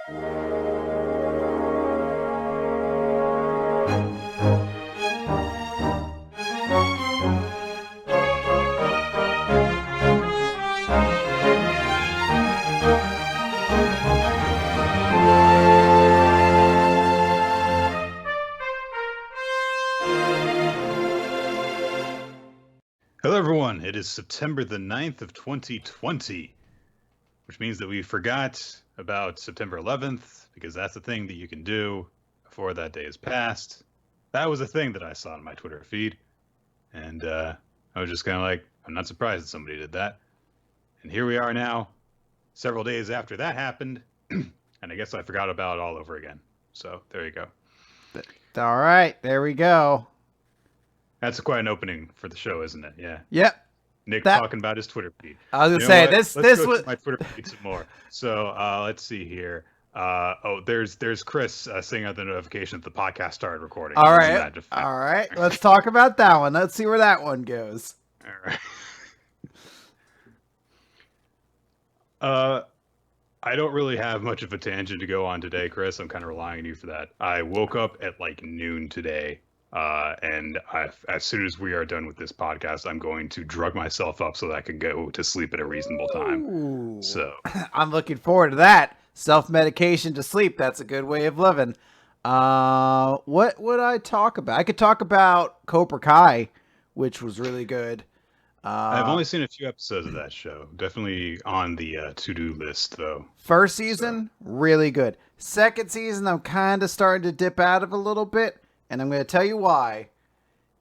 Hello everyone, it is September the 9th of 2020, which means that we forgot about September 11th, because that's the thing that you can do before that day is passed. That was a thing that I saw on my Twitter feed, and I was just kind of like, I'm not surprised that somebody did that. And here we are now, several days after that happened, and I guess I forgot about it all over again. So there you go. All right, there we go. That's quite an opening for the show, isn't it? Yeah. Yep. Nick talking about his Twitter feed. I was gonna say let's this go was to my Twitter feed some more. So let's see here. There's Chris seeing out the notification that the podcast started recording. All right. Let's talk about that one. Let's see where that one goes. All right. I don't really have much of a tangent to go on today, Chris. I'm kind of relying on you for that. I woke up at like noon today. And as soon as we are done with this podcast, I'm going to drug myself up so that I can go to sleep at a reasonable time. Ooh. So I'm looking forward to that. Self-medication to sleep. That's a good way of living. What would I talk about? I could talk about Cobra Kai, which was really good. I've only seen a few episodes of that show. Definitely on the to-do list, though. First season, really good. Second season, I'm kind of starting to dip out of a little bit. And I'm going to tell you why.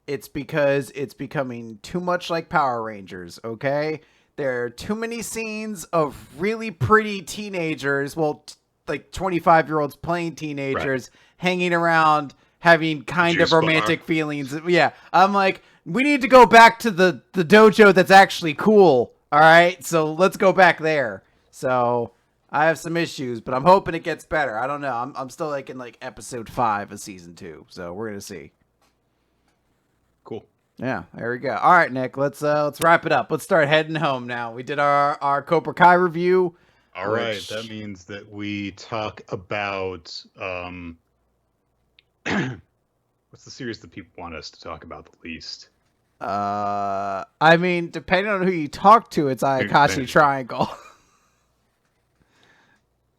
It's because it's becoming too much like Power Rangers, okay? There are too many scenes of really pretty teenagers, like 25-year-olds playing teenagers, hanging around, having kind of romantic feelings. Yeah, I'm like, we need to go back to the dojo that's actually cool, all right? So let's go back there. So I have some issues, but I'm hoping it gets better. I don't know. I'm still like in like episode 5 of season 2, so we're gonna see. Cool. Yeah, there we go. All right, Nick. Let's wrap it up. Let's start heading home now. We did our Cobra Kai review. All right, that means that we talk about what's the series that people want us to talk about the least? I mean, depending on who you talk to, it's Ayakashi Triangle.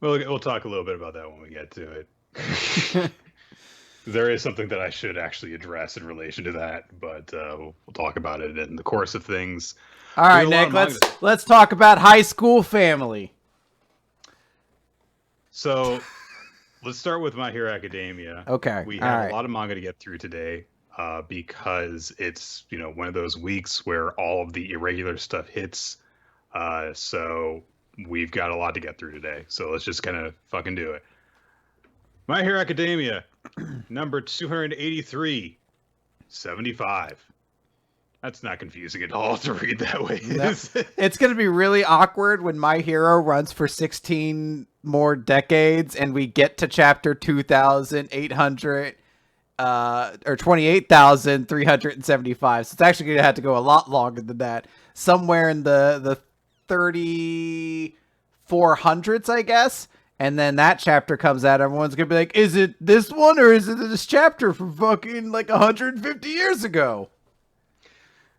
We'll talk a little bit about that when we get to it. There is something that I should actually address in relation to that, but we'll talk about it in the course of things. All right, Nick, let's talk about High School Family. So let's start with My Hero Academia. Okay. We have a lot of manga to get through today because it's one of those weeks where all of the irregular stuff hits. So we've got a lot to get through today, so let's just kind of fucking do it. My Hero Academia, number 283, 75. That's not confusing at all to read that way. It's going to be really awkward when My Hero runs for 16 more decades and we get to chapter 2,800 or 28,375. So it's actually going to have to go a lot longer than that. Somewhere in the 3,400s, I guess. And then that chapter comes out. Everyone's going to be like, is it this one or is it this chapter from fucking like 150 years ago?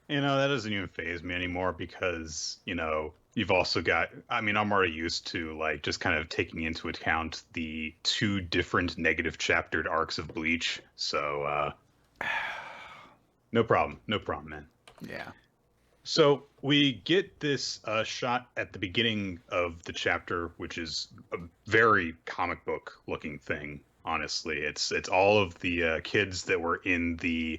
That doesn't even faze me anymore because, you've also got, I'm already used to like just kind of taking into account the 2 different negative chaptered arcs of Bleach. So, no problem, man. Yeah. So we get this shot at the beginning of the chapter, which is a very comic book looking thing. Honestly, it's all of the kids that were in the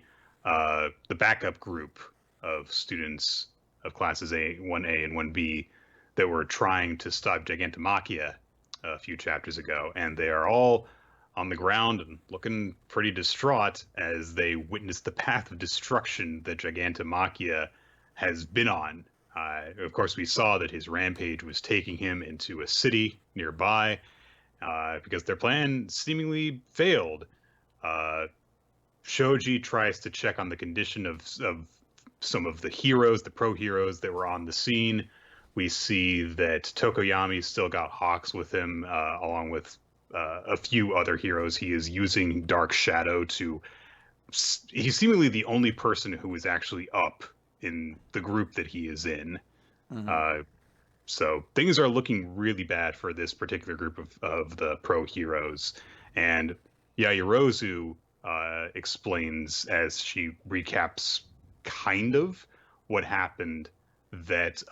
backup group of students of classes 1A and 1B that were trying to stop Gigantomachia a few chapters ago, and they are all on the ground and looking pretty distraught as they witness the path of destruction that Gigantomachia has been on. Of course, we saw that his rampage was taking him into a city nearby because their plan seemingly failed. Shoji tries to check on the condition of some of the heroes, the pro heroes that were on the scene. We see that Tokoyami still got Hawks with him, along with a few other heroes. He is using Dark Shadow to. He's seemingly the only person who is actually up in the group that he is in. Mm-hmm. So things are looking really bad for this particular group of the pro heroes. And Yairozu explains as she recaps kind of what happened that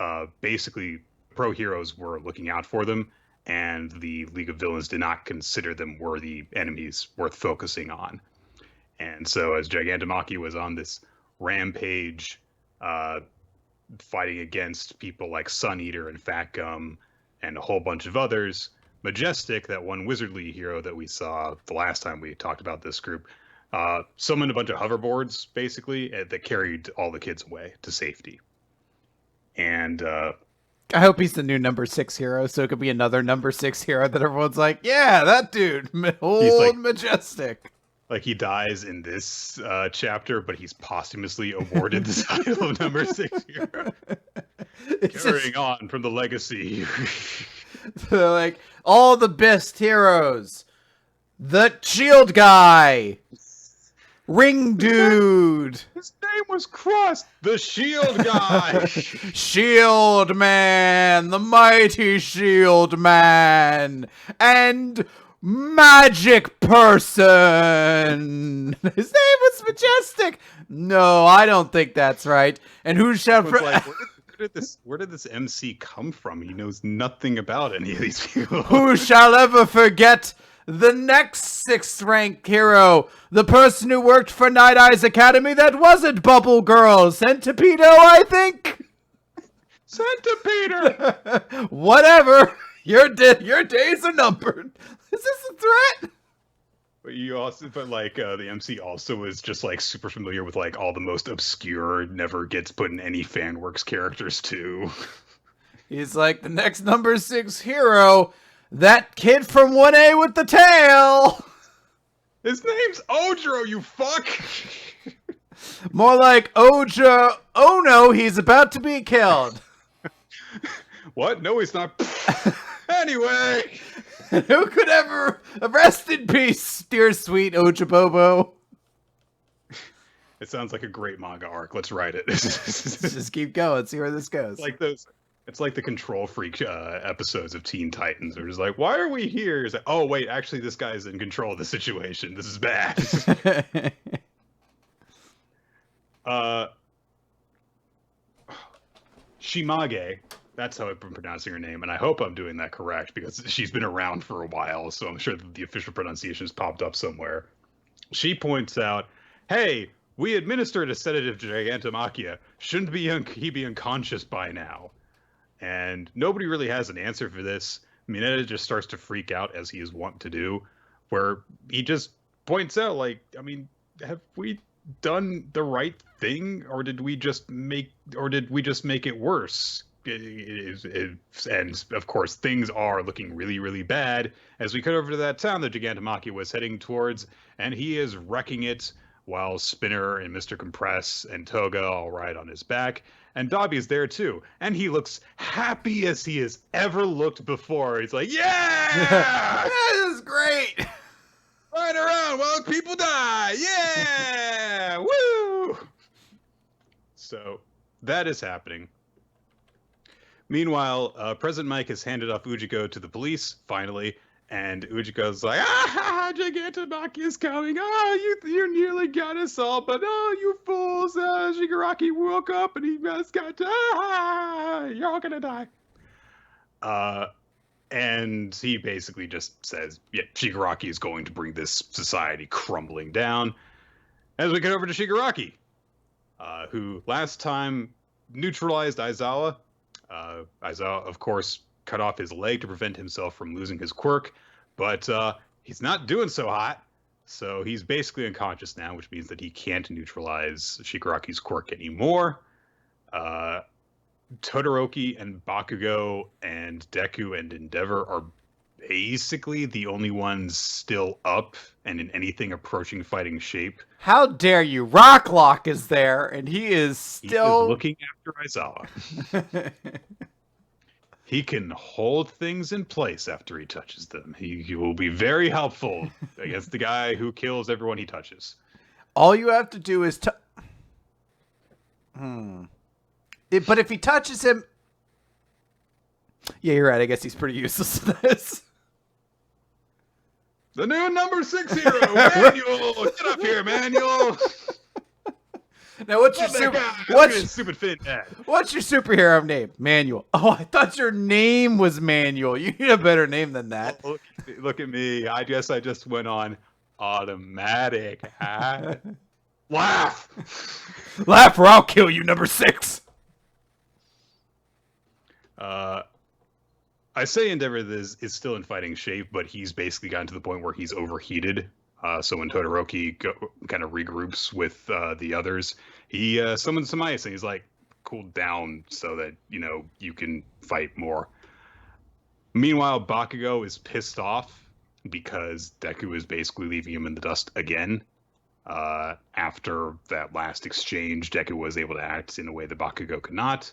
basically pro heroes were looking out for them, and the League of Villains did not consider them worthy enemies worth focusing on. And so as Gigantomachia was on this rampage, fighting against people like Sun Eater and Fat Gum and a whole bunch of others, Majestic, that one wizardly hero that we saw the last time we talked about this group, summoned a bunch of hoverboards, basically, that carried all the kids away to safety. And I hope he's the new number 6 hero, so it could be another number 6 hero that everyone's like, yeah, that dude, old Majestic. Like he dies in this chapter, but he's posthumously awarded the title of number 6 hero. Carrying on from the legacy. They're like, all the best heroes. The shield guy. Ring dude. His name was Crust, the shield guy. Shield man, the mighty shield man. And magic person. His name was Majestic. No, I don't think that's right. And who shall where did this MC come from? He knows nothing about any of these people. Who shall ever forget the next 6th rank hero? The person who worked for Night Eyes Academy that wasn't Bubble Girl. Centipedo, I think? Centipedo! Whatever. Your days are numbered. Is this a threat? But the MC also is just like super familiar with like all the most obscure, never gets put in any fan works characters too. He's like the next number 6 hero, that kid from 1A with the tail. His name's Ojiro, you fuck. More like Oja. Oh no, he's about to be killed. What? No, he's not. Anyway. Who could ever rest in peace, dear sweet Ojabobo? It sounds like a great manga arc. Let's write it. Just keep going. See where this goes. It's like the Control Freak episodes of Teen Titans. They're just like, why are we here? It's like, oh wait, actually, this guy's in control of the situation. This is bad. Shimage. That's how I've been pronouncing her name, and I hope I'm doing that correct because she's been around for a while, so I'm sure that the official pronunciation has popped up somewhere. She points out, hey, we administered a sedative to Gigantomachia. Shouldn't he be unconscious by now? And nobody really has an answer for this. Mineta just starts to freak out, as he is wont to do, where he just points out, like, I mean, have we done the right thing, or did we just make it worse? And of course, things are looking really, really bad as we cut over to that town that Gigantomachia was heading towards, and he is wrecking it while Spinner and Mr. Compress and Toga all ride on his back. And Dobby is there too, and he looks happy as he has ever looked before. He's like, yeah! This is great! Ride around while people die! Yeah! Woo! So, that is happening. Meanwhile, President Mike has handed off Ujiko to the police, finally, and Ujiko's like, Gigantomachia is coming. You nearly got us all, but you fools. Shigaraki woke up and he just got you're all gonna die. And he basically just says, yeah, Shigaraki is going to bring this society crumbling down. As we get over to Shigaraki, who last time neutralized Aizawa. Aizawa, of course, cut off his leg to prevent himself from losing his quirk, but he's not doing so hot, so he's basically unconscious now, which means that he can't neutralize Shigaraki's quirk anymore. Todoroki and Bakugo and Deku and Endeavor are basically the only ones still up and in anything approaching fighting shape. How dare you? Rocklock is there, and he is still looking after Aizawa. he can hold things in place after he touches them. He will be very helpful against the guy who kills everyone he touches. All you have to do is but if he touches him... Yeah, you're right. I guess he's pretty useless to this. The new number 6 hero, Manual! Get up here, Manual! Now, what's your stupid Finn dad? What's your superhero name? Manual. Oh, I thought your name was Manual. You need a better name than that. Oh, look at me. I guess I just went on automatic. Laugh! Laugh or I'll kill you, number 6. I say Endeavor is still in fighting shape, but he's basically gotten to the point where he's overheated. So when Todoroki kind of regroups with the others, he summons some ice and he's like, cool down so that, you can fight more. Meanwhile, Bakugo is pissed off because Deku is basically leaving him in the dust again. After that last exchange, Deku was able to act in a way that Bakugo could not.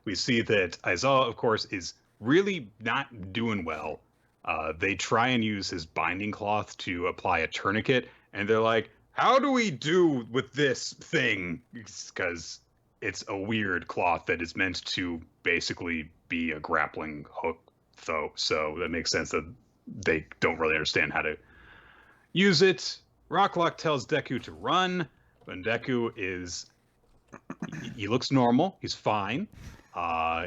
We see that Aizawa, of course, is really not doing well. They try and use his binding cloth to apply a tourniquet, and they're like, how do we do with this thing? Because it's a weird cloth that is meant to basically be a grappling hook, though. So that makes sense that they don't really understand how to use it. Rocklock tells Deku to run, but Deku is... He looks normal. He's fine.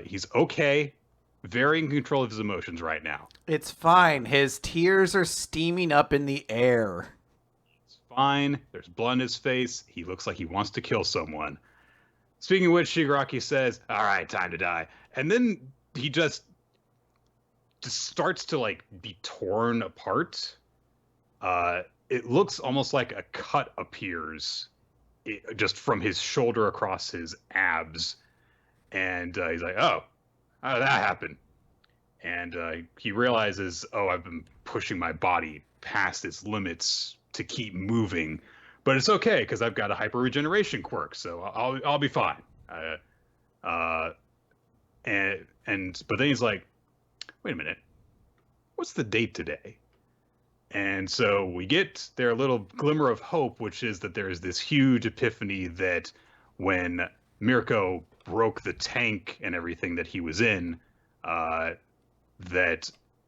He's okay. Very in control of his emotions right now. It's fine. His tears are steaming up in the air. It's fine. There's blood in his face. He looks like he wants to kill someone. Speaking of which, Shigaraki says, all right, time to die. And then he just starts to, be torn apart. It looks almost like a cut appears just from his shoulder across his abs. And he's like, oh, how did that happen? And he realizes, I've been pushing my body past its limits to keep moving. But it's okay, because I've got a hyper regeneration quirk, so I'll be fine. But then he's like, wait a minute, what's the date today? And so we get their little glimmer of hope, which is that there is this huge epiphany that when Mirko broke the tank and everything that he was in, that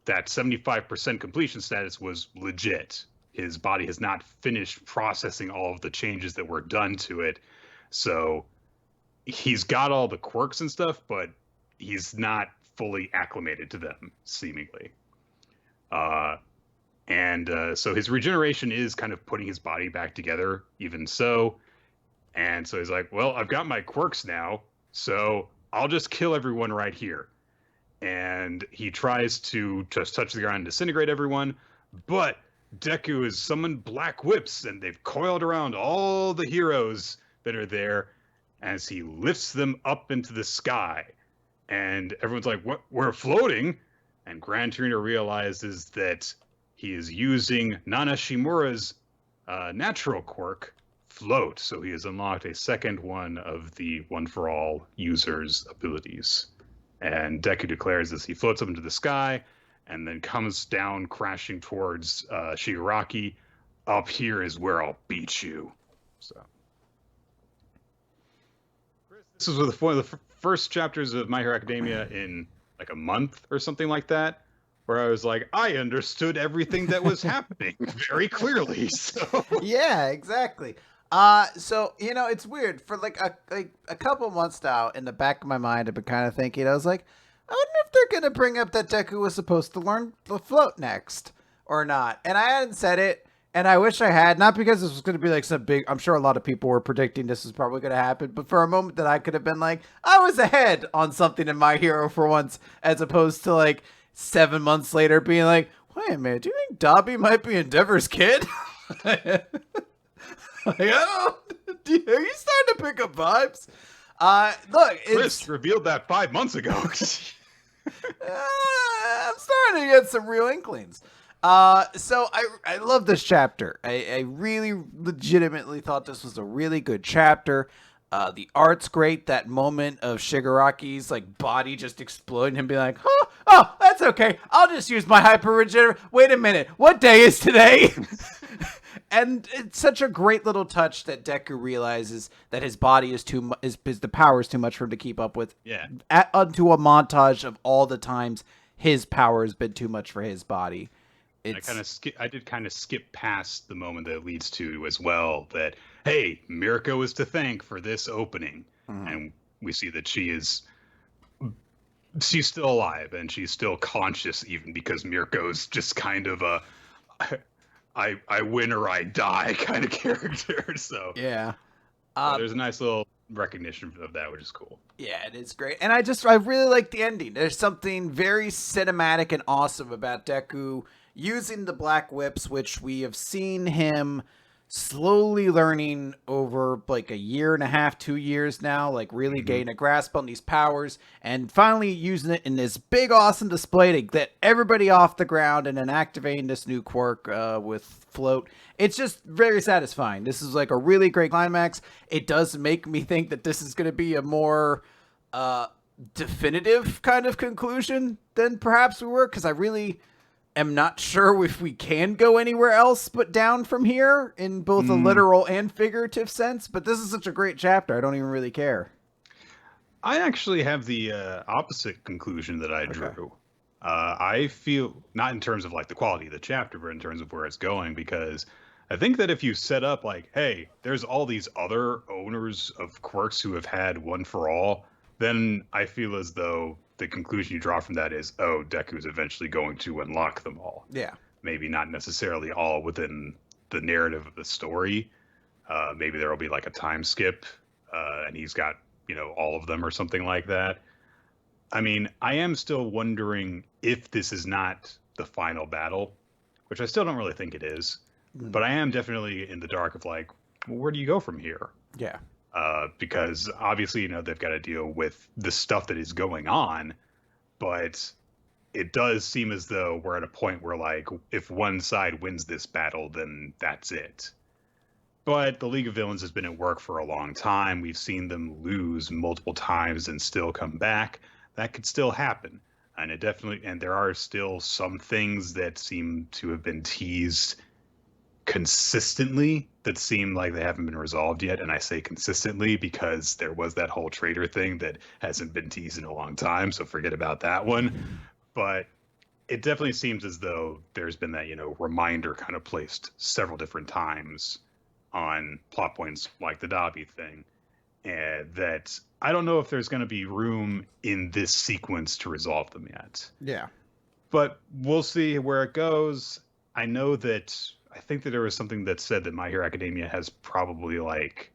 75% completion status was legit. His body has not finished processing all of the changes that were done to it. So he's got all the quirks and stuff, but he's not fully acclimated to them, seemingly. So his regeneration is kind of putting his body back together, even so. And so he's like, well, I've got my quirks now, so I'll just kill everyone right here. And he tries to just touch the ground and disintegrate everyone, but Deku has summoned black whips, and they've coiled around all the heroes that are there as he lifts them up into the sky. And everyone's like, what? We're floating? And Gran Torino realizes that he is using Nana Shimura's natural quirk, Float. So he has unlocked a second one of the One for All user's abilities. And Deku declares as he floats up into the sky and then comes down crashing towards Shigaraki. Up here is where I'll beat you. So this was one of the first chapters of My Hero Academia in like a month or something like that, where I was like, I understood everything that was happening very clearly. So yeah, exactly. So, it's weird. For like a couple months now, in the back of my mind, I've been kind of thinking, I was like, I wonder if they're going to bring up that Deku was supposed to learn the float next or not. And I hadn't said it, and I wish I had, not because this was going to be like some big, I'm sure a lot of people were predicting this was probably going to happen, but for a moment that I could have been like, I was ahead on something in My Hero for once, as opposed to like 7 months later being like, wait a minute, do you think Dobby might be Endeavor's kid? Like, oh, are you starting to pick up vibes? Look, Chris revealed that 5 months ago. I'm starting to get some real inklings. So I love this chapter. I really legitimately thought this was a really good chapter. The art's great. That moment of Shigaraki's like body just exploding and being like, "Huh? Oh, that's okay. I'll just use my hyper regenerator. Wait a minute, what day is today?" And it's such a great little touch that Deku realizes that his body is too much, is the power is too much for him to keep up with. Yeah. Onto a montage of all the times his power has been too much for his body. I did kind of skip past the moment that it leads to as well. That hey, Mirko is to thank for this opening, and we see that she's still alive and she's still conscious, even because Mirko's just kind of a I win or I die kind of character. So yeah, there's a nice little recognition of that, which is cool. Yeah, it is great. And I really like the ending. There's something very cinematic and awesome about Deku using the Black Whips, which we have seen him slowly learning over like a year and a half, 2 years now, like really gaining a grasp on these powers and finally using it in this big, awesome display to get everybody off the ground and then activating this new quirk with Float. It's just very satisfying. This is like a really great climax. It does make me think that this is going to be a more definitive kind of conclusion than perhaps we were, because I really am not sure if we can go anywhere else but down from here in both a literal and figurative sense. But this is such a great chapter, I don't even really care. I actually have the opposite conclusion that I drew. I feel, not in terms of like the quality of the chapter, but in terms of where it's going, because I think that if you set up like, hey, there's all these other owners of quirks who have had One for All, then I feel as though the conclusion you draw from that is, oh, Deku is eventually going to unlock them all. Yeah. Maybe not necessarily all within the narrative of the story. Maybe there will be like a time skip, and he's got, all of them or something like that. I mean, I am still wondering if this is not the final battle, which I still don't really think it is. But I am definitely in the dark of like, well, where do you go from here? Yeah. Because obviously, they've got to deal with the stuff that is going on, but it does seem as though we're at a point where, like, if one side wins this battle, then that's it. But the League of Villains has been at work for a long time. We've seen them lose multiple times and still come back. That could still happen. And there are still some things that seem to have been teased consistently that seem like they haven't been resolved yet. And I say consistently because there was that whole traitor thing that hasn't been teased in a long time, so forget about that one. But it definitely seems as though there's been that, reminder kind of placed several different times on plot points like the Dabi thing, and that I don't know if there's going to be room in this sequence to resolve them yet. Yeah. But we'll see where it goes. I think that there was something that said that My Hero Academia has probably like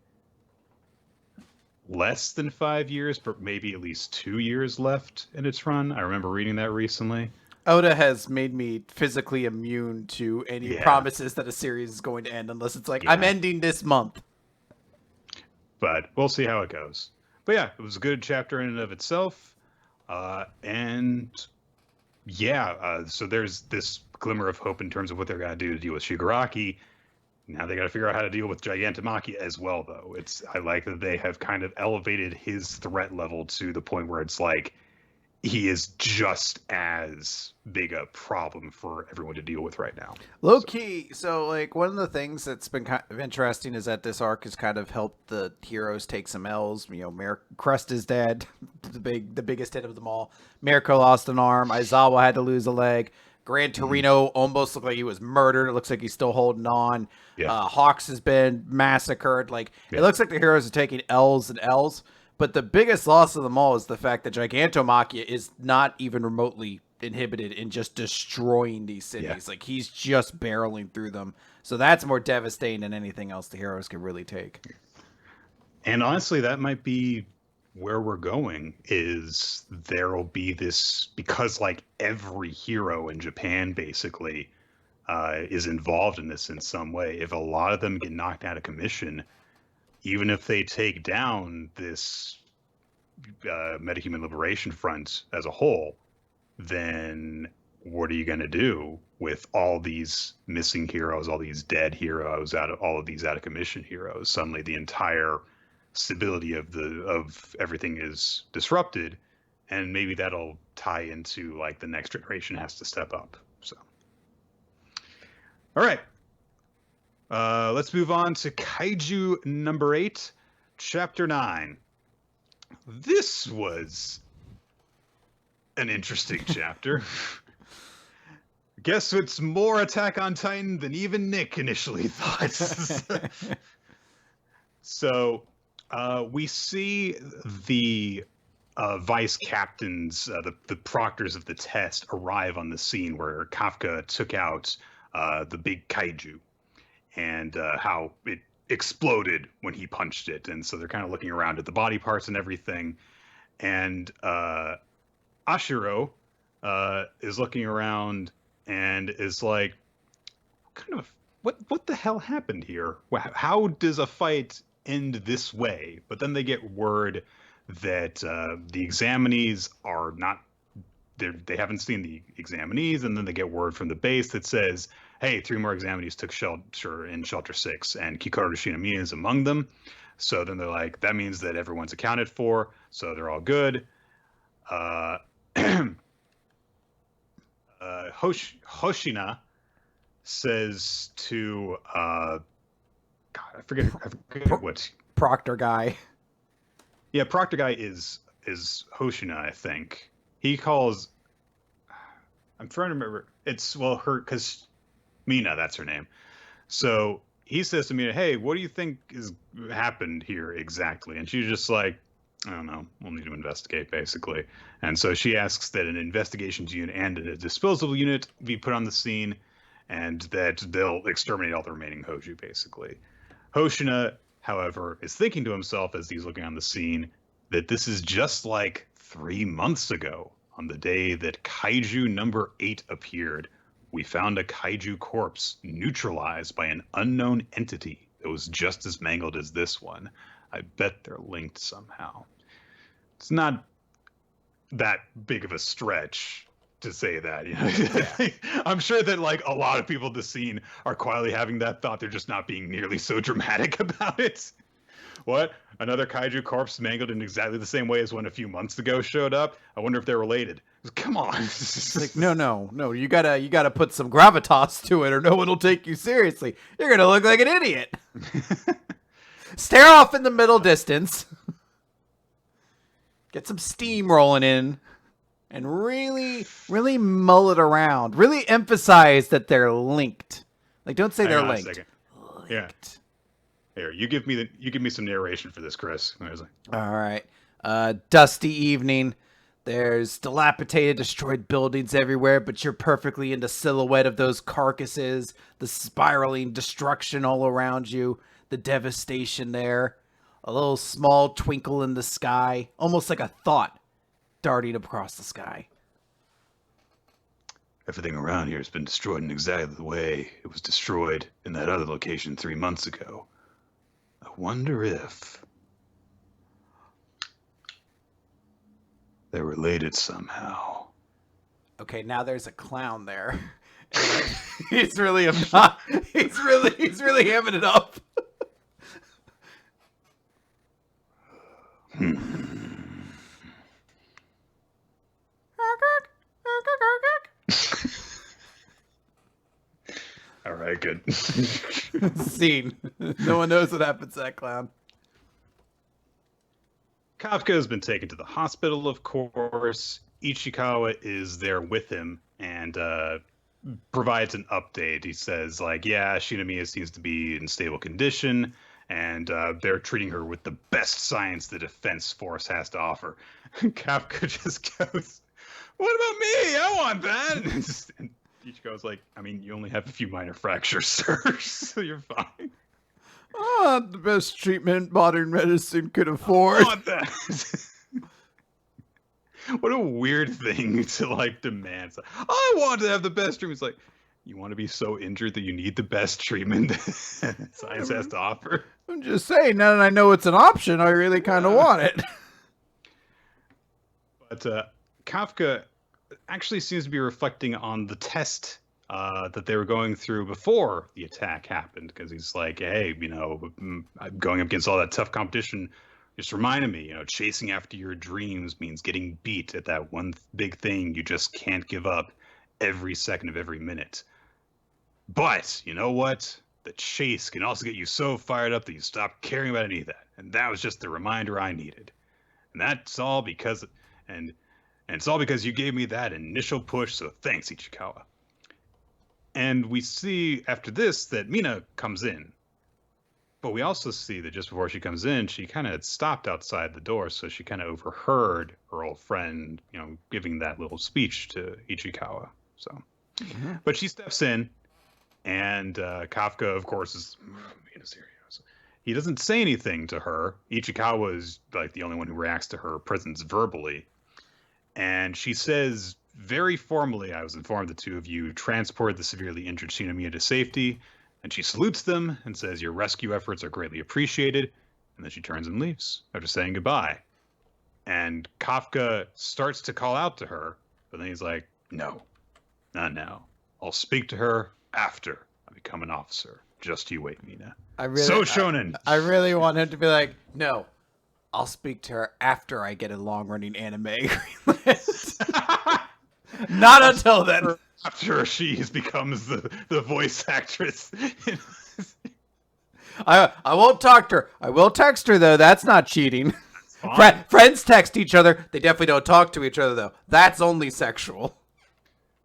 less than 5 years, but maybe at least 2 years left in its run. I remember reading that recently. Oda has made me physically immune to any promises that a series is going to end unless it's like, I'm ending this month. But we'll see how it goes. But yeah, it was a good chapter in and of itself. So there's this glimmer of hope in terms of what they're going to do to deal with Shigaraki. Now they got to figure out how to deal with Gigantomachia as well, though. I like that they have kind of elevated his threat level to the point where it's like he is just as big a problem for everyone to deal with right now. Low key. So like one of the things that's been kind of interesting is that this arc has kind of helped the heroes take some L's. Crust is dead, the biggest hit of them all. Mirko lost an arm. Aizawa had to lose a leg. Gran Torino almost looked like he was murdered. It looks like he's still holding on. Yeah. Hawks has been massacred. It looks like the heroes are taking L's and L's. But the biggest loss of them all is the fact that Gigantomachia is not even remotely inhibited in just destroying these cities. Yeah. He's just barreling through them. So that's more devastating than anything else the heroes can really take. And honestly, that might be where we're going, is there will be this, because every hero in Japan basically is involved in this in some way. If a lot of them get knocked out of commission, even if they take down this Metahuman Liberation Front as a whole, then what are you going to do with all these missing heroes, all these dead heroes, all of these out of commission heroes? Suddenly the entire stability of everything is disrupted, and maybe that'll tie into like the next generation has to step up. So, all right, let's move on to Kaiju number 8, chapter 9. This was an interesting chapter. Guess it's more Attack on Titan than even Nick initially thought. So we see the vice captains, the proctors of the test, arrive on the scene where Kafka took out the big kaiju, and how it exploded when he punched it. And so they're kind of looking around at the body parts and everything. And Ashiro is looking around and is like, what the hell happened here? How does a fight end this way? But then they get word that the examinees are not, they haven't seen the examinees, and then they get word from the base that says, hey, 3 more examinees took shelter in Shelter 6, and Kikoru Shinamiya is among them. So then they're like, that means that everyone's accounted for, so they're all good. Hoshina says to God, I forget what Proctor guy. Yeah, Proctor guy is Hoshina, I think. He calls. I'm trying to remember. It's her, because Mina, that's her name. So he says to Mina, "Hey, what do you think has happened here exactly?" And she's just like, I don't know. We'll need to investigate, basically. And so she asks that an investigations unit and a disposable unit be put on the scene, and that they'll exterminate all the remaining Hoju, basically. Hoshina, however, is thinking to himself as he's looking on the scene that this is just like 3 months ago, on the day that Kaiju number 8 appeared. We found a Kaiju corpse neutralized by an unknown entity that was just as mangled as this one. I bet they're linked somehow. It's not that big of a stretch to say that. You know? Yeah. I'm sure that like a lot of people at the scene are quietly having that thought. They're just not being nearly so dramatic about it. What? Another kaiju corpse mangled in exactly the same way as one a few months ago showed up? I wonder if they're related. Come on. Like, no. You gotta put some gravitas to it, or no one will take you seriously. You're gonna look like an idiot. Stare off in the middle distance. Get some steam rolling in. And really, really mull it around. Really emphasize that they're linked. Like, don't say they're linked. Linked. Yeah. Here, you give me some narration for this, Chris. I was like, all right. Dusty evening. There's dilapidated, destroyed buildings everywhere, but you're perfectly in the silhouette of those carcasses, the spiraling destruction all around you, the devastation there, a little small twinkle in the sky, almost like a thought darting across the sky. Everything around here has been destroyed in exactly the way it was destroyed in that other location 3 months ago. I wonder if they're related somehow. Okay, now there's a clown there. He's really he's really hamming it up. All right, good. Scene. No one knows what happens to that clown. Kafka has been taken to the hospital, of course. Ichikawa is there with him and provides an update. He says, like, yeah, Shinamiya seems to be in stable condition, and they're treating her with the best science the defense force has to offer. Kafka just goes, what about me? I want that. And Ichikawa's like, I mean, you only have a few minor fractures, sir, so you're fine. The best treatment modern medicine could afford. I want that. What a weird thing to like demand. I want to have the best treatment. It's like, you want to be so injured that you need the best treatment that science has to offer? I'm just saying, now that I know it's an option, I really kind of want it. But Kafka actually seems to be reflecting on the test that they were going through before the attack happened, because he's like, hey, I'm going up against all that tough competition. Just reminded me, chasing after your dreams means getting beat at that one big thing you just can't give up every second of every minute. But you know what? The chase can also get you so fired up that you stop caring about any of that. And that was just the reminder I needed. And that's all because, and it's all because you gave me that initial push. So thanks, Ichikawa. And we see after this that Mina comes in. But we also see that just before she comes in, she kind of stopped outside the door. So she kind of overheard her old friend, giving that little speech to Ichikawa. So, But she steps in. And Kafka, of course, is serious. He doesn't say anything to her. Ichikawa is like the only one who reacts to her presence verbally. And she says very formally, I was informed the two of you transported the severely injured Shinomiya to safety. And she salutes them and says, your rescue efforts are greatly appreciated. And then she turns and leaves after saying goodbye. And Kafka starts to call out to her. But then he's like, no, not now. I'll speak to her after I become an officer. Just you wait, Mina. So shonen. I really want him to be like, no, I'll speak to her after I get a long-running anime agreement. Not until then. After she becomes the voice actress. I won't talk to her. I will text her, though. That's not cheating. Friends text each other. They definitely don't talk to each other, though. That's only sexual.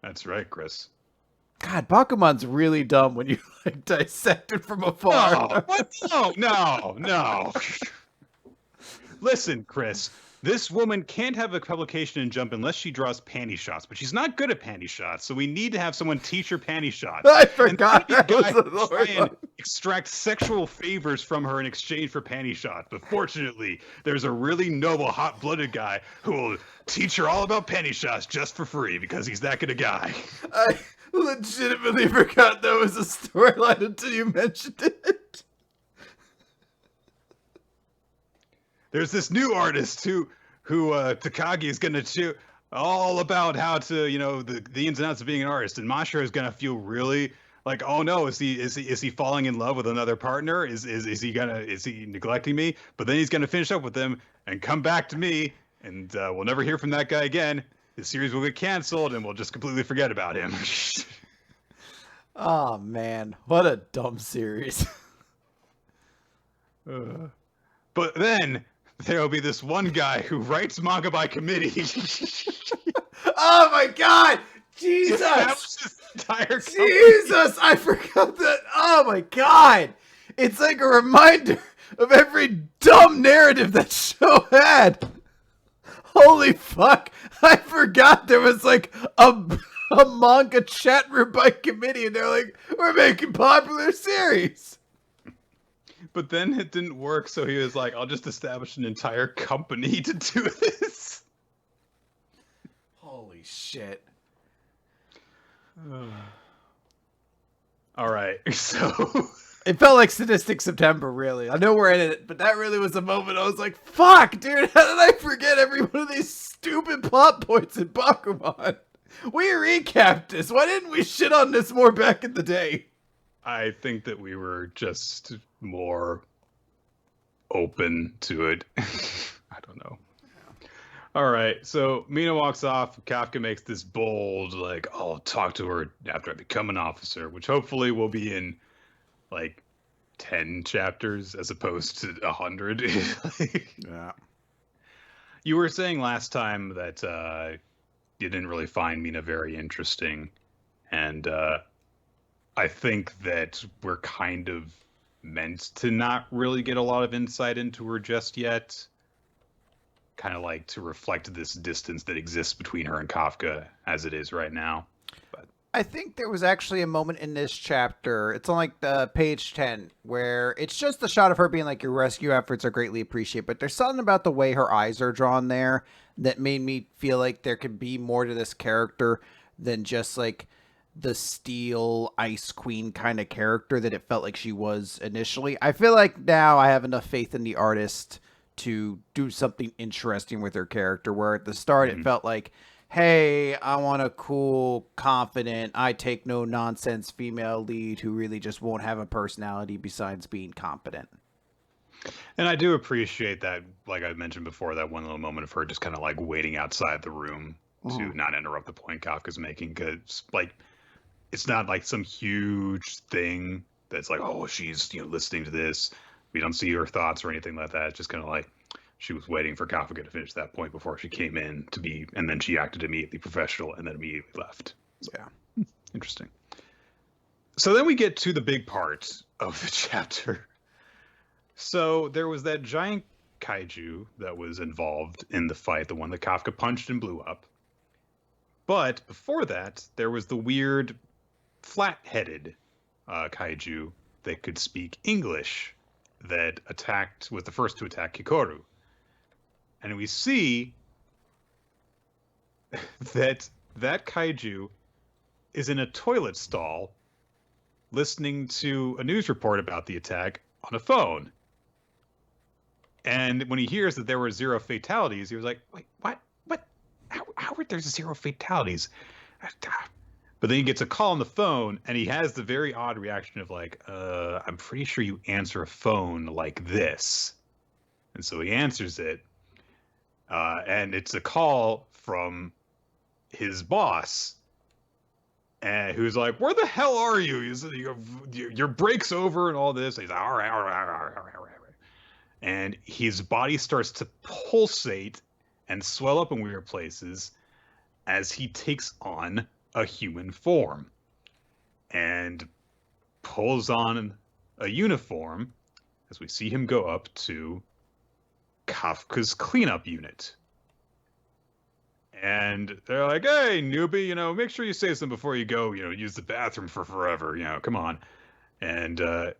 That's right, Chris. God, Bakuman's really dumb when you dissect it from afar. No, what? No. Listen, Chris, this woman can't have a publication in Jump unless she draws panty shots, but she's not good at panty shots, so we need to have someone teach her panty shots. I forgot. And guy try and extract sexual favors from her in exchange for panty shots. But fortunately, there's a really noble, hot-blooded guy who will teach her all about panty shots just for free because he's that good a guy. I legitimately forgot that was a storyline until you mentioned it. There's this new artist who Takagi is going to show all about how to, the ins and outs of being an artist. And Mashle is going to feel really like, oh no, is he falling in love with another partner? Is he neglecting me? But then he's going to finish up with them and come back to me, and we'll never hear from that guy again. The series will get canceled, and we'll just completely forget about him. Oh man, what a dumb series. But then there'll be this one guy who writes manga by committee. Oh my god! Jesus! Jesus! I forgot that. Oh my god! It's like a reminder of every dumb narrative that show had. Holy fuck! I forgot there was like a manga chat room by committee, and they're like, we're making popular series. But then it didn't work, so he was like, I'll just establish an entire company to do this. Holy shit. All right, so... It felt like Sadistic September, really. I know we're in it, but that really was a moment I was like, fuck, dude, how did I forget every one of these stupid plot points in Bakuman? We recapped this. Why didn't we shit on this more back in the day? I think that we were just more open to it. I don't know. All right, so Mina walks off. Kafka makes this bold, like, I'll talk to her after I become an officer, which hopefully will be in, like, 10 chapters as opposed to 100. Yeah. You were saying last time that you didn't really find Mina very interesting, and I think that we're kind of meant to not really get a lot of insight into her just yet. Kind of like to reflect this distance that exists between her and Kafka as it is right now. But I think there was actually a moment in this chapter, it's on like page 10, where it's just a shot of her being like, your rescue efforts are greatly appreciated, but there's something about the way her eyes are drawn there that made me feel like there could be more to this character than just like the Steel Ice Queen kind of character that it felt like she was initially. I feel like now I have enough faith in the artist to do something interesting with her character, where at the start it felt like hey, I want a cool, confident, I take no nonsense female lead who really just won't have a personality besides being competent. And I do appreciate that, like I mentioned before, that one little moment of her just kind of like waiting outside the room Mhm. to not interrupt the point Kafka's making, because like it's not like some huge thing that's like, oh, she's listening to this. We don't see her thoughts or anything like that. It's just kind of like she was waiting for Kafka to finish that point before she came in to be, and then she acted immediately professional and then immediately left. So, Yeah. interesting. So then we get to the big part of the chapter. So there was that giant kaiju that was involved in the fight, the one that Kafka punched and blew up. But before that, there was the weird flat-headed kaiju that could speak English that was the first to attack Kikoru. And we see that kaiju is in a toilet stall listening to a news report about the attack on a phone. And when he hears that there were 0 fatalities, he was like, wait, what? What? How were there 0 fatalities? But then he gets a call on the phone, and he has the very odd reaction of like, I'm pretty sure you answer a phone like this. And so he answers it, and it's a call from his boss, and who's like, where the hell are you? Your break's over and all this. And he's like, all right, all right, all right, all right, all right. And his body starts to pulsate and swell up in weird places as he takes on a human form and pulls on a uniform as we see him go up to Kafka's cleanup unit. And they're like, hey, newbie, make sure you say something before you go, use the bathroom for forever, come on. And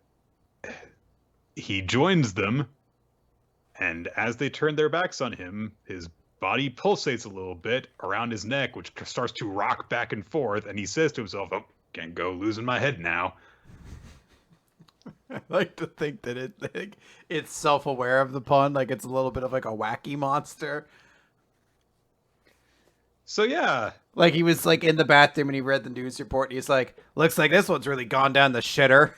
he joins them. And as they turn their backs on him, his body pulsates a little bit around his neck, which starts to rock back and forth. And he says to himself, oh, can't go losing my head now. I like to think that it's self-aware of the pun, like it's a little bit of like a wacky monster. So yeah, like he was like in the bathroom and he read the news report and he's like, looks like this one's really gone down the shitter.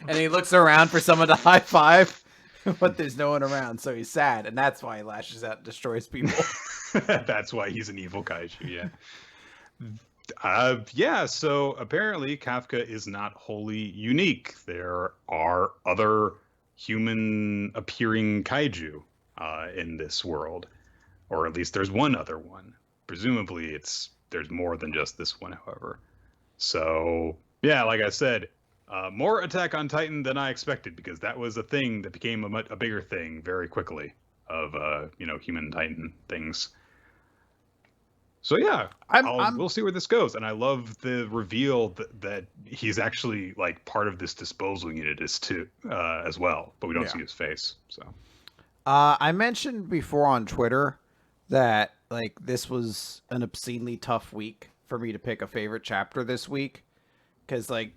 And he looks around for someone to high five, but there's no one around, so he's sad, and that's why he lashes out and destroys people. That's why he's an evil kaiju, yeah. So apparently Kafka is not wholly unique. There are other human-appearing kaiju in this world, or at least there's one other one. Presumably, there's more than just this one, however. So yeah, like I said, more Attack on Titan than I expected, because that was a thing that became a bigger thing very quickly of human Titan things. So yeah, we'll see where this goes, and I love the reveal that he's actually like part of this disposal unit as well, but we don't see his face. So I mentioned before on Twitter that like this was an obscenely tough week for me to pick a favorite chapter this week, because like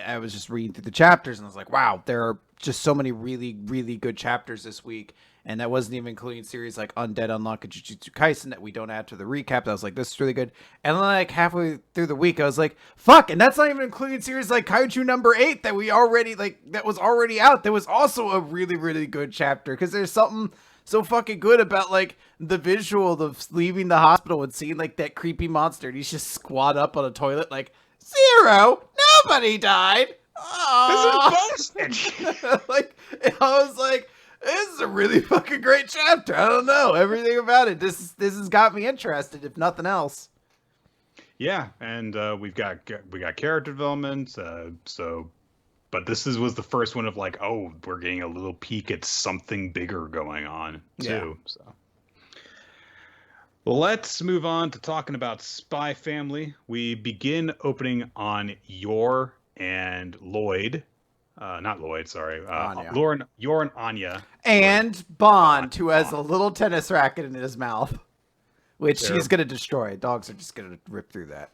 I was just reading through the chapters and I was like, wow, there are just so many really, really good chapters this week. And that wasn't even including series like Undead Unlock and Jujutsu Kaisen that we don't add to the recap. I was like, this is really good. And then like halfway through the week, I was like, fuck. And that's not even including series like Kaiju number 8 that we already that was already out. That was also a really, really good chapter, because there's something so fucking good about like the visual of leaving the hospital and seeing like that creepy monster. And he's just squat up on a toilet like, 0, nobody died. This is like, I was like, this is a really fucking great chapter. I don't know, everything about it. This has got me interested, if nothing else. Yeah, and we got character development. But this was the first one of like, oh, we're getting a little peek at something bigger going on too. Yeah. So let's move on to talking about Spy Family. We begin opening on Yor and Lloyd. Not Lloyd, sorry. Yor and Anya. And Bond, who has a little tennis racket in his mouth, which he's going to destroy. Dogs are just going to rip through that.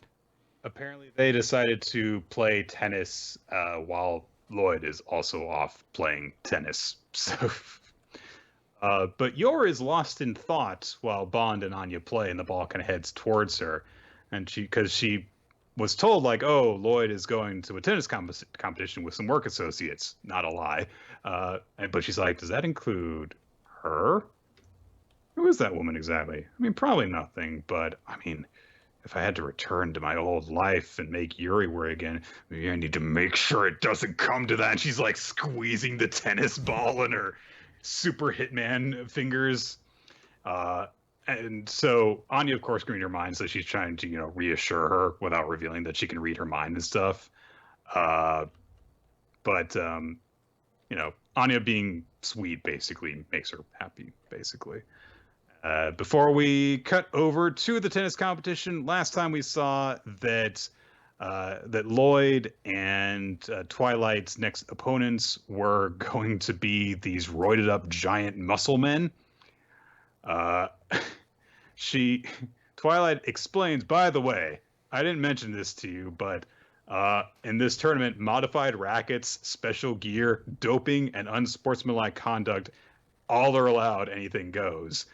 Apparently, they decided to play tennis while Lloyd is also off playing tennis. So But Yor is lost in thought while Bond and Anya play, and the ball kind of heads towards her, and because she was told like, oh, Lloyd is going to a tennis competition with some work associates. Not a lie. But she's like, does that include her? Who is that woman exactly? I mean, probably nothing, but I mean, if I had to return to my old life and make Yuri worry again, maybe I need to make sure it doesn't come to that. And she's like squeezing the tennis ball in her super hitman fingers. And so Anya, of course, can read her mind, so she's trying to, reassure her without revealing that she can read her mind and stuff. But Anya being sweet basically makes her happy, basically. Before we cut over to the tennis competition, last time we saw that Lloyd and Twilight's next opponents were going to be these roided up giant muscle men. Twilight explains, by the way, I didn't mention this to you, but in this tournament, modified rackets, special gear, doping, and unsportsmanlike conduct all are allowed. Anything goes.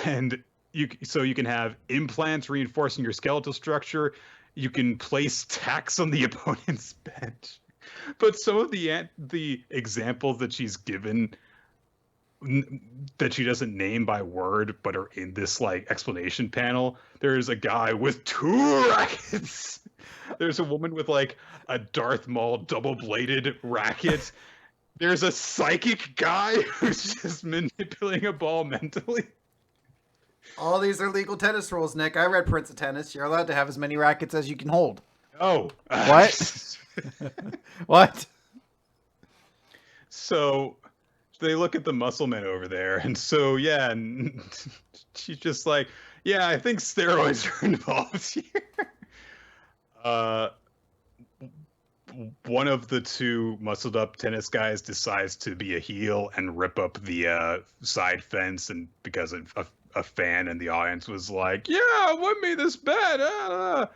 And you can have implants reinforcing your skeletal structure. You can place tacks on the opponent's bench. But some of the examples that she's given that she doesn't name by word but are in this like explanation panel, there's a guy with 2 rackets. There's a woman with like a Darth Maul double-bladed racket. There's a psychic guy who's just manipulating a ball mentally. All these are legal tennis rules, Nick. I read Prince of Tennis. You're allowed to have as many rackets as you can hold. Oh. What? What? So they look at the muscle men over there, and so, yeah, and she's just like, yeah, I think steroids are involved here. One of the 2 muscled up tennis guys decides to be a heel and rip up the side fence, and because a fan in the audience was like, yeah, what made this bad?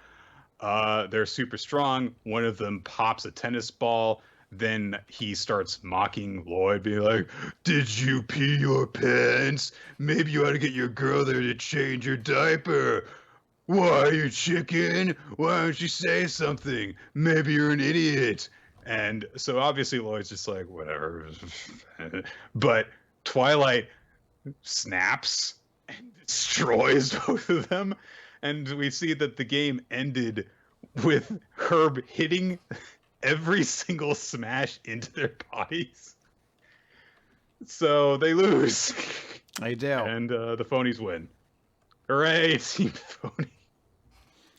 They're super strong. One of them pops a tennis ball. Then he starts mocking Lloyd, being like, did you pee your pants? Maybe you ought to get your girl there to change your diaper. Why, you chicken? Why don't you say something? Maybe you're an idiot. And so obviously Lloyd's just like, whatever. But Twilight snaps and destroys both of them. And we see that the game ended with Herb hitting every single smash into their bodies. So they lose. They do. And the phonies win. Hooray, Team Phony.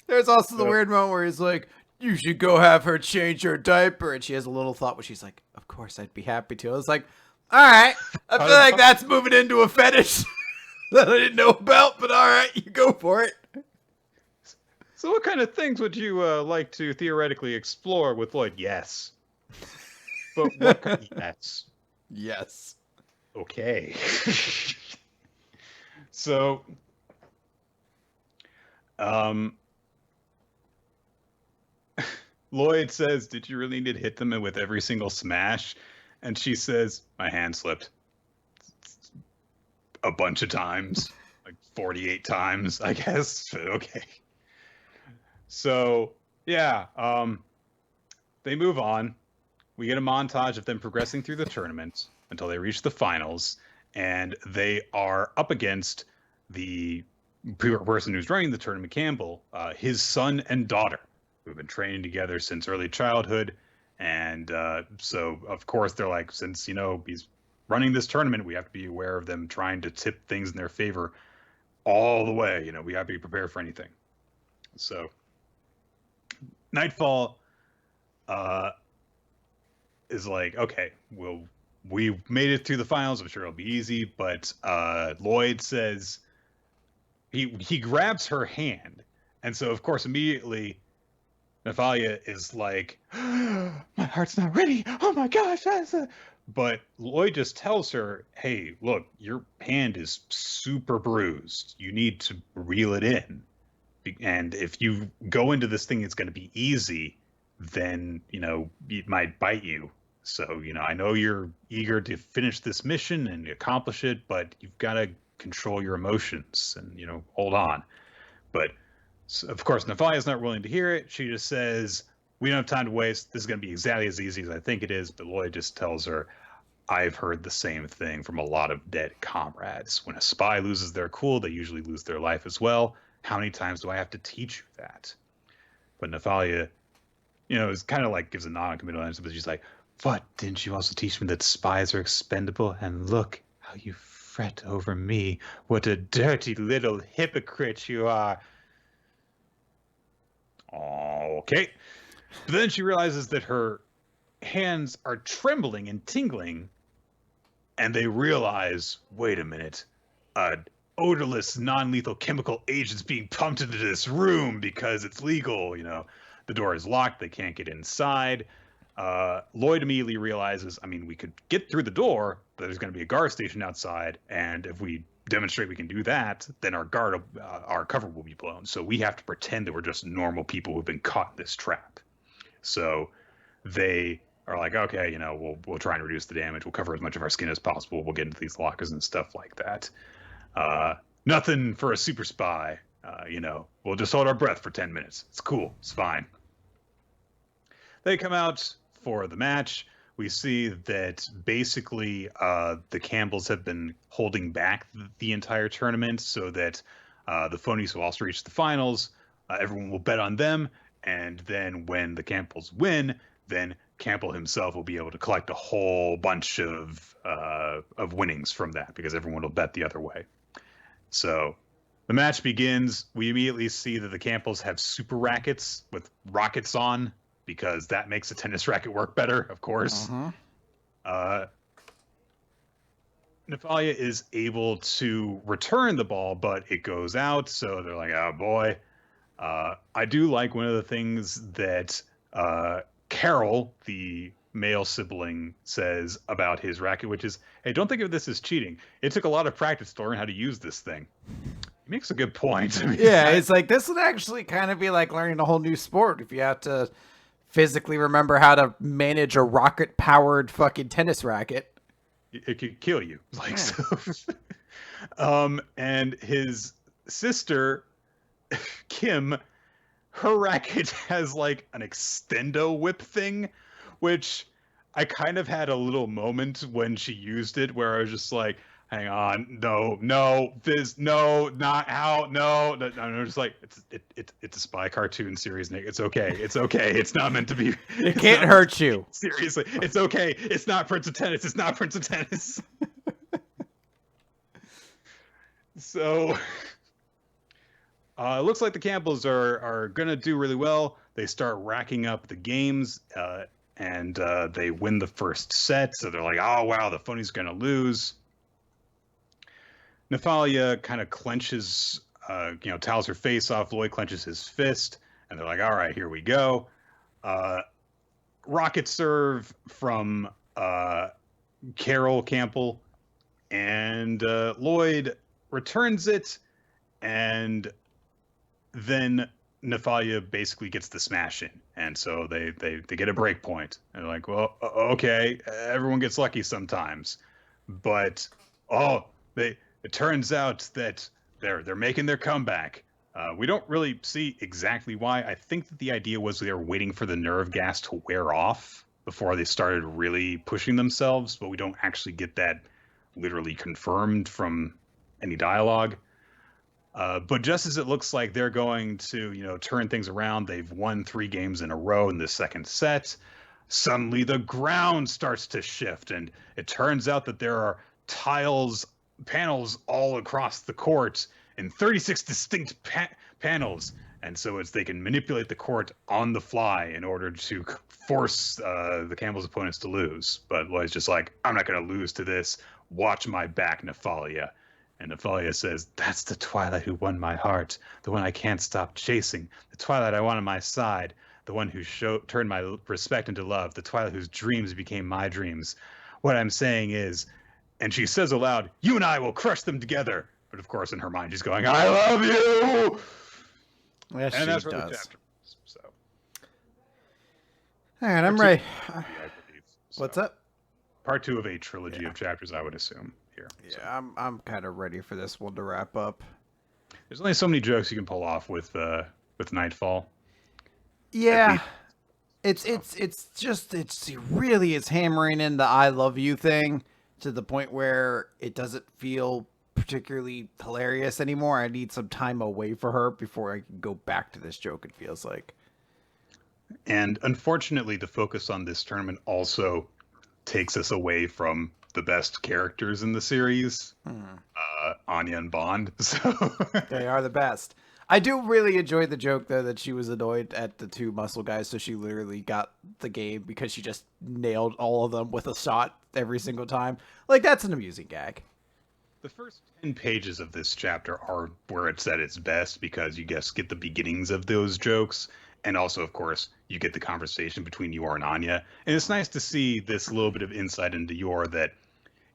There's also the weird moment where he's like, you should go have her change her diaper. And she has a little thought where she's like, of course, I'd be happy to. I was like, all right. I feel like that's moving into a fetish that I didn't know about, but all right, you go for it. So what kind of things would you like to theoretically explore with Lloyd? Yes. But what kind of yes? Yes. Okay. So, Lloyd says, did you really need to hit them with every single smash? And she says, my hand slipped. A bunch of times. Like 48 times, I guess. But okay. So, yeah, they move on. We get a montage of them progressing through the tournament until they reach the finals, and they are up against the person who's running the tournament, Campbell, his son and daughter, who have been training together since early childhood. And so, of course, they're like, since, he's running this tournament, we have to be aware of them trying to tip things in their favor all the way. We have to be prepared for anything. So Nightfall is like, okay, we made it through the finals. I'm sure it'll be easy. But Lloyd says he grabs her hand. And so, of course, immediately Natalia is like, my heart's not ready. Oh, my gosh. But Lloyd just tells her, hey, look, your hand is super bruised. You need to reel it in. And if you go into this thing, it's going to be easy, then, it might bite you. So, I know you're eager to finish this mission and accomplish it, but you've got to control your emotions and, hold on. But, of course, Natalia's not willing to hear it. She just says, we don't have time to waste. This is going to be exactly as easy as I think it is. But Lloyd just tells her, I've heard the same thing from a lot of dead comrades. When a spy loses their cool, they usually lose their life as well. How many times do I have to teach you that? But Natalia, is kind of like gives a non-committal answer, but she's like, but didn't you also teach me that spies are expendable? And look how you fret over me. What a dirty little hypocrite you are. Okay. But then she realizes that her hands are trembling and tingling, and they realize, wait a minute, odorless, non-lethal chemical agents being pumped into this room because it's legal. The door is locked. They can't get inside. Lloyd immediately realizes, we could get through the door, but there's going to be a guard station outside, and if we demonstrate we can do that, then our cover will be blown. So we have to pretend that we're just normal people who've been caught in this trap. So they are like, okay, we'll try and reduce the damage. We'll cover as much of our skin as possible. We'll get into these lockers and stuff like that. Nothing for a super spy. We'll just hold our breath for 10 minutes. It's cool. It's fine. They come out for the match. We see that basically the Campbells have been holding back the entire tournament so that the Phonies will also reach the finals. Everyone will bet on them. And then when the Campbells win, then Campbell himself will be able to collect a whole bunch of winnings from that because everyone will bet the other way. So the match begins. We immediately see that the Campbells have super rackets with rockets on because that makes a tennis racket work better, of course. Natalia is able to return the ball, but it goes out. So they're like, oh boy. I do like one of the things that Carol, the male sibling, says about his racket, which is, hey, don't think of this as cheating. It took a lot of practice to learn how to use this thing. He makes a good point. It's like, this would actually kind of be like learning a whole new sport if you have to physically remember how to manage a rocket-powered fucking tennis racket. It could kill you. And his sister, Kim, her racket has like an extendo whip thing, which I kind of had a little moment when she used it where I was just like, hang on, no, not how, no. I'm just like, it's a spy cartoon series, Nick. It's okay. It's not meant to be. It can't hurt you. Seriously, it's okay. It's not Prince of Tennis. So it looks like the Campbells are going to do really well. They start racking up the games, and they win the first set. So they're like, oh, wow, the Phony's going to lose. Natalia kind of clenches, towels her face off. Lloyd clenches his fist, and they're like, all right, here we go. Rocket serve from Carol Campbell, and Lloyd returns it, and then Natalia basically gets the smash in, and so they get a break point. And they're like, well, okay, everyone gets lucky sometimes, but it turns out that they're making their comeback. We don't really see exactly why. I think that the idea was they were waiting for the nerve gas to wear off before they started really pushing themselves, but we don't actually get that literally confirmed from any dialogue. But just as it looks like they're going to, turn things around, they've won 3 games in a row in the second set. Suddenly the ground starts to shift, and it turns out that there are panels all across the court in 36 distinct panels. And so they can manipulate the court on the fly in order to force the Campbell's opponents to lose. But Lloyd's just like, I'm not going to lose to this. Watch my back, Natalia. And Natalia says, that's the Twilight who won my heart, the one I can't stop chasing, the Twilight I want on my side, the one who turned my respect into love, the Twilight whose dreams became my dreams. What I'm saying is, and she says aloud, you and I will crush them together. But of course, in her mind, she's going, I love you! Yes, and that's she where does. the chapter is. So. All right, I'm ready. So, What's up? Part 2 of a trilogy of chapters, I would assume here. Yeah, So. I'm kind of ready for this one to wrap up. There's only so many jokes you can pull off with Nightfall. Yeah, it really is hammering in the "I love you" thing to the point where it doesn't feel particularly hilarious anymore. I need some time away for her before I can go back to this joke. It feels like. And unfortunately, the focus on this tournament also takes us away from the best characters in the series, Anya and Bond. So They are the best. I do really enjoy the joke though that she was annoyed at the two muscle guys, so she literally got the game because she just nailed all of them with a shot every single time. Like, that's an amusing gag. the first 10 pages of this chapter are where it's at its best because you just get the beginnings of those jokes. And also, of course, you get the conversation between Yor and Anya. And it's nice to see this little bit of insight into Yor that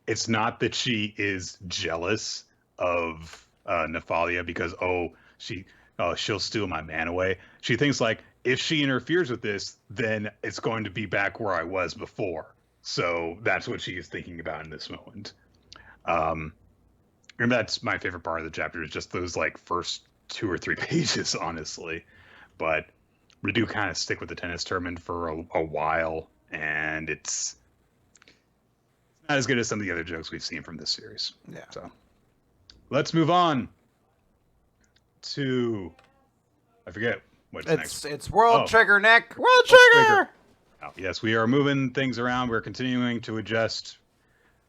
it's not that she is jealous of Nephalia because, she'll steal my man away. She thinks like, if she interferes with this, then it's going to be back where I was before. So that's what she is thinking about in this moment. And that's my favorite part of the chapter is just those like first 2 or 3 pages, honestly. But we do kind of stick with the tennis tournament for a while, and it's not as good as some of the other jokes we've seen from this series. Yeah. So let's move on to, I forget what's next. It's World Trigger, Nick. World Trigger. Oh, yes, we are moving things around. We're continuing to adjust.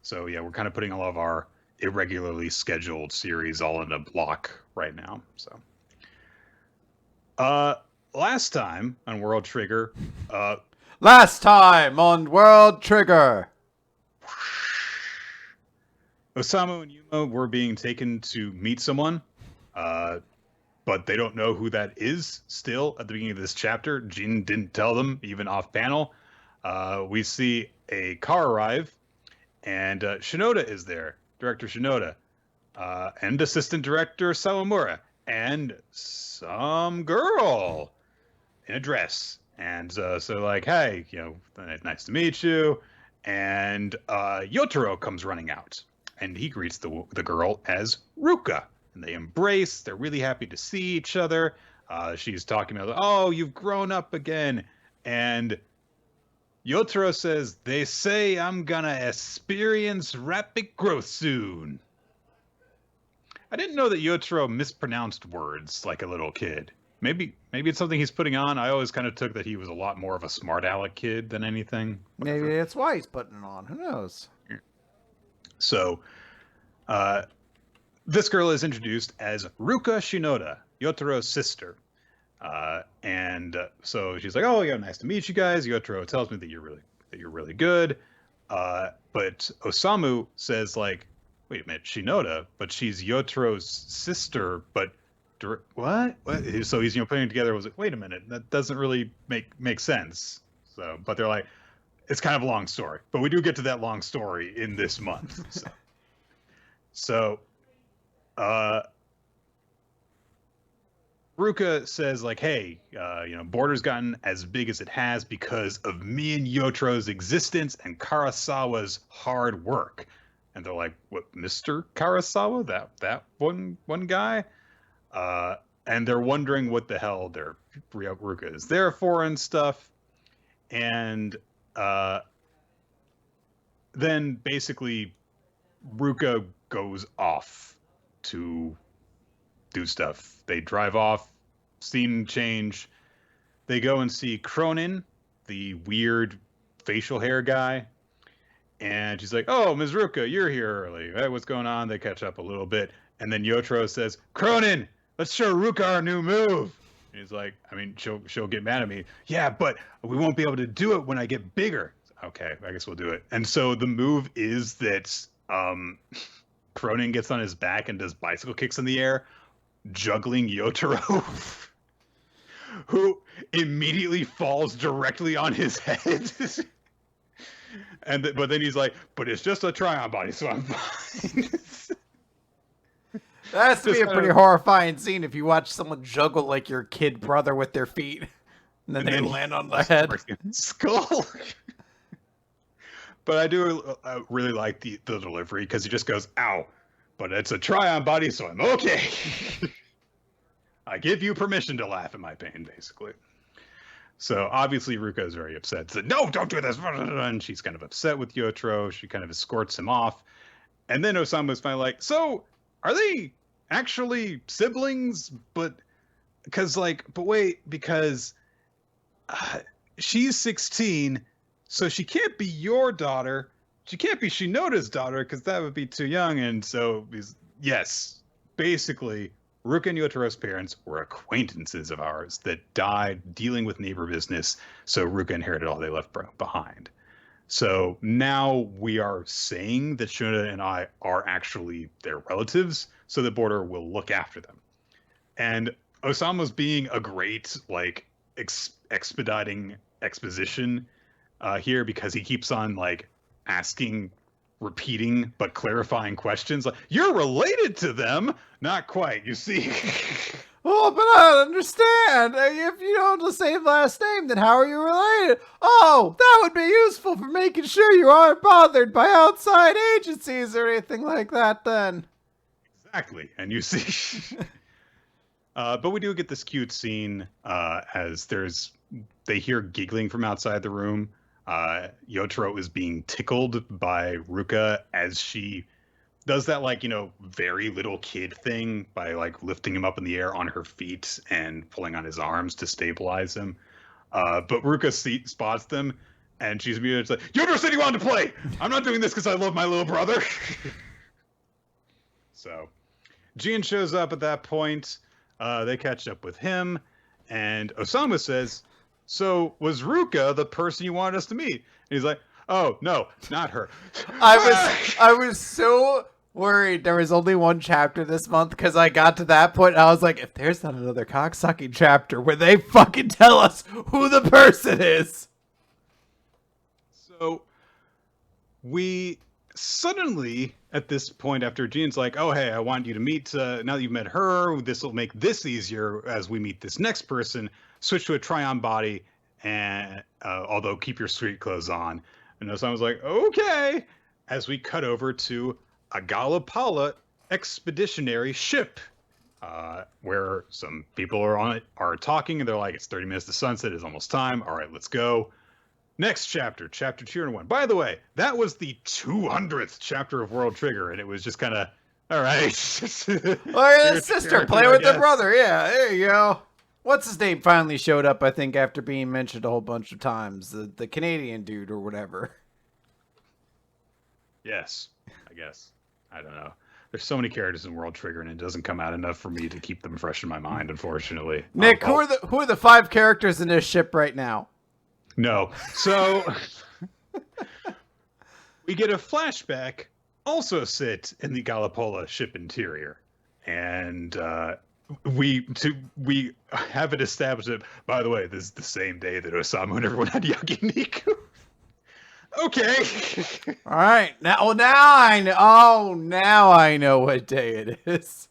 So yeah, we're kind of putting all of our irregularly scheduled series all in a block right now. So, last time on World Trigger, Last time on World Trigger. Osamu and Yuma were being taken to meet someone, but they don't know who that is still at the beginning of this chapter. Jin didn't tell them, even off panel. We see a car arrive, and Shinoda is there, Director Shinoda, and Assistant Director Sawamura, and some girl in a dress. And so like, hey, nice to meet you. And Yotaro comes running out, and he greets the girl as Ruka. And they embrace. They're really happy to see each other. She's talking about, oh, you've grown up again. And Yotaro says, they say I'm gonna experience rapid growth soon. I didn't know that Yotaro mispronounced words like a little kid. Maybe it's something he's putting on. I always kind of took that he was a lot more of a smart aleck kid than anything. Whatever. Maybe that's why he's putting it on. Who knows? So, this girl is introduced as Ruka Shinoda, Yotaro's sister. So she's like, oh, yeah, nice to meet you guys. Yotaro tells me that you're really good. But Osamu says, like, wait a minute, Shinoda, but she's Yotaro's sister, but what? So he's putting it together. Was like, wait a minute, that doesn't really make sense. So, but they're like, it's kind of a long story, but we do get to that long story in this month. So Ruka says, like, hey, Border's gotten as big as it has because of me and Yotaro's existence and Karasawa's hard work. And they're like, what, Mr. Karasawa? That one guy? And they're wondering what the hell Ruka is there for and stuff. And then basically Ruka goes off to do stuff. They drive off, scene change. They go and see Cronin, the weird facial hair guy. And she's like, oh, Ms. Ruka, you're here early. Hey, what's going on? They catch up a little bit. And then Yotaro says, Cronin, let's show Ruka our new move. And he's like, I mean, she'll get mad at me. Yeah, but we won't be able to do it when I get bigger. Okay, I guess we'll do it. And so the move is that Cronin gets on his back and does bicycle kicks in the air, juggling Yotaro, who immediately falls directly on his head. But then he's like, but it's just a try-on body, so I'm fine. That has to be a pretty horrifying scene if you watch someone juggle like your kid brother with their feet, and then they land on the head. Skull. But I do really like the delivery because he just goes, ow. But it's a try-on body, so I'm okay. I give you permission to laugh at my pain, basically. So obviously Ruka is very upset. Said, no, don't do this. And she's kind of upset with Yotaro. She kind of escorts him off. And then Osamu's finally like, so are they actually siblings? But wait, because she's 16, so she can't be your daughter. She can't be Shinoda's daughter because that would be too young. And so, yes, basically, Ruka and Yotaro's parents were acquaintances of ours that died dealing with neighbor business. So Ruka inherited all they left behind. So now we are saying that Shinoda and I are actually their relatives, so the border will look after them. And Osamu's being a great, expediting exposition here because he keeps on, asking, repeating, but clarifying questions. Like, you're related to them? Not quite, you see. Oh, but I don't understand. If you don't have the same last name, then how are you related? Oh, that would be useful for making sure you aren't bothered by outside agencies or anything like that, then. Exactly. And you see... but we do get this cute scene as they hear giggling from outside the room. Yotaro is being tickled by Ruka as she does that, very little kid thing by, lifting him up in the air on her feet and pulling on his arms to stabilize him. But Ruka spots them, and she's immediately like, Yotaro said he wanted to play! I'm not doing this because I love my little brother! So, Jin shows up at that point. They catch up with him, and Osamu says, so was Ruka the person you wanted us to meet? And he's like, oh, no, not her. I was so worried there was only one chapter this month because I got to that point and I was like, if there's not another cocksucking chapter where they fucking tell us who the person is. So we suddenly, at this point, after Jean's like, oh, hey, I want you to meet, now that you've met her, this will make this easier as we meet this next person, switch to a try-on body, and although keep your street clothes on. And Osamu was like, okay, as we cut over to a Galapala expeditionary ship, where some people are on it, are talking, and they're like, it's 30 minutes to sunset, it's almost time, all right, let's go. Next chapter 201. By the way, that was the 200th chapter of World Trigger, and it was just kind of, all right. Well, his sister, play with the brother, yeah, there you go. What's his name finally showed up, I think, after being mentioned a whole bunch of times, the Canadian dude or whatever. Yes, I guess. I don't know. There's so many characters in World Trigger, and it doesn't come out enough for me to keep them fresh in my mind, unfortunately. Nick, who are the 5 characters in this ship right now? No. So we get a flashback, also sit in the Galapola ship interior. And we have it established that, by the way, this is the same day that Osamu and everyone had Yakiniku. Okay. All right. Now I know. Oh, now I know what day it is.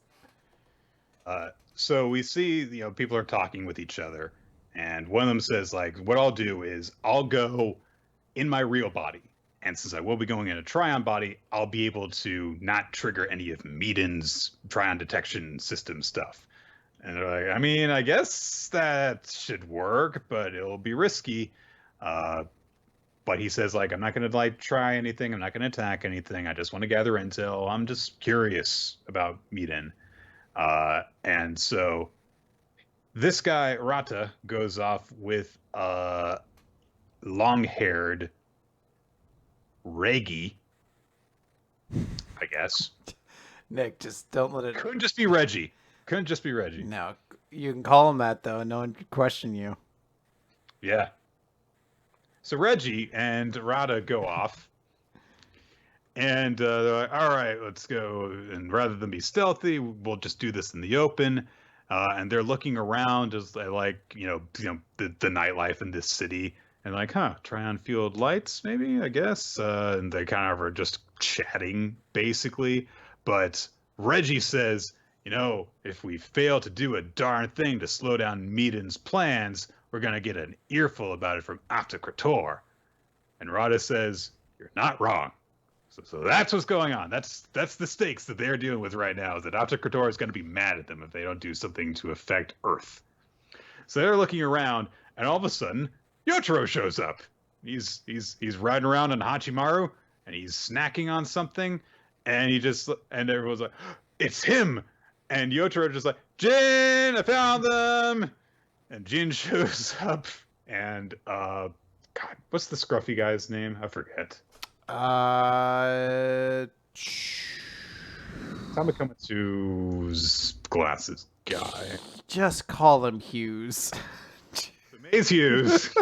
So we see, people are talking with each other, and one of them says, what I'll do is I'll go in my real body, and since I will be going in a try-on body, I'll be able to not trigger any of Miden's try-on detection system stuff. And they're like, I mean, I guess that should work, but it'll be risky. But he says, I'm not going to, try anything. I'm not going to attack anything. I just want to gather intel. I'm just curious about Miden. And so this guy, Rata, goes off with long-haired Reggie, I guess. Nick, just don't let it... Couldn't just be Reggie. No, you can call him that, though, and no one can question you. Yeah. So Reggie and Rada go off, and they're like, all right, let's go. And rather than be stealthy, we'll just do this in the open. And they're looking around as they the nightlife in this city, and try on field lights, maybe, I guess. And they kind of are just chatting, basically. But Reggie says, if we fail to do a darn thing to slow down Miden's plans, we're going to get an earful about it from Autocrator. And Rada says, You're not wrong. So that's what's going on. That's the stakes that they're dealing with right now. Is that Dr. Kotor is going to be mad at them if they don't do something to affect Earth. So they're looking around, and all of a sudden, Yotaro shows up. He's riding around on Hachimaru, and he's snacking on something, and everyone's like, it's him. And Yotaro just like, Jin, I found them. And Jin shows up, and God, what's the scruffy guy's name? I forget. Tamakomatsu's glasses guy. Just call him Hughes. Maze Hughes.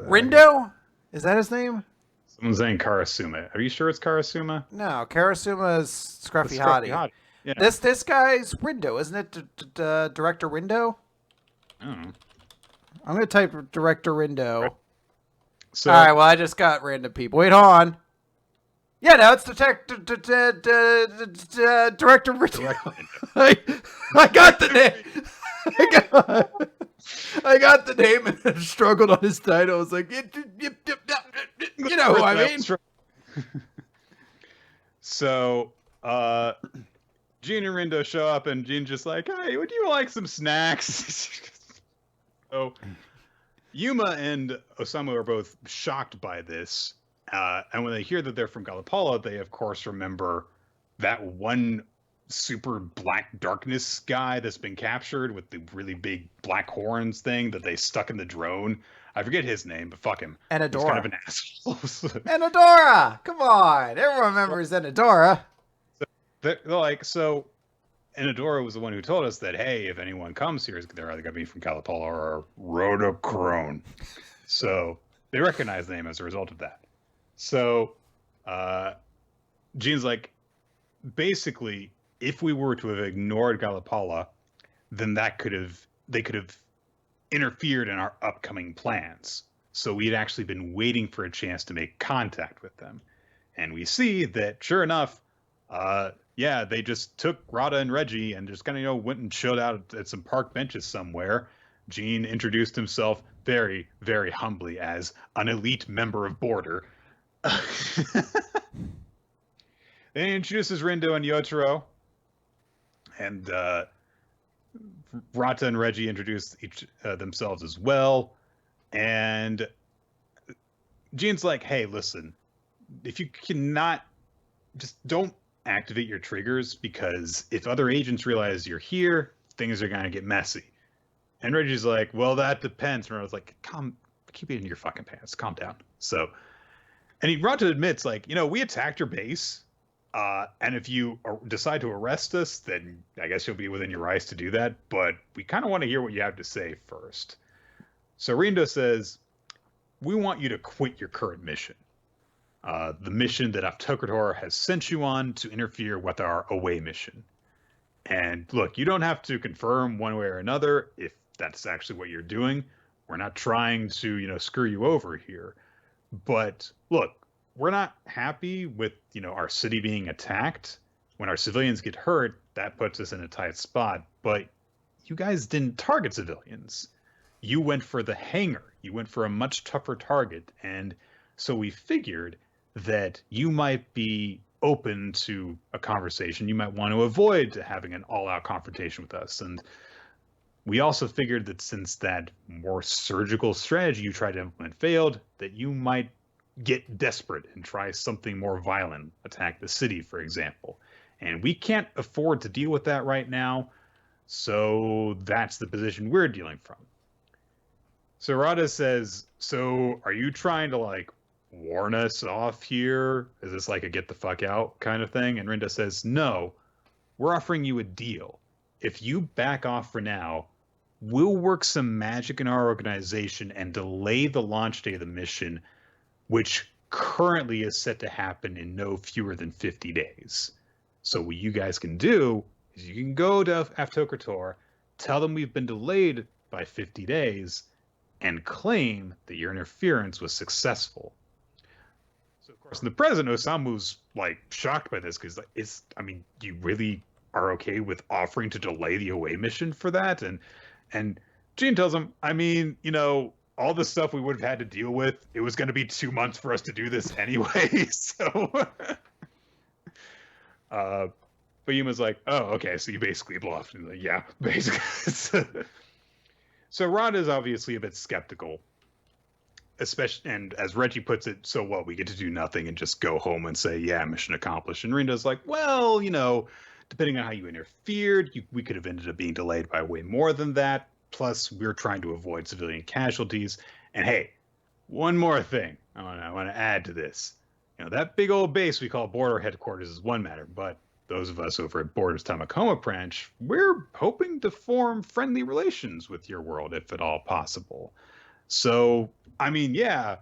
Rindo? Is that his name? Someone's saying Karasuma. Are you sure it's Karasuma? No, Karasuma's Scruffy Hottie. Yeah. This guy's Rindo, isn't it? Director Rindo? Oh. I'm gonna type Director Rindo. So, all right, well, I just got random people. Wait, hold on. Yeah, no, it's Director Rindo. I got the name. I got the name and then struggled on his title. I was like, you know who I mean. So, Gene and Rindo show up, and Gene's just like, hey, would you like some snacks? So, Yuma and Osamu are both shocked by this. And when they hear that they're from Galapala, they, of course, remember that one super black darkness guy that's been captured with the really big black horns thing that they stuck in the drone. I forget his name, but fuck him. Enadora. He's kind of an asshole. Enadora! Come on. Everyone remembers Enadora. They're like, so Enadora was the one who told us that, hey, if anyone comes here, they're either going to be from Galapala or Rhodochrone. So they recognize the name as a result of that. So Gene's like, basically, if we were to have ignored Galapala, then they could have interfered in our upcoming plans. So we'd actually been waiting for a chance to make contact with them. And we see that, sure enough, they just took Rada and Reggie and just kind of, went and chilled out at some park benches somewhere. Gene introduced himself very, very humbly as an elite member of Border. Then he introduces Rindo and Yotaro. And Rata and Reggie introduce themselves as well. And Gene's like, hey, listen, if you cannot, just don't activate your triggers, because if other agents realize you're here, things are going to get messy. And Reggie's like, well, that depends. And I was like, keep it in your fucking pants. Calm down. So, and Rata admits, like, we attacked your base. And if you decide to arrest us, then I guess you'll be within your rights to do that. But we kind of want to hear what you have to say first. So Rindo says, we want you to quit your current mission. The mission that Aftokator has sent you on to interfere with our away mission. And look, you don't have to confirm one way or another if that's actually what you're doing. We're not trying to, screw you over here. But look, we're not happy with, our city being attacked. When our civilians get hurt, that puts us in a tight spot. But you guys didn't target civilians. You went for the hangar. You went for a much tougher target. And so we figured that you might be open to a conversation. You might want to avoid having an all-out confrontation with us. And we also figured that since that more surgical strategy you tried to implement failed, that you might get desperate and try something more violent, attack the city, for example. And we can't afford to deal with that right now, so that's the position we're dealing from. So Rada says, so are you trying to, warn us off here? Is this like a get the fuck out kind of thing? And Rindo says, no, we're offering you a deal. If you back off for now, we'll work some magic in our organization and delay the launch day of the mission, which currently is set to happen in no fewer than 50 days. So what you guys can do is you can go to Aftokator, tell them we've been delayed by 50 days, and claim that your interference was successful. So, of course, in the present, Osamu's, shocked by this, because, you really are okay with offering to delay the away mission for that? And Gene tells him, all the stuff we would have had to deal with, it was going to be 2 months for us to do this anyway. So, but Yuma's like, oh, okay, so you basically bluffed. And like, yeah, basically. So Rod is obviously a bit skeptical, especially, and as Reggie puts it, so what? We get to do nothing and just go home and say, yeah, mission accomplished. And Rindo's like, well, depending on how you interfered, we could have ended up being delayed by way more than that. Plus, we're trying to avoid civilian casualties. And hey, one more thing I want to add to this. That big old base we call border headquarters is one matter, but those of us over at Borders Tamakoma branch, we're hoping to form friendly relations with your world, if at all possible. So, I mean, yeah,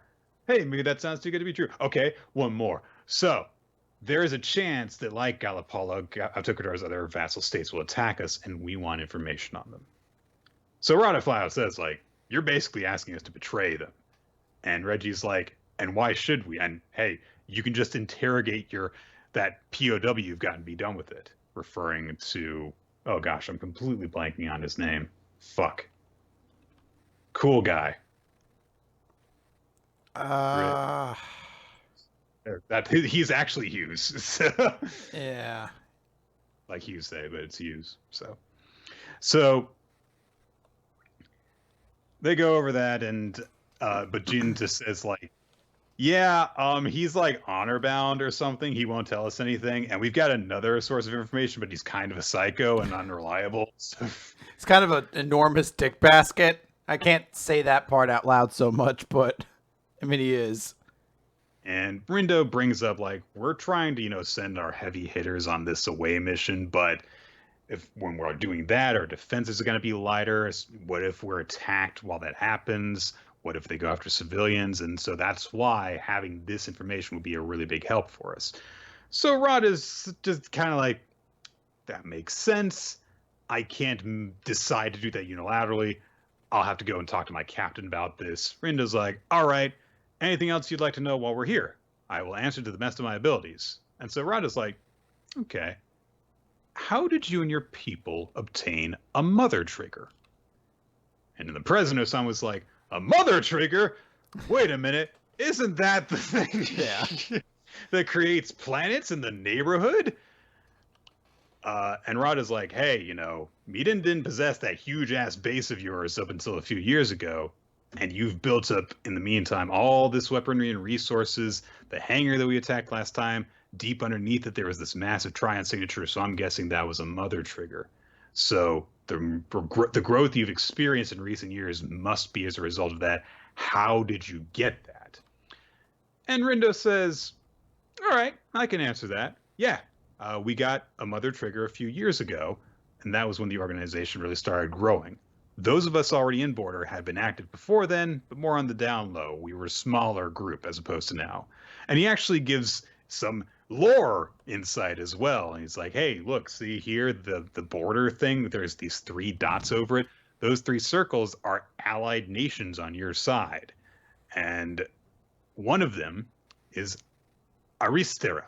hey, maybe that sounds too good to be true. Okay, one more. So, there is a chance that, like Galapolo, Tokudar's other vassal states will attack us, and we want information on them. So Rada flat out says, like, you're basically asking us to betray them. And Reggie's like, and why should we? And hey, you can just interrogate that POW you've got and be done with it. Referring to, oh gosh, I'm completely blanking on his name. Fuck. Cool guy. He's actually Hughes. Yeah. Like Hughes say, but it's Hughes. So they go over that, and but Jin just says like, yeah, he's like honor bound or something. He won't tell us anything, and we've got another source of information, but he's kind of a psycho and unreliable. So. It's kind of an enormous dick basket. I can't say that part out loud so much, but I mean he is. And Rindo brings up like, we're trying to send our heavy hitters on this away mission, but when we're doing that, our defenses are going to be lighter. What if we're attacked while that happens? What if they go after civilians? And so that's why having this information would be a really big help for us. So Rod is just kind of like, that makes sense. I can't decide to do that unilaterally. I'll have to go and talk to my captain about this. Rindo's like, all right, anything else you'd like to know while we're here? I will answer to the best of my abilities. And so Rod is like, okay. How did you and your people obtain a mother trigger? And then the president was like, a mother trigger? Wait a minute. Isn't that the thing that creates planets in the neighborhood? And Rod is like, hey, Miden didn't possess that huge-ass base of yours up until a few years ago. And you've built up, in the meantime, all this weaponry and resources, the hangar that we attacked last time. Deep underneath it, there was this massive Trion signature, so I'm guessing that was a mother trigger. So the growth you've experienced in recent years must be as a result of that. How did you get that? And Rindo says, all right, I can answer that. Yeah, we got a mother trigger a few years ago, and that was when the organization really started growing. Those of us already in Border had been active before then, but more on the down low. We were a smaller group as opposed to now. And he actually gives some lore insight as well. And he's like, hey, look, see here, the border thing, there's these 3 dots over it. Those 3 circles are allied nations on your side. And one of them is Aristera.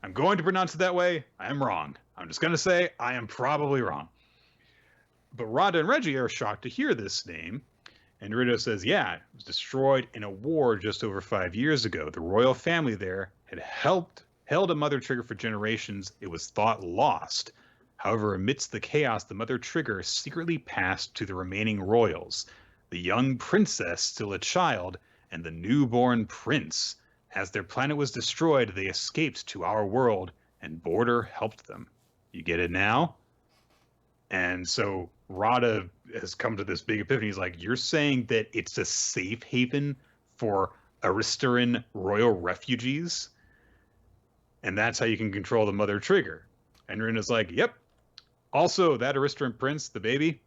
I'm going to pronounce it that way. I am wrong. I'm just going to say I am probably wrong. But Rada and Reggie are shocked to hear this name. And Rido says, yeah, it was destroyed in a war just over 5 years ago. The royal family there had held a mother trigger for generations. It was thought lost. However, amidst the chaos, the mother trigger secretly passed to the remaining royals. The young princess, still a child, and the newborn prince. As their planet was destroyed, they escaped to our world, and Border helped them. You get it now? And so Rada has come to this big epiphany. He's like, you're saying that it's a safe haven for Aristeran royal refugees? And that's how you can control the mother trigger. And Rindo's like, yep. Also, that Aristeran prince, the baby,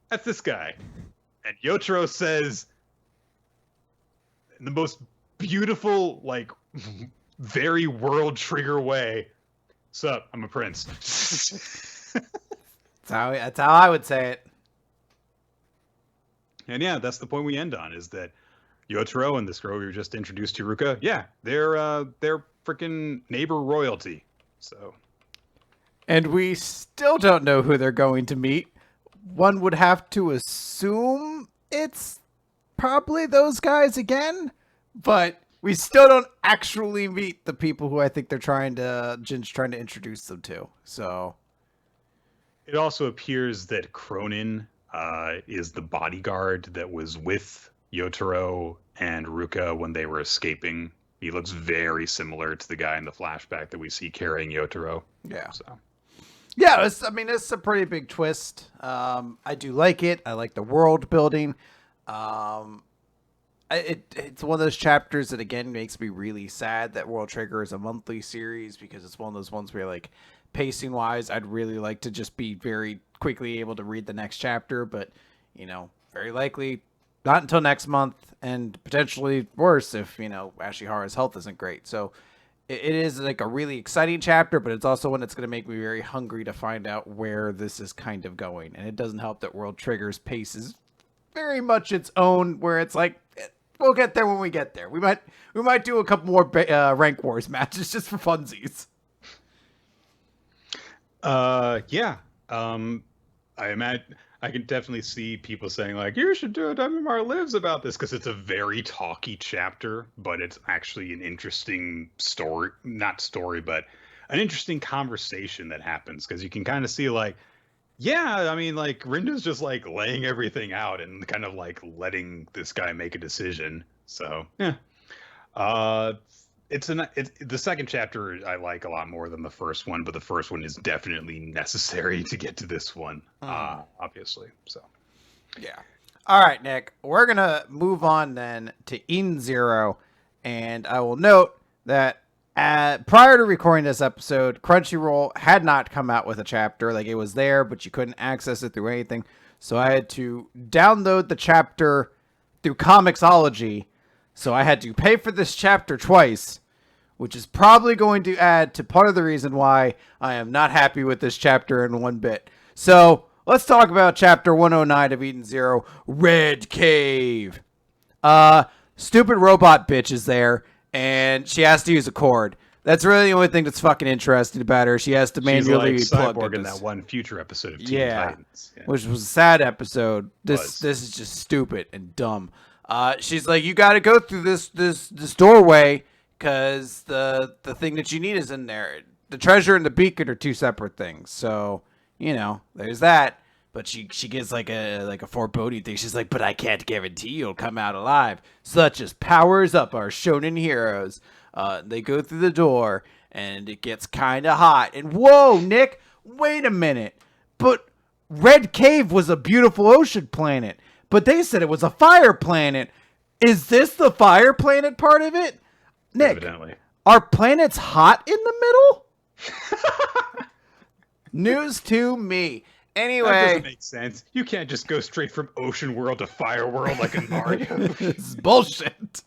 that's this guy. And Yotaro says, in the most beautiful, like, very world trigger way, sup, I'm a prince. That's how I would say it. And yeah, that's the point we end on, is that Yotaro and this girl we were just introduced to, Ruka, yeah, they're freaking neighbor royalty. So, and we still don't know who they're going to meet. One would have to assume it's probably those guys again, but we still don't actually meet the people who I think Jin's trying to introduce them to. So it also appears that Cronin is the bodyguard that was with Yotaro and Ruka when they were escaping. He looks very similar to the guy in the flashback that we see carrying Yotaro. Yeah. So. Yeah, it's a pretty big twist. I do like it. I like the world building. It's one of those chapters that, again, makes me really sad that World Trigger is a monthly series, because it's one of those ones where, like, pacing-wise, I'd really like to just be very quickly able to read the next chapter, but, very likely not until next month, and potentially worse if, Ashihara's health isn't great. So it is like a really exciting chapter, but it's also one that's going to make me very hungry to find out where this is kind of going. And it doesn't help that World Trigger's pace is very much its own, where it's like, we'll get there when we get there. We might do a couple more rank wars matches just for funsies. Yeah. I imagine I can definitely see people saying, like, you should do a WMR Lives about this, because it's a very talky chapter, but it's actually an interesting story, but an interesting conversation that happens, because you can kind of see, like, yeah, I mean, like, Rinda's just, like, laying everything out and kind of, like, letting this guy make a decision. So, yeah. It's the second chapter I like a lot more than the first one, but the first one is definitely necessary to get to this one, obviously. So, yeah. All right, Nick, we're gonna move on then to Eden Zero, and I will note that prior to recording this episode, Crunchyroll had not come out with a chapter. Like, it was there, but you couldn't access it through anything. So I had to download the chapter through Comixology. So I had to pay for this chapter twice, which is probably going to add to part of the reason why I am not happy with this chapter in one bit. So let's talk about chapter 109 of Eden Zero, Red Cave. Stupid robot bitch is there, and she has to use a cord. That's really the only thing that's fucking interesting about her. She has to manually plug Cyborg in that one future episode of Teen Titans. Yeah. Which was a sad episode. This is just stupid and dumb. She's like, you got to go through this doorway, because the thing that you need is in there. The treasure and the beacon are two separate things. So, there's that. But she gets like a foreboding thing. She's like, but I can't guarantee you'll come out alive. Such as powers up our shonen heroes. They go through the door, and it gets kind of hot. And whoa, Nick, wait a minute. But Red Cave was a beautiful ocean planet. But they said it was a fire planet. Is this the fire planet part of it? Nick, evidently. Are planets hot in the middle? News to me. Anyway. That doesn't make sense. You can't just go straight from ocean world to fire world like in Mario. This is bullshit.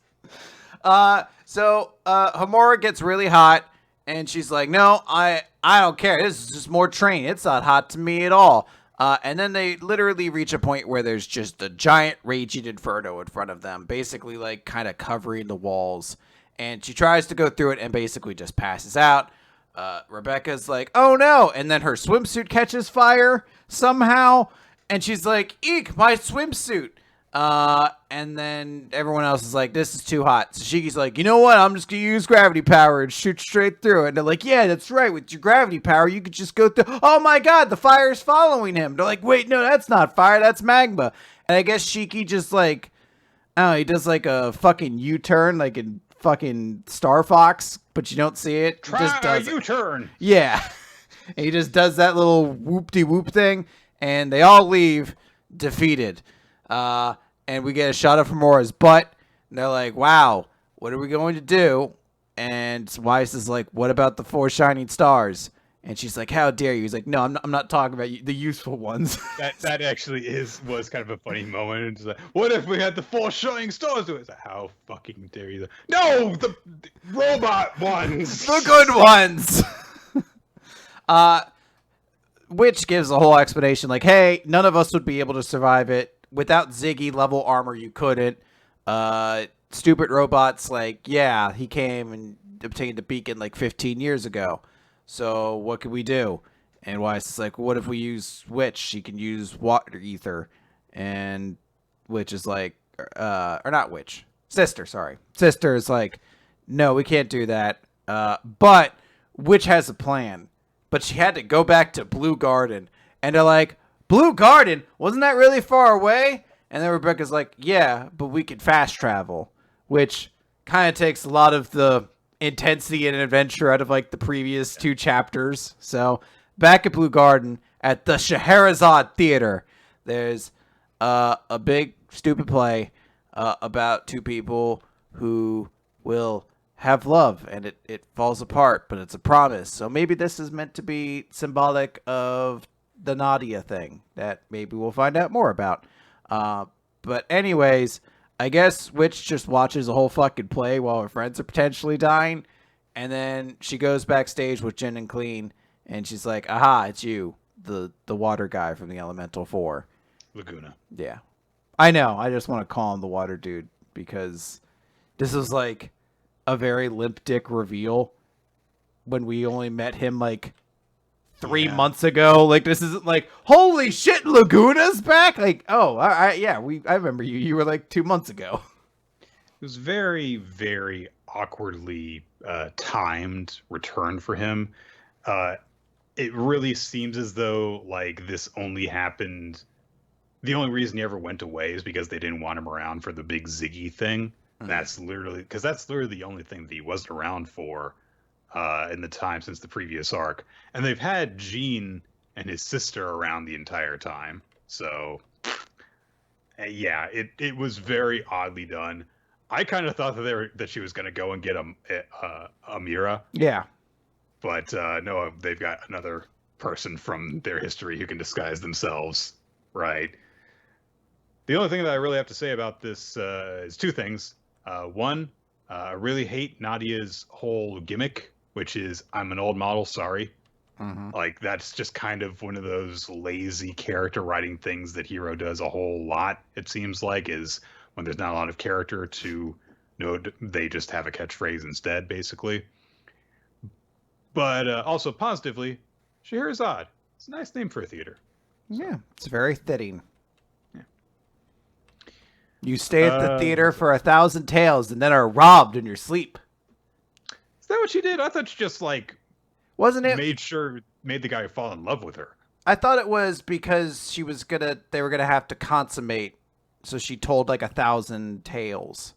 So Homura gets really hot, and she's like, no, I don't care. This is just more train. It's not hot to me at all. And then they literally reach a point where there's just a giant raging inferno in front of them, basically like kind of covering the walls. And she tries to go through it and basically just passes out. Rebecca's like, oh no. And then her swimsuit catches fire somehow. And she's like, eek, my swimsuit. And then everyone else is like, this is too hot. So Shiki's like, you know what? I'm just going to use gravity power and shoot straight through it. And they're like, yeah, that's right. With your gravity power, you could just go through. Oh my God, the fire is following him. They're like, wait, no, that's not fire. That's magma. And I guess Shiki just like, I don't know, he does like a fucking U-turn, like in fucking Star Fox, but you don't see it. Try just does a U-turn. Yeah. And he just does that little whoop-de-whoop thing, and they all leave defeated. And we get a shot of Homura's butt, and they're like, wow, what are we going to do? And Weiss is like, what about the 4 shining stars? And she's like, how dare you? He's like, no, I'm not talking about the useful ones. that actually was kind of a funny moment. It's like, what if we had the 4 shining stars? It's like, how fucking dare you? No, the robot ones. The good ones. Which gives a whole explanation like, hey, none of us would be able to survive it. Without Ziggy level armor, you couldn't. Stupid robots, like, yeah, he came and obtained the beacon like 15 years ago. So what could we do? And Weiss is like, what if we use Witch? She can use water ether. And Witch is like, or not witch, sister. Sorry, sister is like, no, we can't do that. But witch has a plan. But she had to go back to Blue Garden, and they're like, Blue Garden, wasn't that really far away? And then Rebecca's like, yeah, but we can fast travel, which kind of takes a lot of the intensity and adventure out of like the previous 2 chapters. So back at Blue Garden at the Scheherazade Theater, there's a big stupid play about 2 people who will have love, and it falls apart, but it's a promise. So maybe this is meant to be symbolic of the Nadia thing that maybe we'll find out more about. But anyways, I guess Witch just watches the whole fucking play while her friends are potentially dying. And then she goes backstage with Jin and Clean, and she's like, aha, it's you, the water guy from the Elemental 4. Laguna. Yeah. I know. I just want to call him the water dude because this was like a very limp dick reveal when we only met him like 3 months ago. Like, this isn't like, holy shit, Laguna's back. Like, oh, I remember you. You were like 2 months ago. It was very, very awkwardly timed return for him. It really seems as though like this only happened. The only reason he ever went away is because they didn't want him around for the big Ziggy thing. Mm-hmm. That's literally the only thing that he wasn't around for in the time since the previous arc. And they've had Jean and his sister around the entire time. So, yeah, it was very oddly done. I kind of thought that she was going to go and get Amira. Yeah. But no, they've got another person from their history who can disguise themselves, right? The only thing that I really have to say about this is 2 things. One, I really hate Nadia's whole gimmick, which is, I'm an old model, sorry. Mm-hmm. Like, that's just kind of one of those lazy character writing things that Hero does a whole lot, it seems like, is when there's not a lot of character to they just have a catchphrase instead, basically. But also positively, Scheherazade. It's a nice name for a theater. So. Yeah, it's very fitting. Yeah. You stay at the theater for 1,000 tales and then are robbed in your sleep. Is that what she did? I thought she just like wasn't it made the guy fall in love with her. I thought it was because they were gonna have to consummate, so she told like 1,000 tales.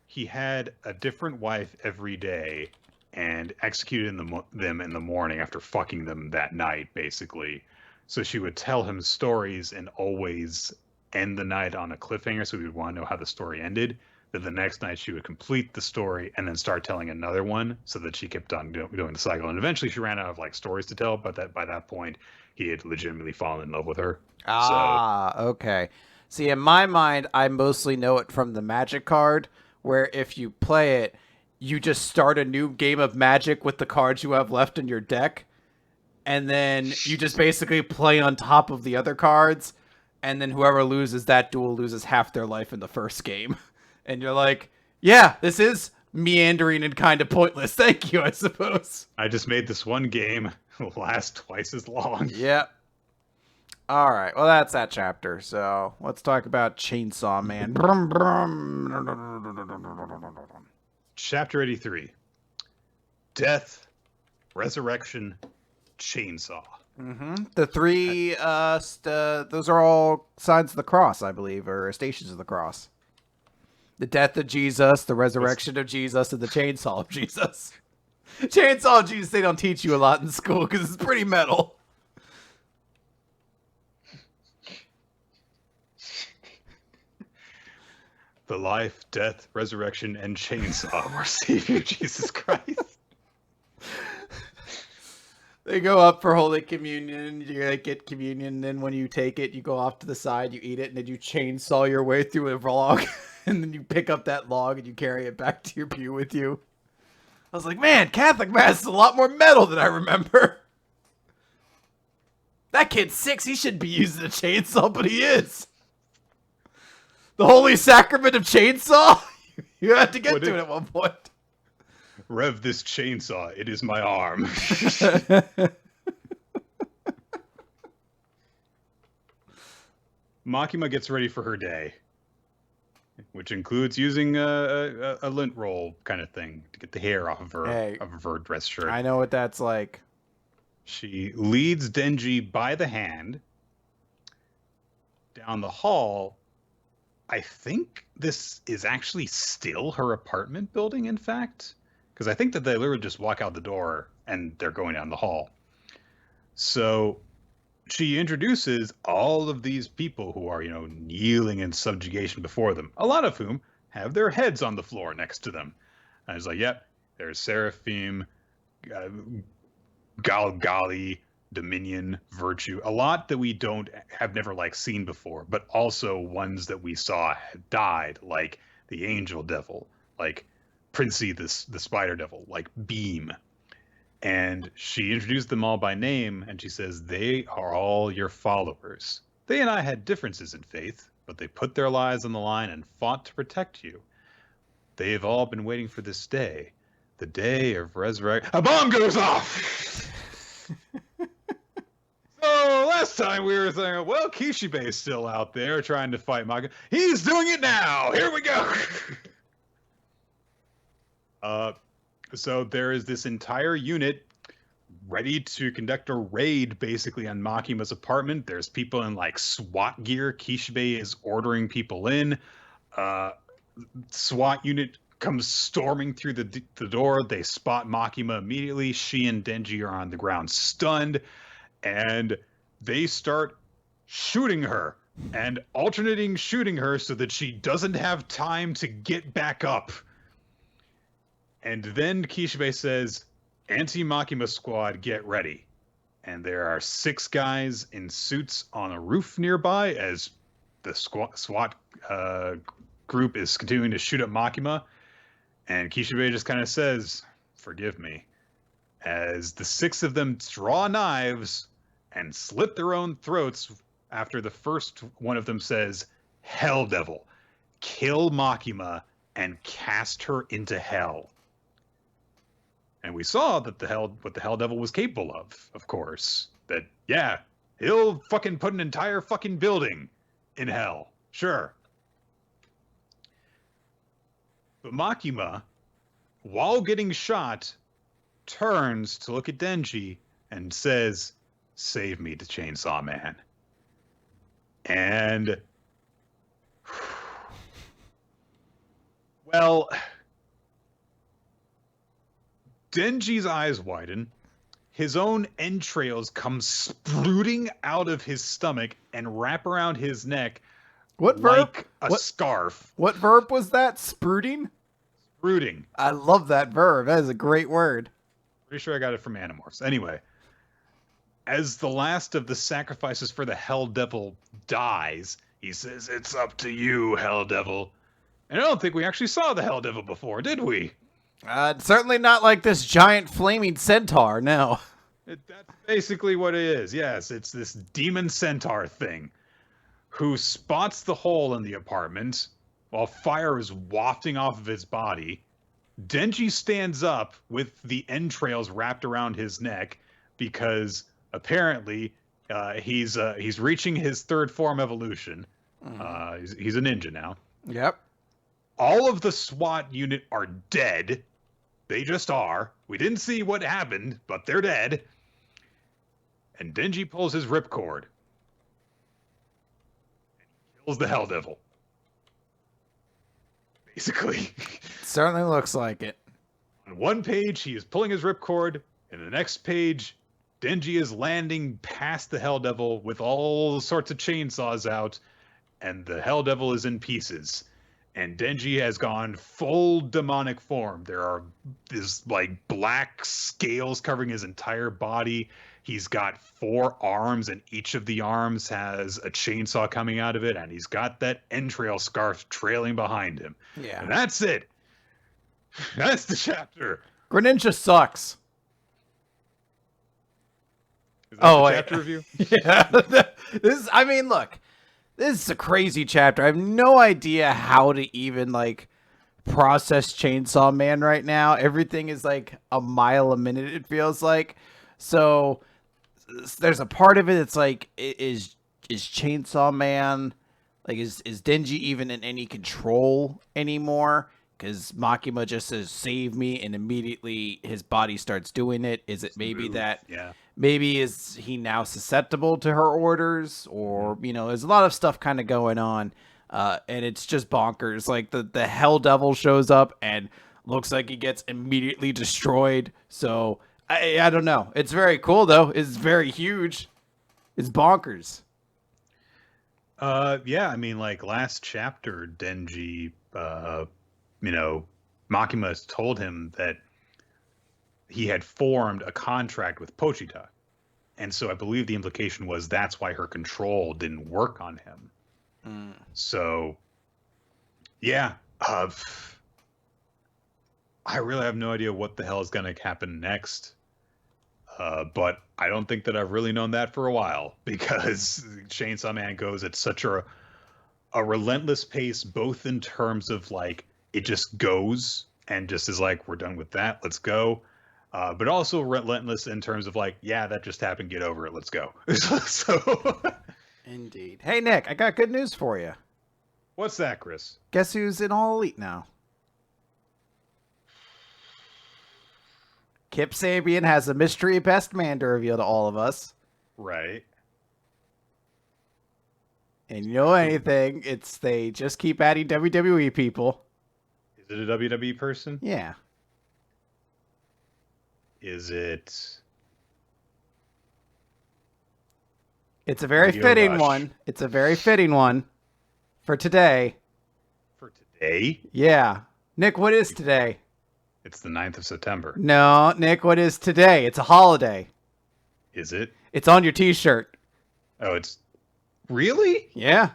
He had a different wife every day and executed them in the morning after fucking them that night, basically. So she would tell him stories and always end the night on a cliffhanger, so we would want to know how the story ended. Then the next night she would complete the story and then start telling another one, so that she kept on doing the cycle. And eventually she ran out of like stories to tell, but by that point he had legitimately fallen in love with her. Okay. See, in my mind, I mostly know it from the Magic card, where if you play it, you just start a new game of Magic with the cards you have left in your deck, and then you just basically play on top of the other cards, and then whoever loses that duel loses half their life in the first game. And you're like, yeah, this is meandering and kind of pointless. Thank you, I suppose. I just made this one game last twice as long. Yep. All right, well, that's that chapter. So let's talk about Chainsaw Man. Chapter 83. Death, Resurrection, Chainsaw. Mm-hmm. The 3, those are all signs of the cross, I believe, or stations of the cross. The death of Jesus, the resurrection of Jesus, and the chainsaw of Jesus. Chainsaw of Jesus, they don't teach you a lot in school because it's pretty metal. The life, death, resurrection, and chainsaw of our Savior Jesus Christ. They go up for Holy Communion, you like get communion, and then when you take it, you go off to the side, you eat it, and then you chainsaw your way through a log, and then you pick up that log and you carry it back to your pew with you. I was like, man, Catholic Mass is a lot more metal than I remember. That kid's 6, he shouldn't be using a chainsaw, but he is. The Holy Sacrament of Chainsaw? You had to get to it at one point. Rev this chainsaw, it is my arm. Makima gets ready for her day. which includes using a lint roll kind of thing to get the hair off Hey, of her dress shirt. I know what that's like. She leads Denji by the hand down the hall. I think this is actually still her apartment building, in fact, because I think that they literally just walk out the door and they're going down the hall. So she introduces all of these people who are, kneeling in subjugation before them, a lot of whom have their heads on the floor next to them. And I was like, yep, there's Seraphim, uh, Galgali, Dominion, Virtue, a lot that we have never seen before, but also ones that we saw had died, like the Angel Devil, like Princey the Spider Devil, like Beam. And she introduced them all by name, and she says, they are all your followers. They and I had differences in faith, but they put their lives on the line and fought to protect you. They have all been waiting for this day, the day of resurrection. A bomb goes off! So last time we were saying, well, Kishibe is still out there trying to fight Manga. He's doing it now! Here we go! So there is this entire unit ready to conduct a raid, basically, on Makima's apartment. There's people in, SWAT gear. Kishibe is ordering people in. SWAT unit comes storming through the door. They spot Makima immediately. She and Denji are on the ground stunned. And they start shooting her and alternating shooting her so that she doesn't have time to get back up. And then Kishibe says, Anti-Makima squad, get ready. And there are 6 guys in suits on a roof nearby as the SWAT group is continuing to shoot at Makima. And Kishibe just kind of says, forgive me, as the 6 of them draw knives and slit their own throats after the first one of them says, Hell Devil, kill Makima and cast her into hell. And we saw that what the Hell Devil was capable of course. That, yeah, he'll fucking put an entire fucking building in hell. Sure. But Makima, while getting shot, turns to look at Denji and says, save me, the Chainsaw Man. And, well, Denji's eyes widen. His own entrails come sprouting out of his stomach and wrap around his neck like a scarf. What verb was that? Sprouting? Sprouting. I love that verb. That is a great word. Pretty sure I got it from Animorphs. Anyway, as the last of the sacrifices for the Hell Devil dies, he says, it's up to you, Hell Devil. And I don't think we actually saw the Hell Devil before, did we? Certainly not like this giant flaming centaur, no. That's basically what it is. Yes, it's this demon centaur thing who spots the hole in the apartment while fire is wafting off of his body. Denji stands up with the entrails wrapped around his neck because apparently he's reaching his 3rd form evolution. He's a ninja now. Yep. All of the SWAT unit are dead. They just are. We didn't see what happened, but they're dead. And Denji pulls his ripcord. And kills the Hell Devil. Basically. Certainly looks like it. On one page, he is pulling his ripcord. In the next page, Denji is landing past the Hell Devil with all sorts of chainsaws out. And the Hell Devil is in pieces. And Denji has gone full demonic form. There are these black scales covering his entire body. He's got 4 arms, and each of the arms has a chainsaw coming out of it, and he's got that entrail scarf trailing behind him. Yeah. And that's it. That's the chapter. Greninja sucks. Is that the chapter review? Yeah. Look. This is a crazy chapter. I have no idea how to even, process Chainsaw Man right now. Everything is, a mile a minute, it feels like. So, there's a part of it that's, is Chainsaw Man, Like, is Denji even in any control anymore? Because Makima just says, save me, and immediately his body starts doing it. Is it maybe that maybe is he now susceptible to her orders? Or, you know, there's a lot of stuff kind of going on. And it's just bonkers. Like, the Hell Devil shows up and looks like he gets immediately destroyed. So, I don't know. It's very cool, though. It's very huge. It's bonkers. Yeah, I mean, like, last chapter, Denji, you know, Makima told him that he had formed a contract with Pochita. And so I believe the implication was that's why her control didn't work on him. So, yeah, I really have no idea what the hell is going to happen next. But I don't think that I've really known that for a while, because Chainsaw Man goes at such a relentless pace, both in terms of, like, it just goes and just is like, we're done with that, let's go. But also relentless in terms of, like, yeah, that just happened, get over it, let's go. So Indeed. Hey, Nick, I got good news for you. What's that, Chris? Guess who's in All Elite now? Kip Sabian has a mystery best man to reveal to all of us. Right. And you know anything, it's they just keep adding WWE people. Is it a WWE person? Yeah. Is it... It's a very fitting one. It's a very fitting one for today. For today? Yeah. Nick, what is today? It's the 9th of September. No, Nick, what is today? It's a holiday. Is it? It's on your t-shirt. Oh, it's... Really? Yeah.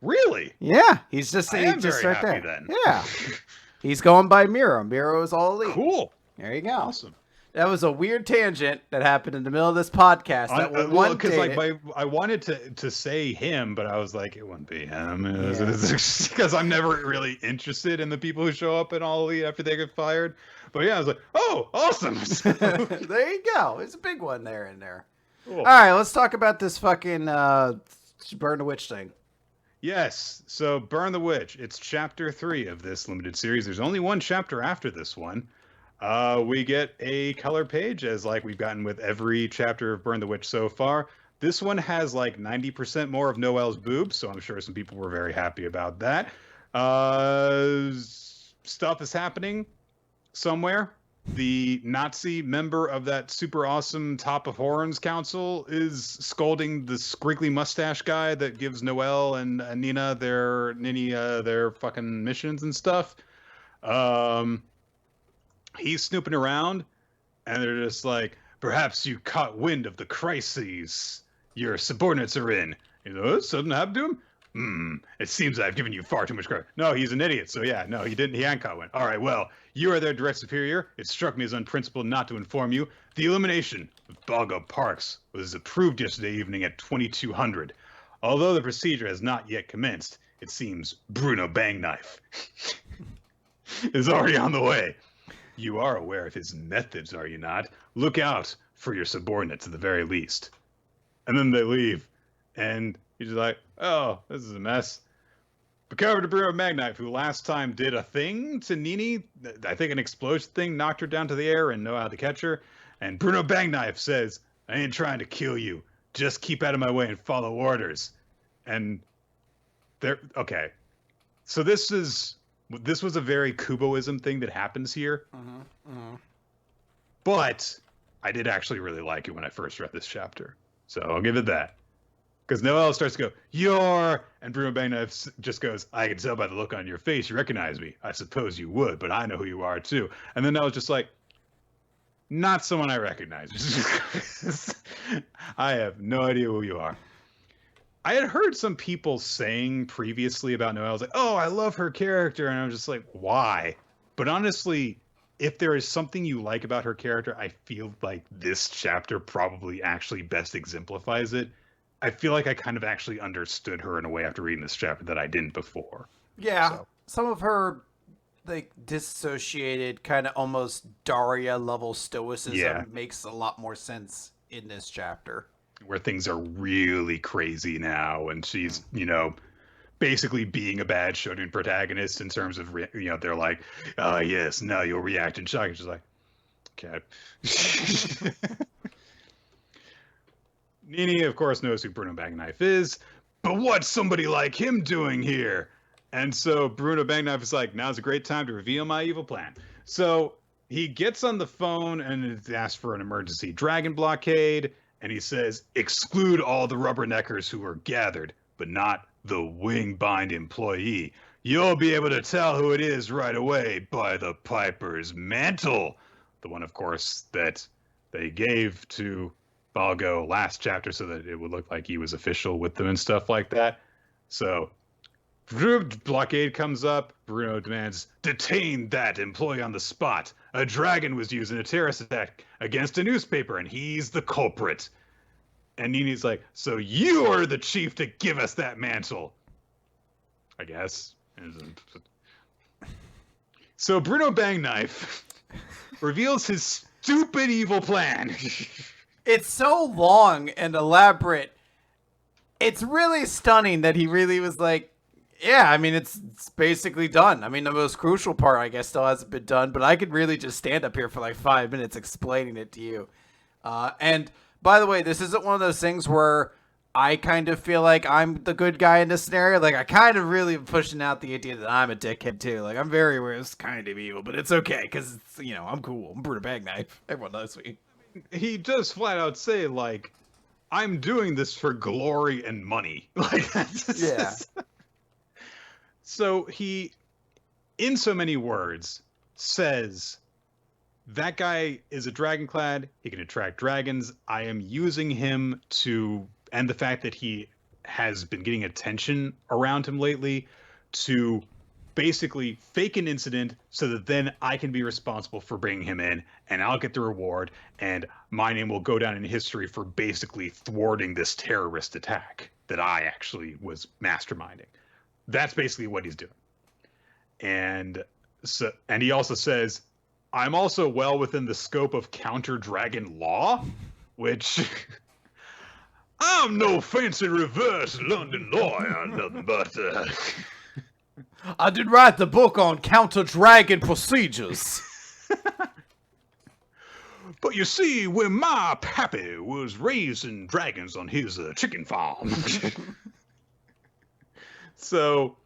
Really? Yeah. He's just I am just very right happy there. then. Yeah. He's going by Miro. Miro is All Elite. Cool. There you go. Awesome. That was a weird tangent that happened in the middle of this podcast. Because I wanted to say him, but I was like, it wouldn't be him. Because I'm never really interested in the people who show up in All Elite after they get fired. But yeah, I was like, oh, awesome. There you go. It's a big one there in there. Cool. All right, let's talk about this fucking Burn the Witch thing. Yes. So Burn the Witch. It's chapter 3 of this limited series. There's only one chapter after this one. We get a color page, as like we've gotten with every chapter of Burn the Witch so far. This one has like 90% more of Noelle's boobs, so I'm sure some people were very happy about that. Stuff is happening somewhere. The Nazi member of that super awesome Top of Horns council is scolding the squiggly mustache guy that gives Noelle and Nina their fucking missions and stuff. He's snooping around, and they're just like, perhaps you caught wind of the crises your subordinates are in. You know, something happened to him? It seems I've given you far too much credit. No, he's an idiot, so yeah, no, he hadn't caught wind. All right, well, you are their direct superior. It struck me as unprincipled not to inform you. The elimination of Balgo Parks was approved yesterday evening at 2200. Although the procedure has not yet commenced, it seems Bruno Bangknife is already on the way. You are aware of his methods, are you not? Look out for your subordinates at the very least. And then they leave, and he's like, oh, this is a mess. But cover to Bruno Bangknife, who last time did a thing to Nini, I think an explosion thing, knocked her down to the air and know how to catch her. And Bruno Bangknife says, I ain't trying to kill you. Just keep out of my way and follow orders. And they're, okay. So this was a very Kuboism thing that happens here. But I did actually really like it when I first read this chapter. So I'll give it that. Because Noelle starts to go, you're... And Bruno Bangknife just goes, I can tell by the look on your face you recognize me. I suppose you would, but I know who you are too. And then I was just like, not someone I recognize. I have no idea who you are. I had heard some people saying previously about Noelle, I was like, oh, I love her character. And I was just like, why? But honestly, if there is something you like about her character, I feel like this chapter probably actually best exemplifies it. I feel like I kind of actually understood her in a way after reading this chapter that I didn't before. Yeah, so. Some of her like dissociated kind of almost Daria level stoicism makes a lot more sense in this chapter. Where things are really crazy now, and she's, you know, basically being a bad shonen protagonist in terms of, they're like, oh, yes, now you'll react in shock. It's just like, okay. Nini, of course, knows who Bruno Bagknife is, but what's somebody like him doing here? And so Bruno Bagknife is like, now's a great time to reveal my evil plan. So he gets on the phone and asks for an emergency dragon blockade, and he says, exclude all the rubberneckers who are gathered, but not the wingbind employee. You'll be able to tell who it is right away by the Piper's mantle. The one, of course, that they gave to Balgo last chapter so that it would look like he was official with them and stuff like that. So blockade comes up. Bruno demands, detain that employee on the spot. A dragon was used in a terrorist attack against a newspaper, and he's the culprit. And Nini's like, so you are the chief to give us that mantle. I guess. So Bruno Bagknife reveals his stupid evil plan. It's so long and elaborate. It's really stunning that he really was like, yeah, I mean, it's basically done. I mean, the most crucial part, I guess, still hasn't been done, but I could really just stand up here for like 5 minutes explaining it to you. And by the way, this isn't one of those things where I kind of feel like I'm the good guy in this scenario. Like, I kind of really am pushing out the idea that I'm a dickhead, too. Like, I'm very aware it's kind of evil, but it's okay, because, I'm cool. I'm Bruno Bagknife. Everyone knows me. He does flat out say, like, I'm doing this for glory and money. Like, yeah. So he, in so many words, says, that guy is a dragonclad. He can attract dragons. I am using him to, and the fact that he has been getting attention around him lately, to basically fake an incident so that then I can be responsible for bringing him in, and I'll get the reward, and my name will go down in history for basically thwarting this terrorist attack that I actually was masterminding. That's basically what he's doing. And he also says, I'm also well within the scope of counter-dragon law, which I'm no fancy reverse London lawyer, nothing but I did write the book on counter-dragon procedures. But you see, when my pappy was raising dragons on his chicken farm. So,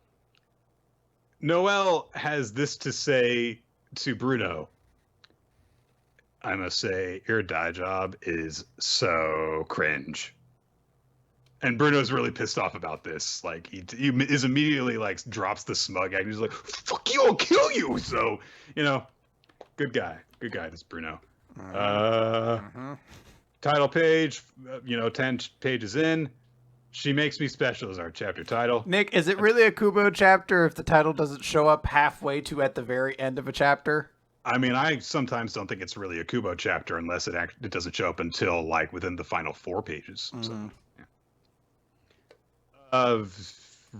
Noelle has this to say to Bruno. I must say, your dye job is so cringe. And Bruno's really pissed off about this. Like, he is immediately, like, drops the smug act. He's like, fuck you, I'll kill you! So, good guy. Good guy, this Bruno. Title page, 10 pages in. She Makes Me Special is our chapter title. Nick, is it really a Kubo chapter if the title doesn't show up halfway to at the very end of a chapter? I mean, I sometimes don't think it's really a Kubo chapter unless it doesn't show up until, like, within the final 4 pages. Mm-hmm. So,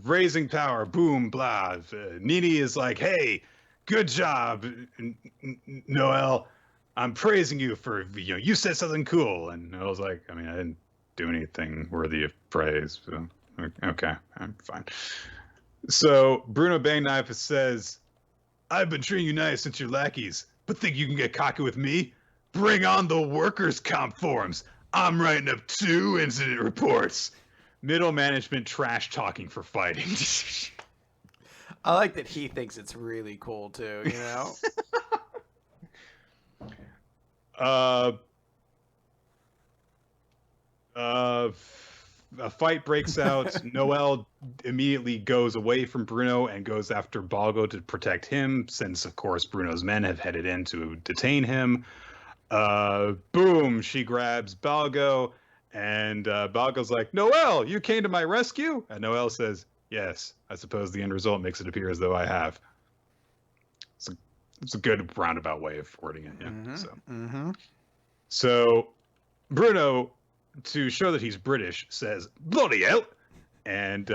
raising power, boom, blah. Nini is like, hey, good job, Noelle. I'm praising you for, you said something cool. And Noelle's like, I mean, I didn't do anything worthy of praise. So, okay, I'm fine. So Bruno Bagknife says, I've been treating you nice since you're lackeys, but think you can get cocky with me? Bring on the workers' comp forms. I'm writing up 2 incident reports. Middle management trash talking for fighting. I like that he thinks it's really cool too, A fight breaks out. Noelle immediately goes away from Bruno and goes after Balgo to protect him, since, of course, Bruno's men have headed in to detain him. Boom, she grabs Balgo, and Balgo's like, Noelle, you came to my rescue? And Noelle says, yes, I suppose the end result makes it appear as though I have. It's a good roundabout way of wording it. Yeah. Mm-hmm. So Bruno, to show that he's British, says, bloody hell! And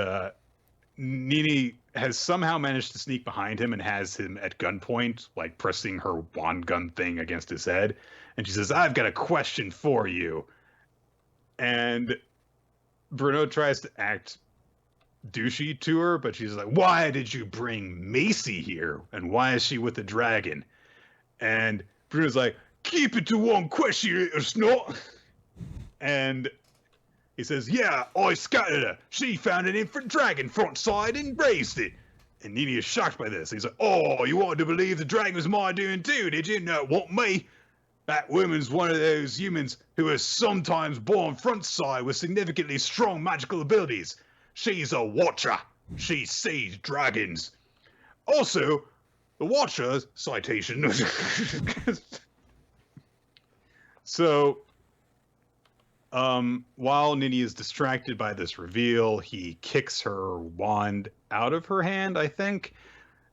Nini has somehow managed to sneak behind him and has him at gunpoint, like pressing her wand gun thing against his head. And she says, I've got a question for you. And Bruno tries to act douchey to her, but she's like, "Why did you bring Macy here? And why is she with the dragon?" And Bruno's like, "Keep it to one question, it's not." And he says, "Yeah, I scattered her. She found an infant dragon front side and raised it." And Nini is shocked by this. He's like, "Oh, you wanted to believe the dragon was my doing too, did you? No, it wasn't me. That woman's one of those humans who is sometimes born front side with significantly strong magical abilities. She's a watcher. She sees dragons. Also, the watcher, citation." So, while Nini is distracted by this reveal, he kicks her wand out of her hand, I think.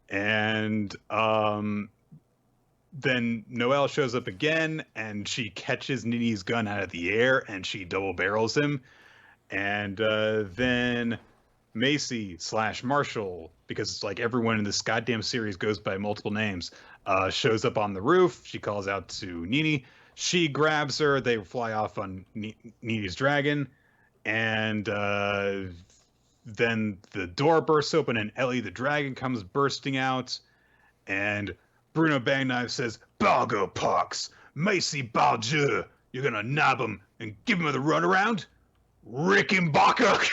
And, then Noelle shows up again, and she catches Nini's gun out of the air, and she double barrels him. And then Macy / Marshall, because it's like everyone in this goddamn series goes by multiple names, shows up on the roof. She calls out to Nini. She grabs her. They fly off on Nini's dragon. And then the door bursts open, and Ellie the dragon comes bursting out. And Bruno Bagknife says, "Bargo Parks, Macy Barjur, you're gonna nab him and give him the runaround? Rickenbacker."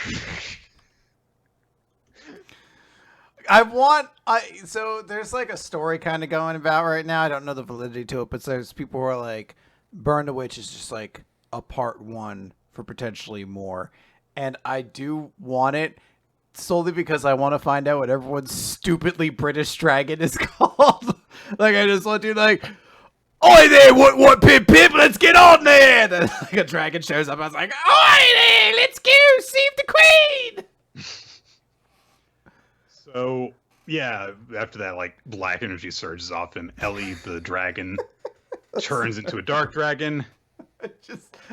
So there's like a story kind of going about right now. I don't know the validity to it, but there's people who are like, Burn the Witch is just like a part 1 for potentially more. And I do want it solely because I want to find out what everyone's stupidly British dragon is called. Like, I just want to like, "Oi there, what, pip, let's get on there!" And then like a dragon shows up. I was like, "Oi there, let's go, save the queen!" So, yeah, after that, like, black energy surges off him, Ellie the dragon turns into a dark dragon.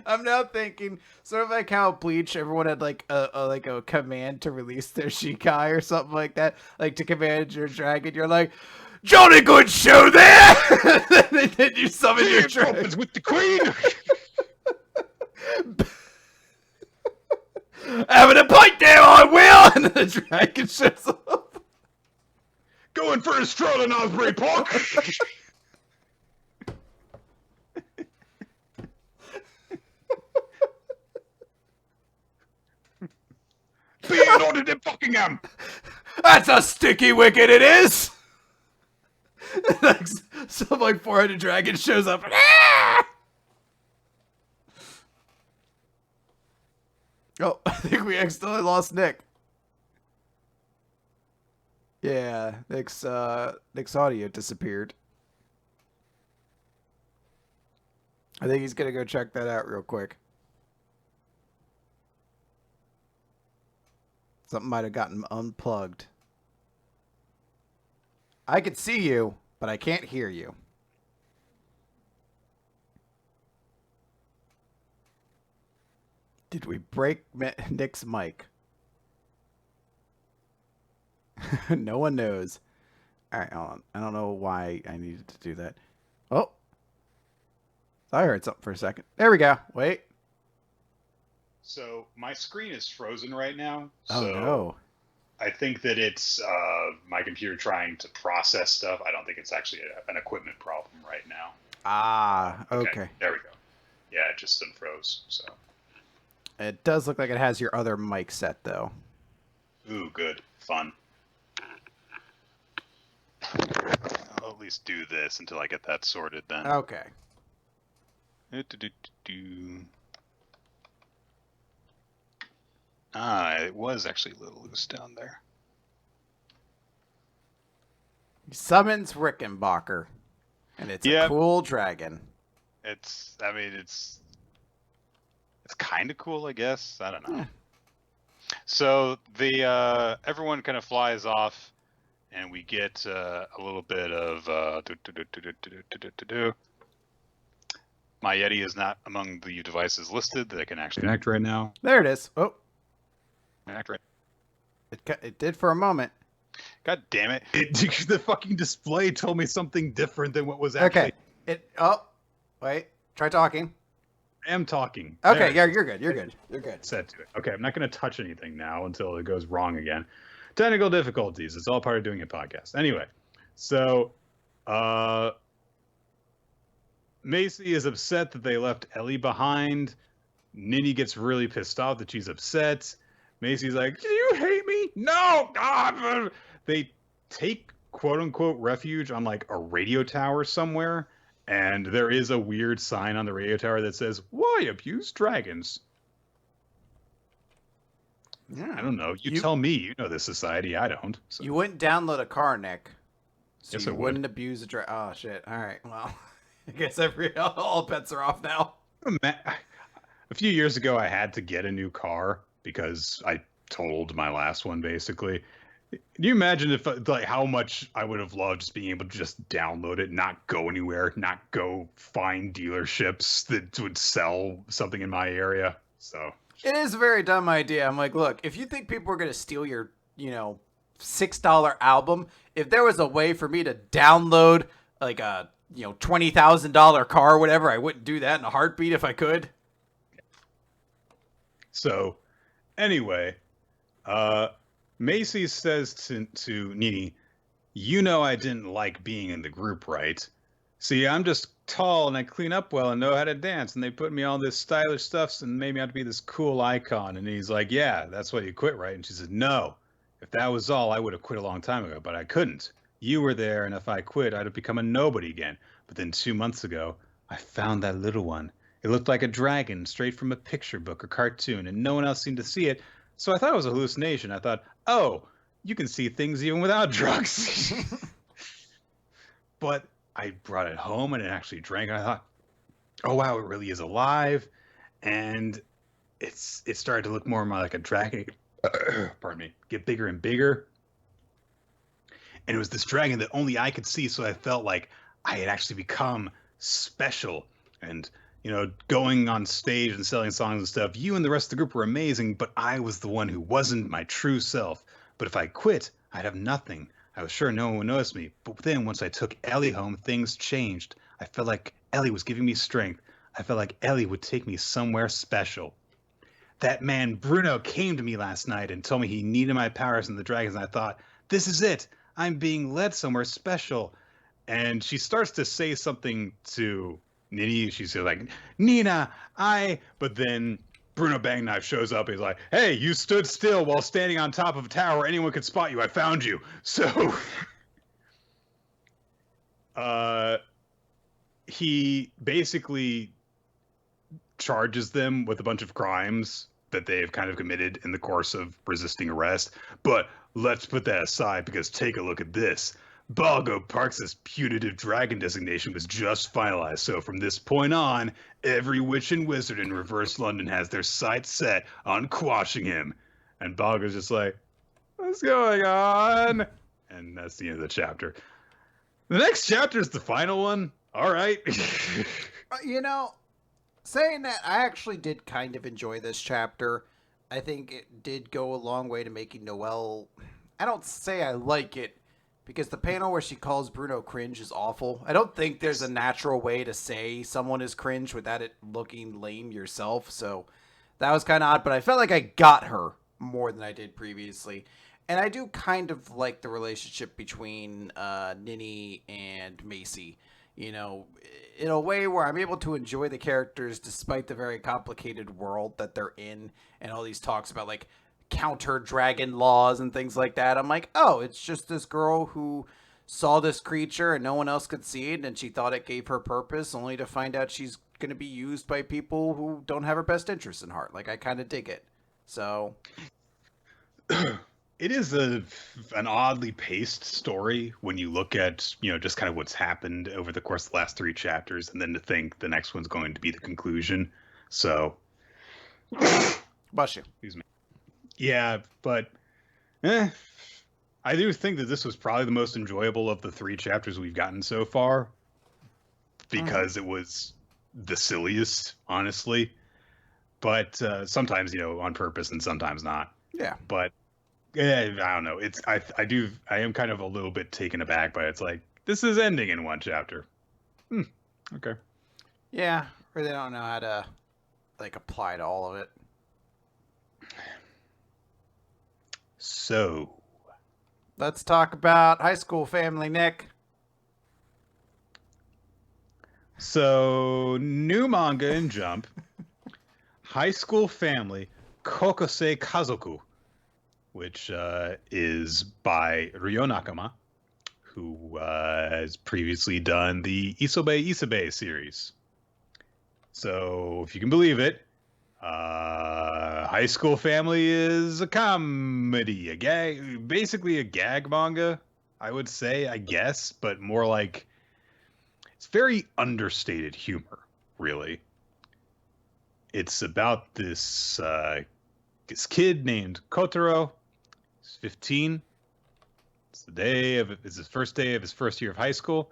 I'm now thinking, sort of like how Bleach, everyone had like a command to release their Shikai or something like that, like to command your dragon. You're like, "Jolly good show there!" And then you summon your dragon with the queen. "Having a pint there, I will!" And then the dragon shows up. "Going for a stroll in Osprey Park." "Being ordered in Buckingham." "That's a sticky wicket, it is!" Like, some like 400 dragon shows up. Oh, I think we accidentally lost Nick. Yeah, Nick's audio disappeared. I think he's gonna go check that out real quick. Something might have gotten unplugged. I can see you, but I can't hear you. Did we break Nick's mic? No one knows. All right, hold on. I don't know why I needed to do that. Oh. I heard something for a second. There we go. Wait. So my screen is frozen right now. Oh, so no. I think that it's my computer trying to process stuff. I don't think it's actually an equipment problem right now. Ah, okay. There we go. Yeah, it just unfroze. So it does look like it has your other mic set, though. Ooh, good. Fun. I'll at least do this until I get that sorted then. Okay. It was actually a little loose down there. He summons Rickenbacker, and it's a cool dragon. It's kind of cool, I guess. I don't know. Yeah. So the everyone kind of flies off, and we get a little bit of my Yeti is not among the devices listed that I can actually connect right now. There it is. Oh, Connect right. it did for a moment. God damn it! The fucking display told me something different than what was actually. Okay. Oh, wait. Try talking. I am talking. Okay, yeah, you're good. You're good. You're good. Set to it. Okay, I'm not going to touch anything now until it goes wrong again. Technical difficulties. It's all part of doing a podcast. Anyway, so Macy is upset that they left Ellie behind. Nini gets really pissed off that she's upset. Macy's like, "Do you hate me?" No, God. They take quote unquote refuge on like a radio tower somewhere, and there is a weird sign on the radio tower that says, "Why abuse dragons?" Yeah. I don't know. You tell me. You know this society. I don't. So. You wouldn't download a car, Nick. So Yes, you I would. wouldn't abuse a dragon. Oh, shit. All right. Well, I guess all bets are off now. A few years ago, I had to get a new car because I totaled my last one, basically. Can you imagine if like how much I would have loved just being able to just download it, not go anywhere, not go find dealerships that would sell something in my area? So it is a very dumb idea. I'm like, look, if you think people are going to steal your, $6 album, if there was a way for me to download like a, $20,000 car or whatever, I wouldn't do that in a heartbeat if I could. So anyway, Macy says to Nini, "You know I didn't like being in the group, right? See, I'm just tall and I clean up well and know how to dance, and they put me on this stylish stuff and made me out to be this cool icon." And he's like, "Yeah, that's why you quit, right?" And she said, "No. If that was all, I would have quit a long time ago, but I couldn't. You were there, and if I quit, I'd have become a nobody again. But then 2 months ago, I found that little one. It looked like a dragon straight from a picture book or cartoon, and no one else seemed to see it. So I thought it was a hallucination. I thought, oh, you can see things even without drugs." But I brought it home and it actually drank. And I thought, oh, wow, it really is alive. And it started to look more and more like a dragon. Pardon me. Get bigger and bigger. And it was this dragon that only I could see. So I felt like I had actually become special. And going on stage and selling songs and stuff, you and the rest of the group were amazing, but I was the one who wasn't my true self. But if I quit, I'd have nothing. I was sure no one would notice me. But then once I took Ellie home, things changed. I felt like Ellie was giving me strength. I felt like Ellie would take me somewhere special. That man Bruno came to me last night and told me he needed my powers and the dragons, and I thought, this is it. I'm being led somewhere special. And she starts to say something to Nini. She's like, "Nina, but then Bruno Bangknife shows up. He's like, "Hey, you stood still while standing on top of a tower. Anyone could spot you. I found you." So he basically charges them with a bunch of crimes that they've kind of committed in the course of resisting arrest. But let's put that aside, because take a look at this. Balgo Parks' putative dragon designation was just finalized, so from this point on, every witch and wizard in reverse London has their sights set on quashing him. And Balgo's just like, what's going on? And that's the end of the chapter. The next chapter is the final one. All right. Saying that, I actually did kind of enjoy this chapter. I think it did go a long way to making Noelle... I don't say I like it, because the panel where she calls Bruno cringe is awful. I don't think there's a natural way to say someone is cringe without it looking lame yourself. So that was kind of odd, but I felt like I got her more than I did previously. And I do kind of like the relationship between Nini and Macy. In a way where I'm able to enjoy the characters despite the very complicated world that they're in, and all these talks about like counter dragon laws and things like that. I'm like, oh, it's just this girl who saw this creature and no one else could see it, and she thought it gave her purpose, only to find out she's going to be used by people who don't have her best interests in heart. Like, I kind of dig it. So it is an oddly paced story when you look at, just kind of what's happened over the course of the last 3 chapters, and then to think the next one's going to be the conclusion. So, bless you. Excuse me. Yeah, but I do think that this was probably the most enjoyable of the 3 chapters we've gotten so far, because it was the silliest, honestly. But sometimes, on purpose, and sometimes not. Yeah. But I don't know. I am kind of a little bit taken aback by it. It's like, this is ending in 1 chapter. Okay. Yeah, or they don't know how to like apply to all of it. So, let's talk about High School Family, Nick. So, new manga in Jump, High School Family, Kokosei Kazoku, which is by Ryo Nakama, who has previously done the Isobe series. So, if you can believe it, High School Family is a comedy, basically a gag manga, I would say, I guess, but more like it's very understated humor, really. It's about this kid named Kotaro. He's 15. It's his first day of his first year of high school.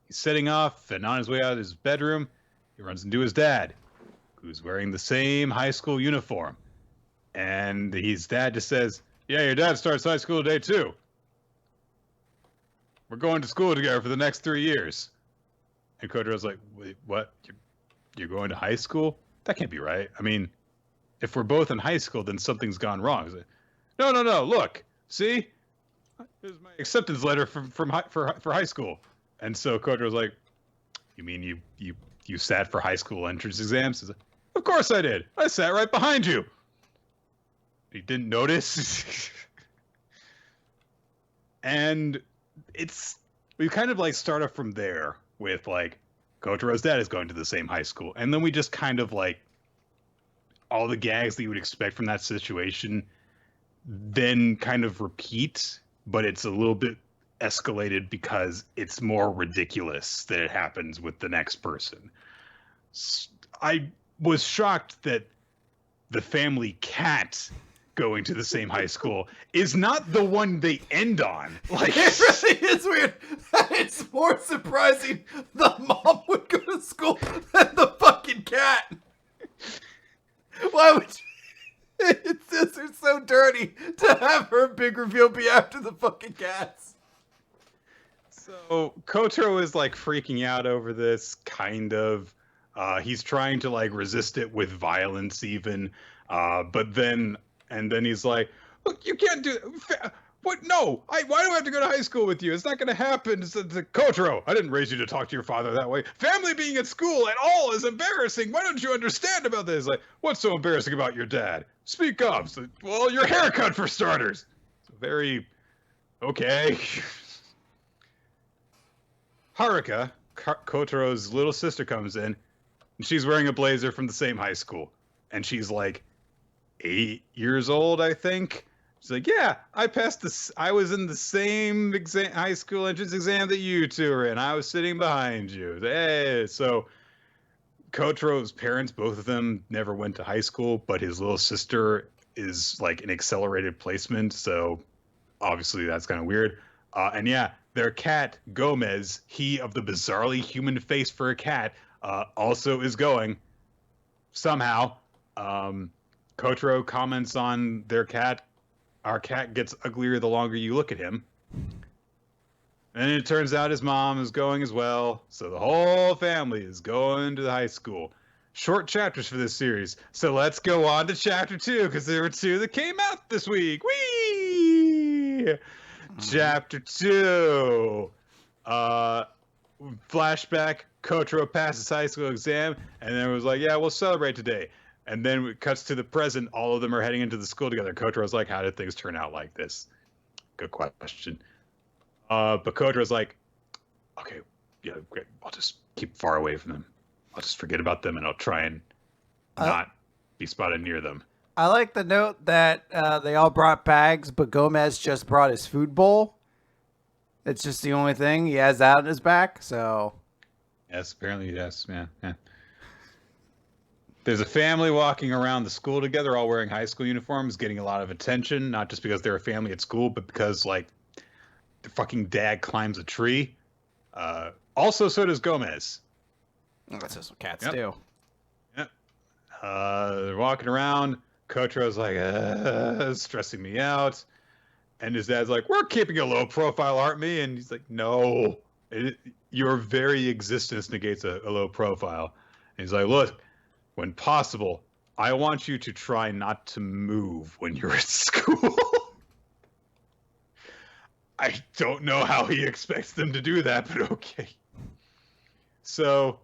He's setting off, and on his way out of his bedroom, he runs into his dad, who's wearing the same high school uniform. And his dad just says, "Yeah, your dad starts high school today too. We're going to school together for the next 3 years." And Kotaro's like, "Wait, what? You're going to high school? That can't be right. I mean, if we're both in high school, then something's gone wrong." He's like, No. Look, see? Here's my acceptance letter for high school. And so Kotaro's like, "You mean you sat for high school entrance exams?" He's like, "Of course I did. I sat right behind you." He didn't notice. And we kind of like start off from there with like Kotaro's dad is going to the same high school. And then we just kind of like all the gags that you would expect from that situation then kind of repeat, but it's a little bit escalated because it's more ridiculous that it happens with the next person. I was shocked that the family cat going to the same high school is not the one they end on. Like, it really is weird. It's more surprising the mom would go to school than the fucking cat. Why would you? It's just, they're so dirty to have her big reveal be after the fucking cats. So Kotaro is like freaking out over this, kind of. He's trying to like resist it with violence even. But then he's like, "Look, you can't do that. What? No, why do I have to go to high school with you? It's not going to happen." It's Kotaro, I didn't raise you to talk to your father that way. Family being at school at all is embarrassing. Why don't you understand about this? Like, what's so embarrassing about your dad? Speak up. So, well, your haircut for starters. Very okay. Haruka, Kotaro's little sister, comes in, and she's wearing a blazer from the same high school. And she's like 8 years old, I think. She's like, "Yeah, I passed this. I was in the same high school entrance exam that you two were in. I was sitting behind you." Hey, so Kotaro's parents, both of them, never went to high school, but his little sister is like an accelerated placement, so obviously that's kind of weird. And yeah, their cat, Gomez, he of the bizarrely human face for a cat, also is going somehow. Kotaro comments on their cat. "Our cat gets uglier the longer you look at him." And it turns out his mom is going as well. So the whole family is going to the high school. Short chapters for this series. So let's go on to chapter 2, because there were 2 that came out this week. Whee! Chapter 2. Flashback. Kotaro passes high school exam. And then it was like, "Yeah, we'll celebrate today." And then it cuts to the present. All of them are heading into the school together. Kotaro's like, "How did things turn out like this?" Good question. But Kotaro's like, "Okay, yeah, great. I'll just keep far away from them. I'll just forget about them, and I'll try and not be spotted near them." I like the note that they all brought bags, but Gomez just brought his food bowl. It's just the only thing he has out in his back, so... Yes, apparently, yes, yeah. There's a family walking around the school together, all wearing high school uniforms, getting a lot of attention, not just because they're a family at school, but because, like, the fucking dad climbs a tree. Also, so does Gomez. Oh, that's just what cats do. Yep. They're walking around. Kotaro's like, stressing me out. And his dad's like, "We're keeping a low profile, aren't we?" And he's like, "No. Your very existence negates a low profile." And he's like, "Look, When possible, I want you to try not to move when you're at school. I don't know how he expects them to do that, but okay. So,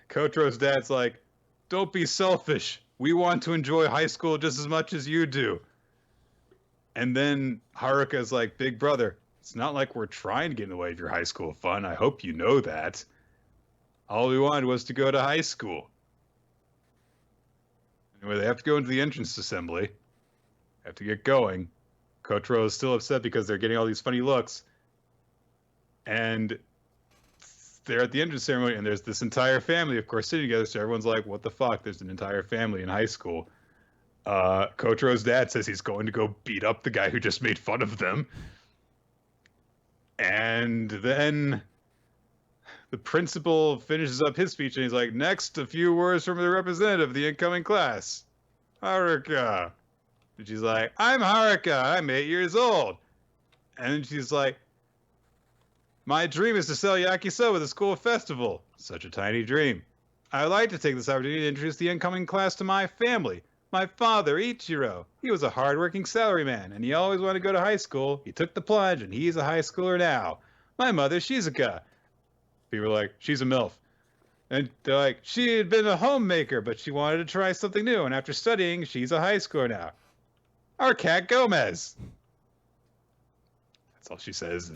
Kotaro's dad's like, don't be selfish. We want to enjoy high school just as much as you do. And then Haruka's like, big brother, it's not like we're trying to get in the way of your high school fun. I hope you know that. All we wanted was to go to high school. Anyway, they have to go into the entrance assembly. Have to get going. Kotaro is still upset because they're getting all these funny looks. And they're at the entrance ceremony, and there's this entire family, of course, sitting together. So everyone's like, what the fuck? There's an entire family in high school. Kotaro's dad says he's going to go beat up the guy who just made fun of them. And then the principal finishes up his speech, and he's like, next, a few words from the representative of the incoming class, Haruka. And she's like, I'm Haruka. I'm 8 years old. And she's like, my dream is to sell yakisoba at the school festival. Such a tiny dream. I'd like to take this opportunity to introduce the incoming class to my family. My father, Ichiro. He was a hard-working salaryman, and he always wanted to go to high school. He took the plunge, and he's a high schooler now. My mother, Shizuka. People are like, she's a MILF. And they're like, she had been a homemaker, but she wanted to try something new, and after studying, she's a high schooler now. Our cat Gomez. That's all she says.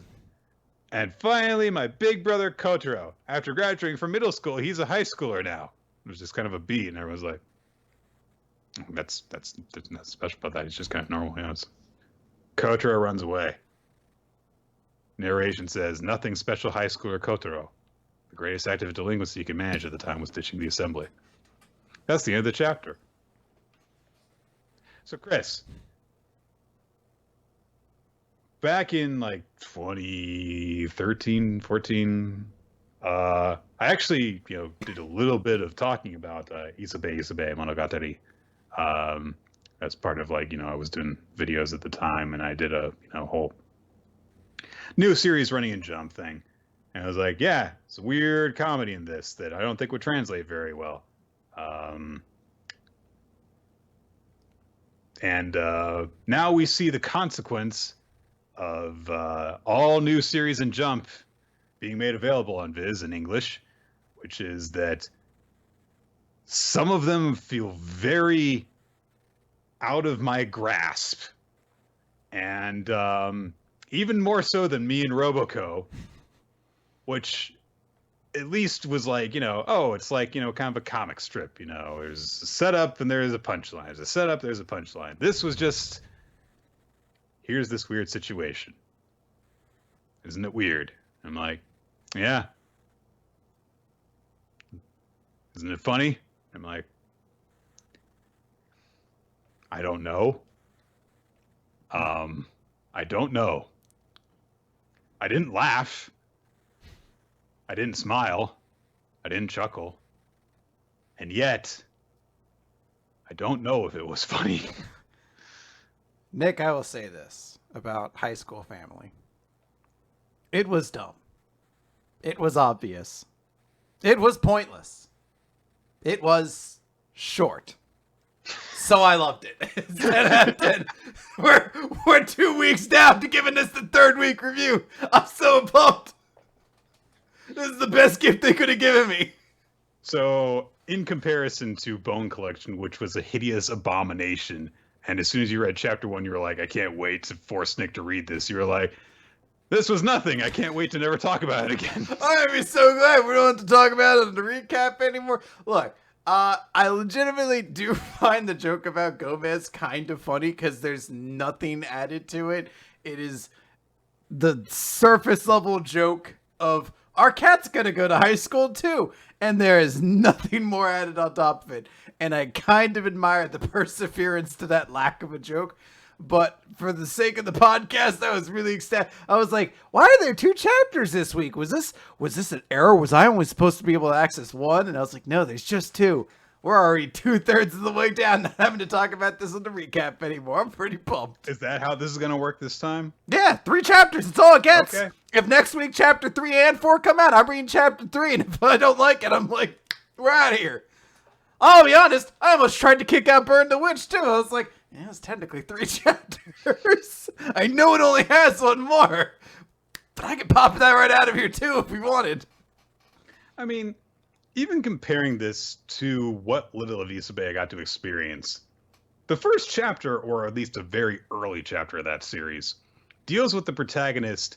And finally, my big brother Kotaro. After graduating from middle school, he's a high schooler now. It was just kind of a beat, and everyone's like, that's nothing special about that. He's just kind of normal. You know, Kotaro runs away. Narration says, nothing special high schooler Kotaro. The greatest act of delinquency he could manage at the time was ditching the assembly. That's the end of the chapter. So, Chris, back in like 2013, 14, I actually, did a little bit of talking about Isobe Monogatari. As part of I was doing videos at the time, and I did a whole new series running in Jump thing. And I was like, yeah, it's a weird comedy in this that I don't think would translate very well. And now we see the consequence of all new series in Jump being made available on Viz in English, which is that some of them feel very out of my grasp. And even more so than me and Roboco, which at least was like, it's like, kind of a comic strip, there's a setup and there's a punchline. There's a setup, there's a punchline. This was just, here's this weird situation. Isn't it weird? I'm like, yeah. Isn't it funny? I'm like, I don't know. I don't know. I didn't laugh. I didn't smile. I didn't chuckle. And yet, I don't know if it was funny. Nick, I will say this about High School Family. It was dumb. It was obvious. It was pointless. It was short. So I loved it. 10 out of 10. We're 2 weeks down to giving this the 3rd week review. I'm so pumped. This is the best gift they could have given me. So, in comparison to Bone Collection, which was a hideous abomination, and as soon as you read chapter 1, you were like, I can't wait to force Nick to read this. You were like, this was nothing. I can't wait to never talk about it again. I'm be so glad we don't have to talk about it in the recap anymore. Look, I legitimately do find the joke about Gomez kind of funny because there's nothing added to it. It is the surface level joke of our cat's gonna go to high school too, and there is nothing more added on top of it. And I kind of admire the perseverance to that lack of a joke. But for the sake of the podcast, I was really ecstatic. I was like, why are there 2 chapters this week? Was this an error? Was I only supposed to be able to access 1? And I was like, no, there's just 2. We're already 2/3 of the way down, not having to talk about this in the recap anymore. I'm pretty pumped. Is that how this is going to work this time? Yeah, 3 chapters. It's all it gets. Okay. If next week chapter 3 and 4 come out, I'm reading chapter 3. And if I don't like it, I'm like, We're out of here. I'll be honest, I almost tried to kick out Burn the Witch, too. I was like, yeah, it's technically 3 chapters. I know it only has 1 more. But I could pop that right out of here, too, if we wanted. I mean, even comparing this to what little of Isebai I got to experience, the first chapter, or at least a very early chapter of that series, deals with the protagonist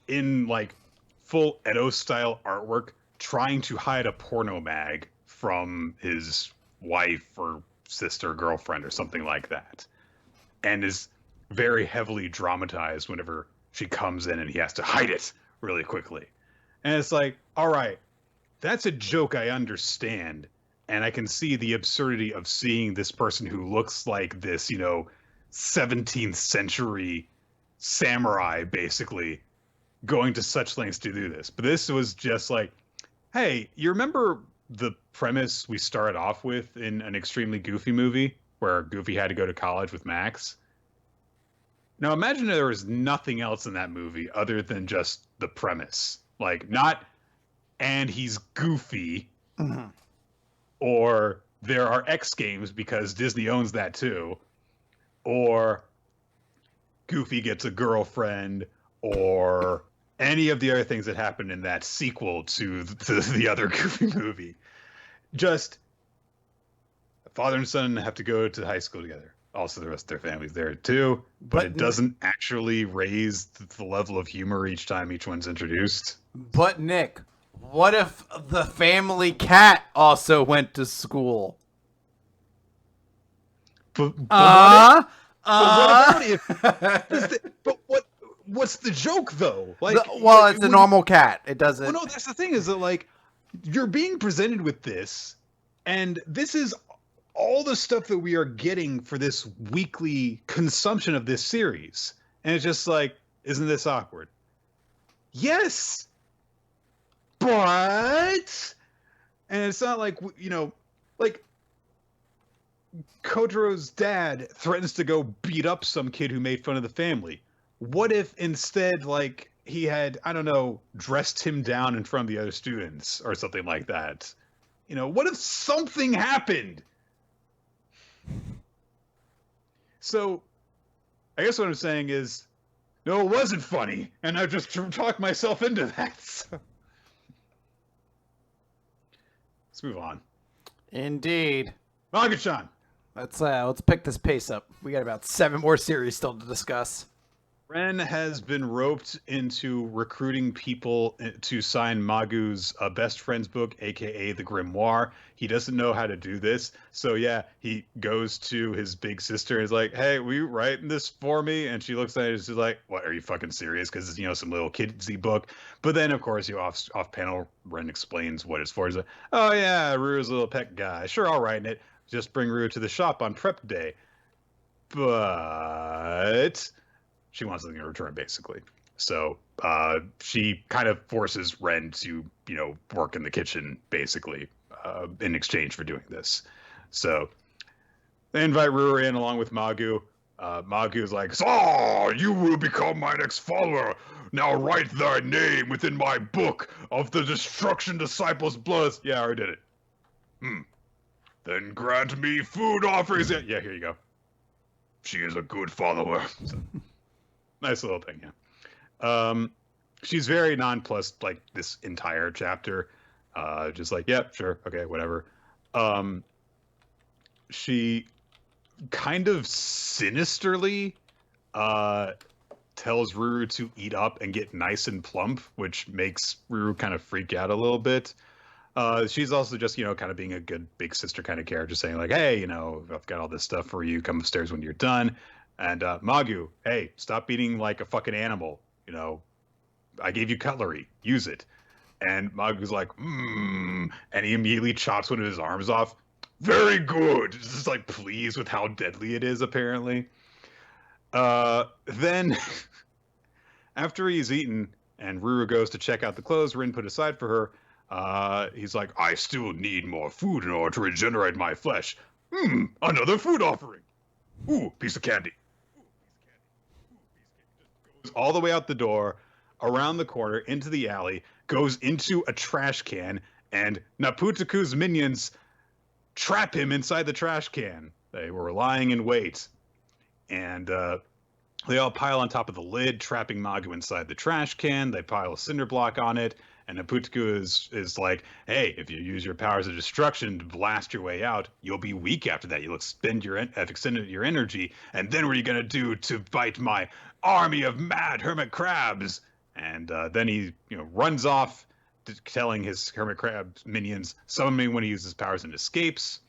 in, like, full Edo-style artwork trying to hide a porno mag from his wife or sister, girlfriend, or something like that. And is very heavily dramatized whenever she comes in and he has to hide it really quickly. And it's like, all right, that's a joke I understand. And I can see the absurdity of seeing this person who looks like this, 17th century samurai, basically, going to such lengths to do this. But this was just like, hey, you remember the premise we started off with in an extremely Goofy movie where Goofy had to go to college with Max? Now imagine there was nothing else in that movie other than just the premise. Like, not, and he's goofy, or there are X Games because Disney owns that too, or Goofy gets a girlfriend, or any of the other things that happened in that sequel to the other Goofy movie. Just father and son have to go to high school together. Also, the rest of their family's there too, but it doesn't actually raise the level of humor each time each one's introduced. But Nick, what if the family cat also went to school? But what's the joke though? Like, it's a normal cat. It doesn't. Well, no, that's the thing, is that, like, you're being presented with this, and this is all the stuff that we are getting for this weekly consumption of this series, and it's just like, isn't this awkward? Yes, but, and it's not like, like, Kotaro's dad threatens to go beat up some kid who made fun of the family. What if instead, like, he had, I don't know, dressed him down in front of the other students or something like that? What if something happened? So, I guess what I'm saying is, no, it wasn't funny, and I've just talked myself into that. So. Let's move on. Indeed. Magu-chan. Let's pick this pace up. We got about 7 more series still to discuss. Ren has been roped into recruiting people to sign Magu's best friend's book, aka the Grimoire. He doesn't know how to do this, so yeah, he goes to his big sister and is like, "Hey, will you write this for me?" And she looks at it and she's like, "What? Are you fucking serious?" Because it's some little kidsy book. But then, of course, off panel, Ren explains what it's for. He's like, "Oh yeah, Ruru's a little pet guy. Sure, I'll write in it. Just bring Ruru to the shop on prep day." But she wants something in return, basically. So she kind of forces Ren to, work in the kitchen, basically, in exchange for doing this. So they invite Ruru in along with Magu. Magu's like, "So, you will become my next follower. Now write thy name within my book of the Destruction Disciples' Blood." Yeah, I already did it. Then grant me food offerings. Yeah, here you go. She is a good follower. So. Nice little thing, yeah. She's very nonplussed, like, this entire chapter. Just like, yeah, sure, okay, whatever. She kind of sinisterly tells Ruru to eat up and get nice and plump, which makes Ruru kind of freak out a little bit. She's also just, kind of being a good big sister kind of character, saying like, "Hey, I've got all this stuff for you. Come upstairs when you're done." And Magu, "Hey, stop eating like a fucking animal. I gave you cutlery. Use it." And Magu's like, and he immediately chops one of his arms off. Very good. Just like pleased with how deadly it is, apparently. Then, after he's eaten and Ruru goes to check out the clothes Rin put aside for her, he's like, "I still need more food in order to regenerate my flesh. Another food offering. Ooh, piece of candy." Goes all the way out the door, around the corner, into the alley, goes into a trash can, and Naputaku's minions trap him inside the trash can. They were lying in wait, and they all pile on top of the lid, trapping Magu inside the trash can. They pile a cinder block on it, and Naputaku is like, "Hey, if you use your powers of destruction to blast your way out, you'll be weak after that. You'll have extended your energy, and then what are you gonna do to fight my army of mad hermit crabs?" And then he, runs off, telling his hermit crab minions summon me when he uses powers and escapes.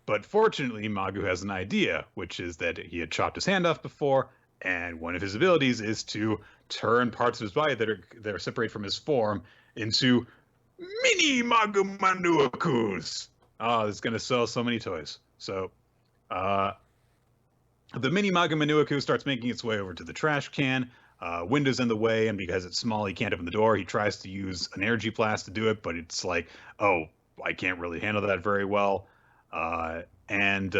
But fortunately, Magu has an idea, which is that he had chopped his hand off before, and one of his abilities is to turn parts of his body that are separate from his form into mini Magu-manuakus. Oh, it's going to sell so many toys. So, the mini Magu-manuaku starts making its way over to the trash can. Window's in the way, and because it's small, he can't open the door. He tries to use an energy blast to do it, but it's like, oh, I can't really handle that very well. And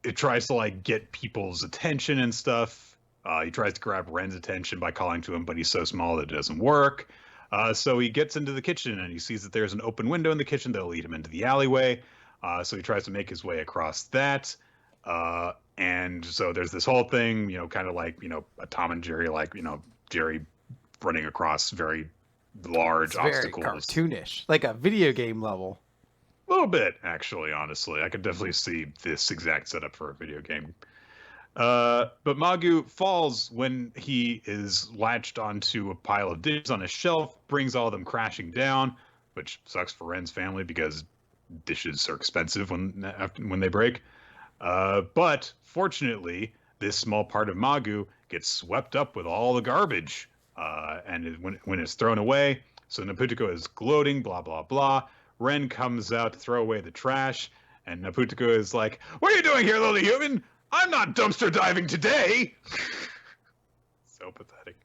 it tries to get people's attention and stuff. He tries to grab Ren's attention by calling to him, but he's so small that it doesn't work. So he gets into the kitchen and he sees that there's an open window in the kitchen that'll lead him into the alleyway. So he tries to make his way across that. And so there's this whole thing, kind of like, a Tom and Jerry, Jerry running across very large obstacles. Very cartoonish, like a video game level. A little bit, actually, honestly. I could definitely see this exact setup for a video game. But Magu falls when he is latched onto a pile of dishes on a shelf, brings all of them crashing down, which sucks for Ren's family because dishes are expensive when they break. But fortunately, this small part of Magu gets swept up with all the garbage, and when it's thrown away, so Naputaku is gloating, blah, blah, blah. Ren comes out to throw away the trash, and Naputaku is like, "What are you doing here, little human? I'm not dumpster diving today!" So pathetic.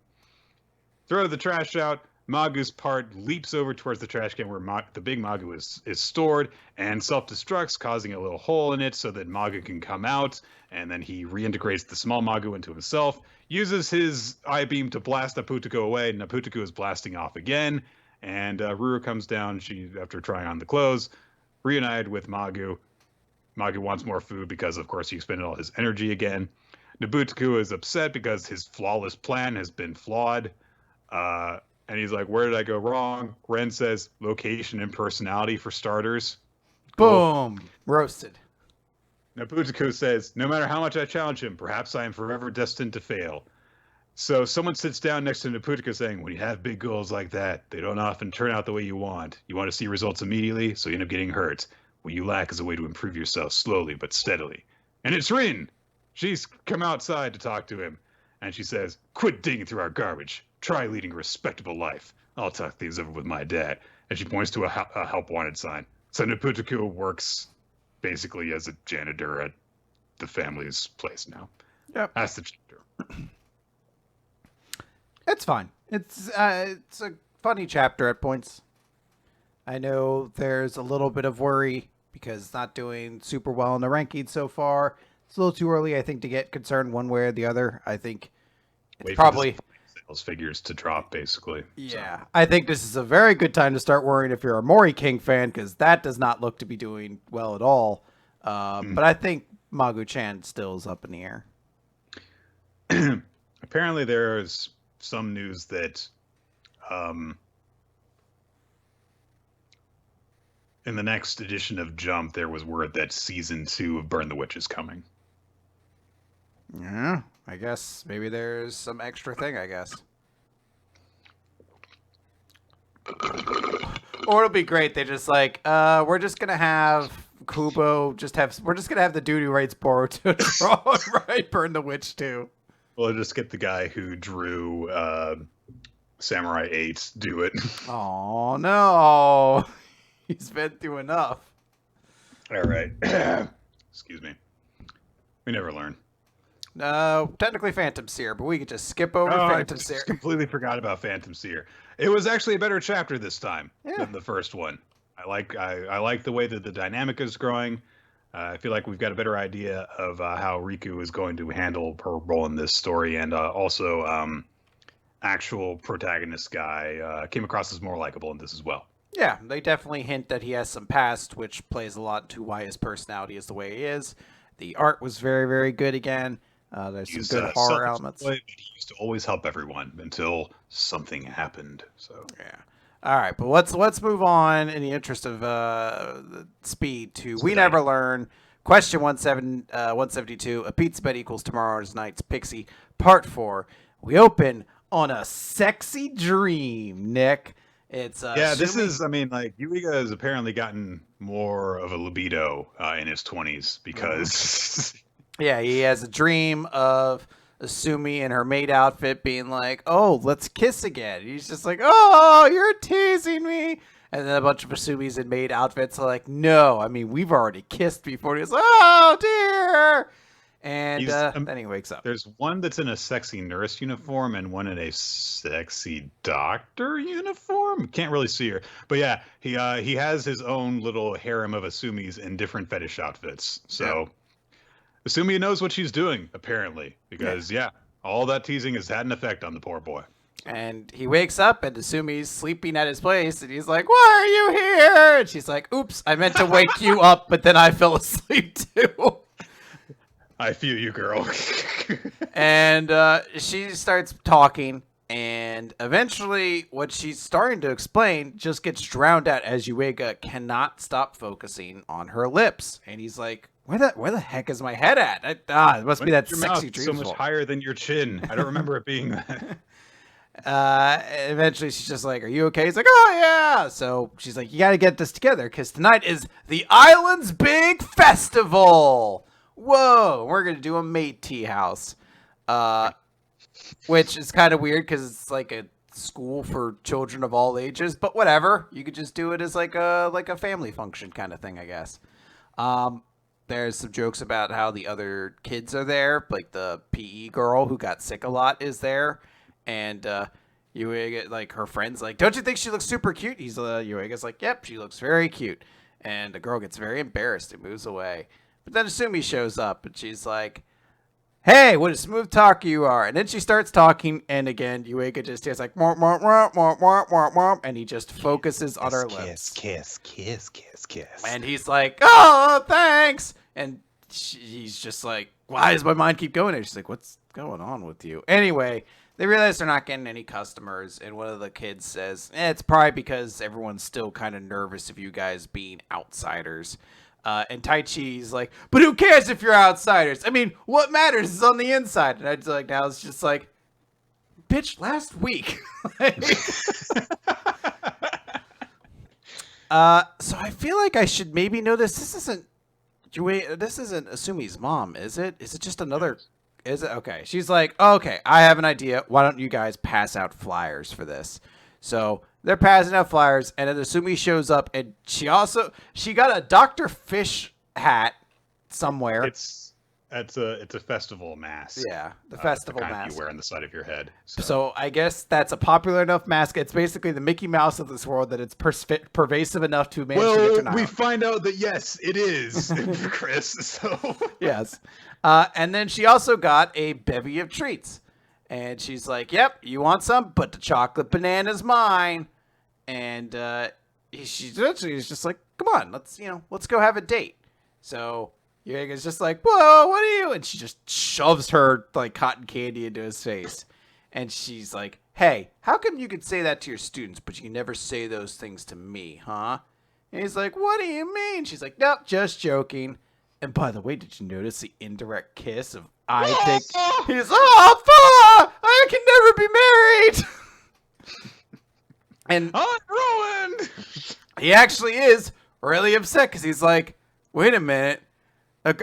Throw the trash out. Magu's part leaps over towards the trash can where the big Magu is stored and self-destructs, causing a little hole in it so that Magu can come out, and then he reintegrates the small Magu into himself, uses his eye beam to blast Naputaku away, and Naputaku is blasting off again, and Ruru comes down, after trying on the clothes, reunited with Magu. Magu wants more food because, of course, he expended all his energy again. Naputaku is upset because his flawless plan has been flawed. And he's like, "Where did I go wrong?" Ren says, "Location and personality for starters." Boom! Roasted. Naputaku says, "No matter how much I challenge him, perhaps I am forever destined to fail." So someone sits down next to Naputaku saying, "When you have big goals like that, they don't often turn out the way you want. You want to see results immediately, so you end up getting hurt. What you lack is a way to improve yourself slowly but steadily." And it's Rin! She's come outside to talk to him. And she says, "Quit digging through our garbage. Try leading a respectable life. I'll talk things over with my dad." And she points to a help wanted sign. So Naputaku works basically as a janitor at the family's place now. Yep. That's the chapter. It's fine. It's a funny chapter at points. I know there's a little bit of worry because it's not doing super well in the rankings so far. It's a little too early, I think, to get concerned one way or the other. I think it's probably sales figures to drop, basically. Yeah, so. I think this is a very good time to start worrying if you're a Mori King fan, because that does not look to be doing well at all. But I think Magu-chan still is up in the air. Apparently, there's some news that in the next edition of Jump, there was word that season 2 of Burn the Witch is coming. Yeah, I guess maybe there's some extra thing, I guess. Or it'll be great. They just we're just gonna have Kubo we're just gonna have the dude who writes Boruto draw and write Burn the Witch too. We'll just get the guy who drew Samurai 8 do it. Oh no. He's been through enough. All right. Excuse me. We never learn. No, technically Phantom Seer, but we could just skip over Phantom Seer. I completely forgot about Phantom Seer. It was actually a better chapter this time than the first one. I like the way that the dynamic is growing. I feel like we've got a better idea of how Riku is going to handle her role in this story, and also actual protagonist guy came across as more likable in this as well. Yeah, they definitely hint that he has some past, which plays a lot to why his personality is the way he is. The art was very, very good again. There's some He's good horror selfish elements. boy, but he used to always help everyone until something happened. So Yeah. All right, but let's move on in the interest of speed to We Never Learn. Question 172. A pizza bet equals tomorrow's night's Pixie. Part 4. We open on a sexy dream, Nick. It's yeah, this is. I mean, like Yuiga has apparently gotten more of a libido in his 20s because Yeah, he has a dream of Asumi in her maid outfit being like, "Oh, let's kiss again." He's just like, "Oh, you're teasing me." And then a bunch of Asumis in maid outfits are like, "No, I mean, we've already kissed before." He's like, "Oh, dear." And then he wakes up. there's one that's in a sexy nurse uniform and one in a sexy doctor uniform. Can't really see her, but yeah, he has his own little harem of Asumis in different fetish outfits. So Asumi knows what she's doing apparently, because yeah, all that teasing has had an effect on the poor boy. And he wakes up and Asumi's sleeping at his place and he's like, "Why are you here?" And she's like, "Oops, I meant to wake you up, but then I fell asleep too." I feel you, girl. And she starts talking, and eventually what she's starting to explain just gets drowned out as Yuiga cannot stop focusing on her lips. And he's like, where the heck is my head at? It must be that your sexy mouth dream. so much higher than your chin. I don't remember it being that. Eventually she's just like, "Are you okay?" He's like, "Oh yeah." So she's like, "You got to get this together because tonight is the island's big festival. Whoa, we're gonna do a mate tea house." Which is kind of weird because it's like a school for children of all ages, but whatever. You could just do it as like a family function kind of thing, I guess. There's some jokes about how the other kids are there, like the PE girl who got sick a lot is there, and Yuiga, like her friends, like, "Don't you think she looks super cute?" Yuiga's like, "Yep, she looks very cute," and the girl gets very embarrassed and moves away. But then Asumi shows up and she's like, "Hey, what a smooth talker you are." And then she starts talking, and again, Yuiga just hears like, "Womp, womp, womp, womp, womp, womp, womp," and he just focuses on her lips. Kiss. And he's like, "Oh, thanks." And he's just like, "Why does my mind keep going there?" She's like, "What's going on with you?" Anyway, they realize they're not getting any customers, and one of the kids says, "It's probably because everyone's still kind of nervous of you guys being outsiders." And Tai Chi's like, "But who cares if you're outsiders? I mean, what matters is on the inside." And I was like, now it's just like, bitch, last week. So I feel like I should maybe know this. This isn't Asumi's mom, is it? Is it just another? Is it? Okay. She's like, "Oh, okay, I have an idea. Why don't you guys pass out flyers for this?" So they're passing out flyers, and then Asumi shows up, and she got a Dr. Fish hat somewhere. It's a festival mask. Yeah, the festival the kind mask you wear on the side of your head. So I guess that's a popular enough mask. It's basically the Mickey Mouse of this world that it's pervasive enough to manage to get to an we island. find out that yes, it is, Chris. So Yes. And then she also got a bevy of treats. And she's like, "Yep, you want some? But the chocolate banana's mine." And she's just like, "Come on, let's go have a date." So Yuiga's just like, "Whoa, what are you?" And she just shoves her like cotton candy into his face. And she's like, "Hey, how come you could say that to your students, but you can never say those things to me, huh?" And he's like, "What do you mean?" She's like, "Nope, just joking." And by the way, did you notice the indirect kiss of "I think"? He's, "Oh, fuck! I can never be married." And I'm ruined. he actually is really upset because he's like, "Wait a minute.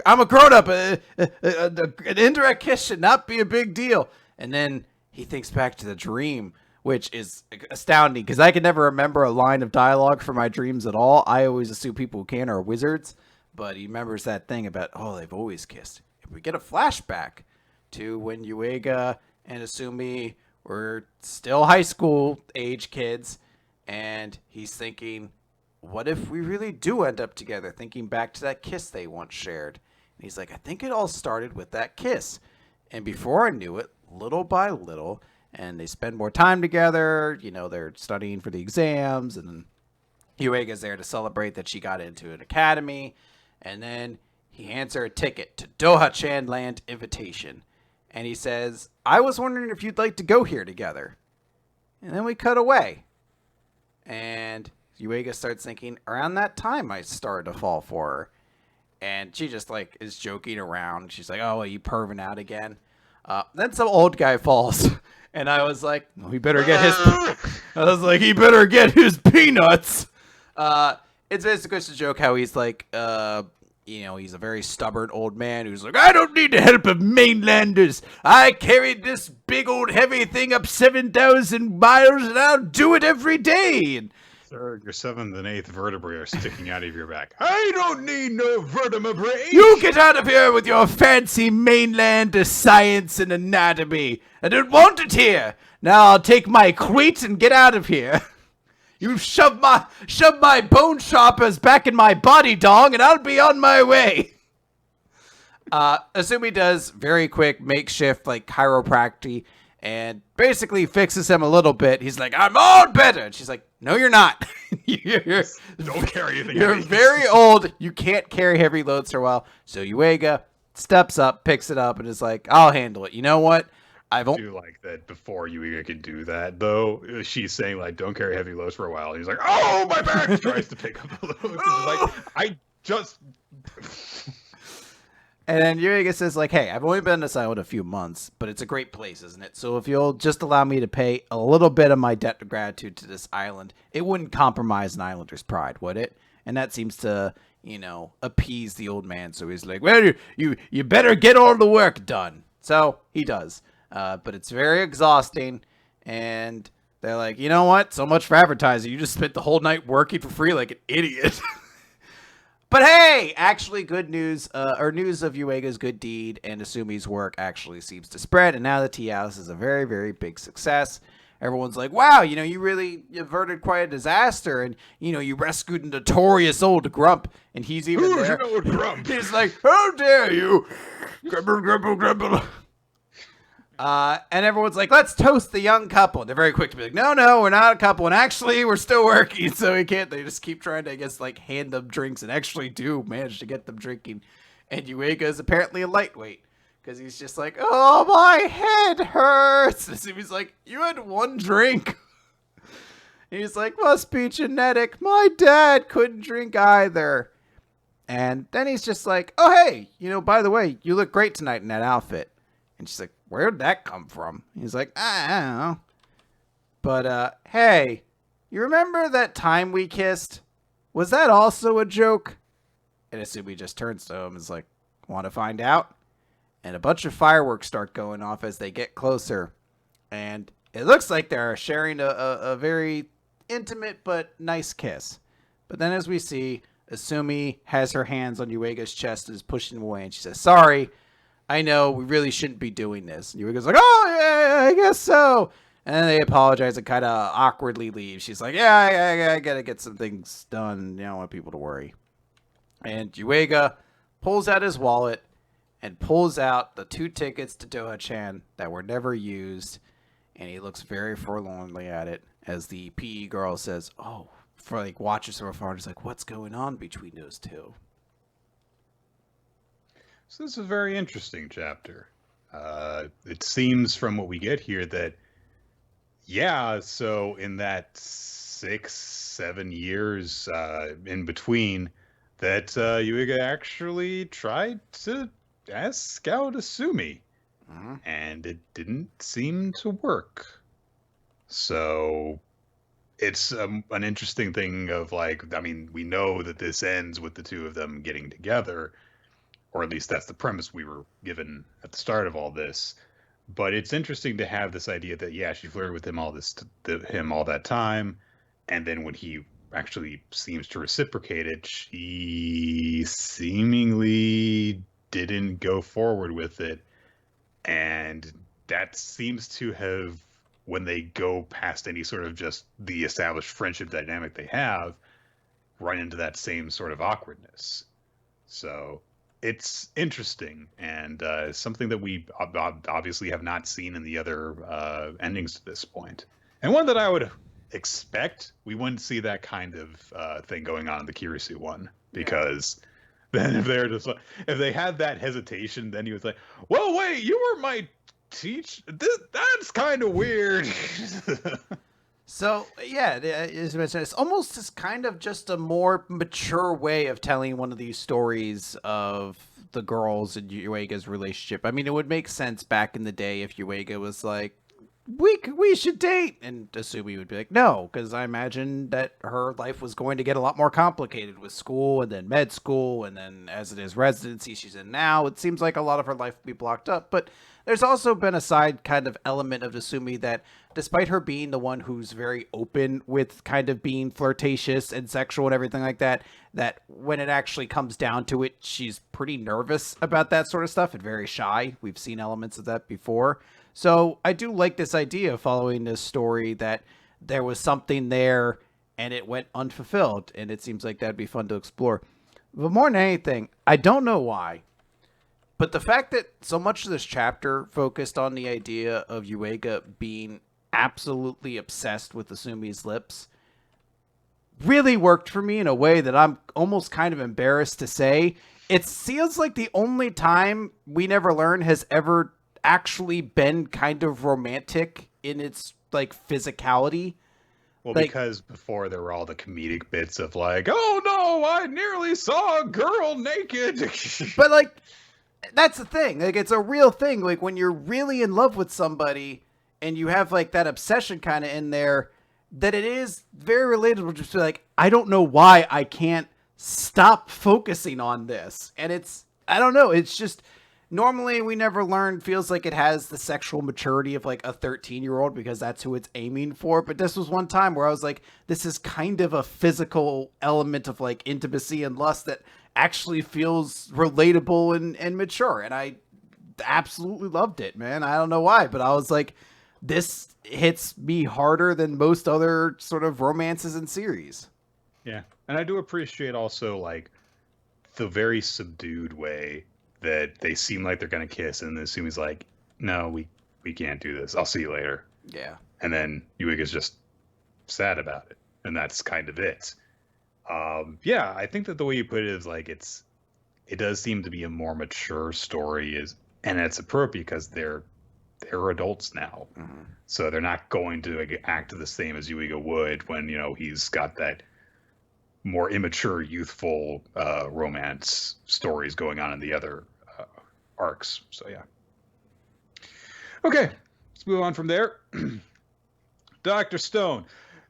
I'm a grown-up. An indirect kiss should not be a big deal." And then he thinks back to the dream, which is astounding because I can never remember a line of dialogue from my dreams at all. I always assume people who can are wizards. But he remembers that thing about, they've always kissed. If we get a flashback to when Yuiga and Asumi were still high school age kids, and he's thinking, what if we really do end up together? Thinking back to that kiss they once shared. And he's like, I think it all started with that kiss. And before I knew it, little by little, and they spend more time together, they're studying for the exams, and Yuega's there to celebrate that she got into an academy, and then he hands her a ticket to Doha-chan Land Invitation. And he says, I was wondering if you'd like to go here together. And then we cut away. And Yuega starts thinking, around that time I started to fall for her. And she just like is joking around. She's like, oh, are you perving out again? Then some old guy falls. And I was like, well, he better get his... I was like, he better get his peanuts. It's basically just a joke how he's like, he's a very stubborn old man who's like, I don't need the help of mainlanders. I carried this big old heavy thing up 7,000 miles and I'll do it every day. And sir, your 7th and 8th vertebrae are sticking out of your back. I don't need no vertebrae. You get out of here with your fancy mainland science and anatomy. I don't want it here. Now I'll take my crate and get out of here. You shove my bone choppers back in my body, dong, and I'll be on my way. Asumi does very quick makeshift like chiropractic and basically fixes him a little bit. He's like, I'm all better. And she's like, no, you're not. Don't carry anything. You're very old. You can't carry heavy loads for a while. So Yuega steps up, picks it up, and is like, I'll handle it. You know what? I do like that before Yuega can do that, though. She's saying, like, don't carry heavy loads for a while. And he's like, oh, my back! Tries to pick up the loads. Like, I just... And then Yuega says, like, hey, I've only been in this island a few months, but it's a great place, isn't it? So if you'll just allow me to pay a little bit of my debt of gratitude to this island, it wouldn't compromise an islander's pride, would it? And that seems to, appease the old man. So he's like, well, you better get all the work done. So he does. But it's very exhausting, and they're like, you know what? So much for advertising. You just spent the whole night working for free like an idiot. But hey, actually good news, or news of Yuega's good deed and Asumi's work actually seems to spread, and now the tea house is a very, very big success. Everyone's like, wow, you really averted quite a disaster, and, you rescued a notorious old grump, and he's even Who's there. old grump? He's like, how dare you? Grumble, grumble, grumble. And everyone's like, let's toast the young couple. And they're very quick to be like, no, we're not a couple. And actually, we're still working, so we can't. They just keep trying to, I guess, like, hand them drinks and actually do manage to get them drinking. And Yuega is apparently a lightweight because he's just like, oh, my head hurts. And so he's like, you had one drink. And he's like, must be genetic. My dad couldn't drink either. And then he's just like, oh, hey, by the way, you look great tonight in that outfit. And she's like, where'd that come from? He's like, I don't know. But, hey, you remember that time we kissed? Was that also a joke? And Asumi just turns to him and is like, want to find out? And a bunch of fireworks start going off as they get closer. And it looks like they're sharing a very intimate but nice kiss. But then as we see, Asumi has her hands on Yuega's chest and is pushing him away. And she says, sorry. I know, we really shouldn't be doing this. And Yuega's like, oh, yeah, I guess so. And then they apologize and kind of awkwardly leave. She's like, yeah, I gotta get some things done. I don't want people to worry. And Yuega pulls out his wallet and pulls out the 2 tickets to Doha-chan that were never used. And he looks very forlornly at it as the PE girl says, oh, for like watches from afar. He's like, what's going on between those two? So this is a very interesting chapter. It seems from what we get here that, so in that 6-7 years in between, that Yuiga actually tried to ask out Asumi, and it didn't seem to work. So it's an interesting thing of we know that this ends with the two of them getting together, or at least that's the premise we were given at the start of all this. But it's interesting to have this idea that, she flirted with him all that time, and then when he actually seems to reciprocate it, she seemingly didn't go forward with it. And that seems to have, when they go past any sort of just the established friendship dynamic they have, run into that same sort of awkwardness. So it's interesting, and something that we obviously have not seen in the other endings to this point. And one that I would expect, we wouldn't see that kind of thing going on in the Kirisu one, because then if they're just like, if they had that hesitation, then he was like, well, wait, you were my that's kind of weird. So yeah, as I mentioned, it's almost just kind of just a more mature way of telling one of these stories of the girls and Yuega's relationship. I mean, it would make sense back in the day if Yuega was like, we should date, and Asumi would be like, no, because I imagine that her life was going to get a lot more complicated with school and then med school, and then as it is residency she's in now, it seems like a lot of her life would be blocked up. But there's also been a side kind of element of Asumi that, despite her being the one who's very open with kind of being flirtatious and sexual and everything like that, that when it actually comes down to it, she's pretty nervous about that sort of stuff and very shy. We've seen elements of that before. So I do like this idea of following this story, that there was something there and it went unfulfilled, and it seems like that'd be fun to explore. But more than anything, I don't know why, but the fact that so much of this chapter focused on the idea of Yuega being absolutely obsessed with Asumi's lips really worked for me in a way that I'm almost kind of embarrassed to say. It feels like the only time We Never Learn has ever actually been kind of romantic in its like physicality. Well, Like, because before there were all the comedic bits of like, oh no, I nearly saw a girl naked. but like, that's the thing. Like, it's a real thing. Like, when you're really in love with somebody and you have like that obsession kind of in there, that it is very relatable. Just to be like, I don't know why I can't stop focusing on this. And it's, I don't know. It's just, normally We Never Learn feels like it has the sexual maturity of like a 13-year-old because that's who it's aiming for. But this was one time where I was like, this is kind of a physical element of like intimacy and lust that actually feels relatable and mature. And I absolutely loved it, man. I don't know why, but I was like, this hits me harder than most other sort of romances and series. Yeah. And I do appreciate also like the very subdued way that they seem like they're going to kiss, and then Sumi's like, no, we can't do this. I'll see you later. Yeah. And then Yuiga's just sad about it. And that's kind of it. Yeah, I think that the way you put it is like, it does seem to be a more mature story, and it's appropriate because they're adults now. Mm-hmm. So they're not going to act the same as Yuiga would when, he's got that more immature, youthful romance stories going on in the other arcs. So yeah. Okay, let's move on from there. Dr. Stone.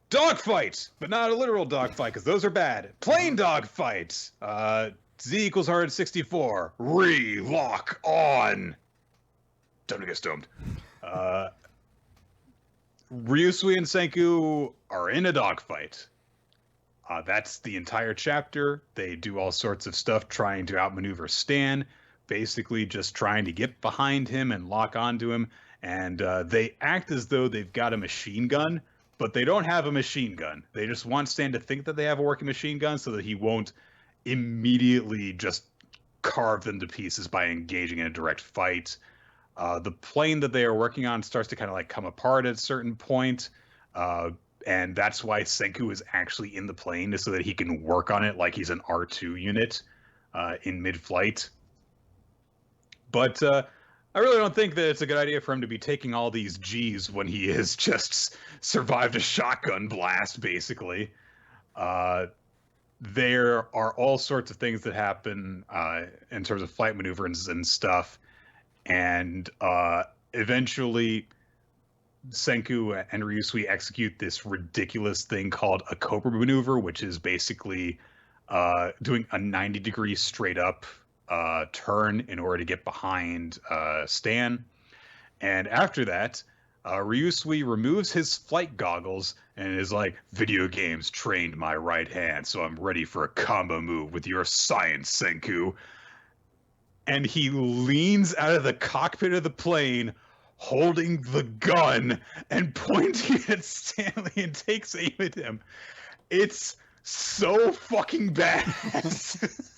Dogfight, but not a literal dogfight, because those are bad. Plain dogfight. Z equals 164. Lock on. Time to get stoned. Ryusui and Senku are in a dogfight. That's the entire chapter. They do all sorts of stuff trying to outmaneuver Stan, basically just trying to get behind him and lock onto him. And they act as though they've got a machine gun, but they don't have a machine gun. They just want Stan to think that they have a working machine gun so that he won't immediately just carve them to pieces by engaging in a direct fight. The plane that they are working on starts to kind of like come apart at a certain point. And that's why Senku is actually in the plane, is so that he can work on it like he's an R2 unit in mid-flight. But I really don't think that it's a good idea for him to be taking all these G's when he has just survived a shotgun blast, basically. There are all sorts of things that happen in terms of flight maneuvers and stuff. And eventually Senku and Ryusui execute this ridiculous thing called a Cobra maneuver, which is basically doing a 90-degree straight up turn in order to get behind Stan. And after that, Ryusui removes his flight goggles and is like, video games trained my right hand, so I'm ready for a combo move with your science, Senku. And he leans out of the cockpit of the plane holding the gun and pointing at Stanley and takes aim at him. It's so fucking badass.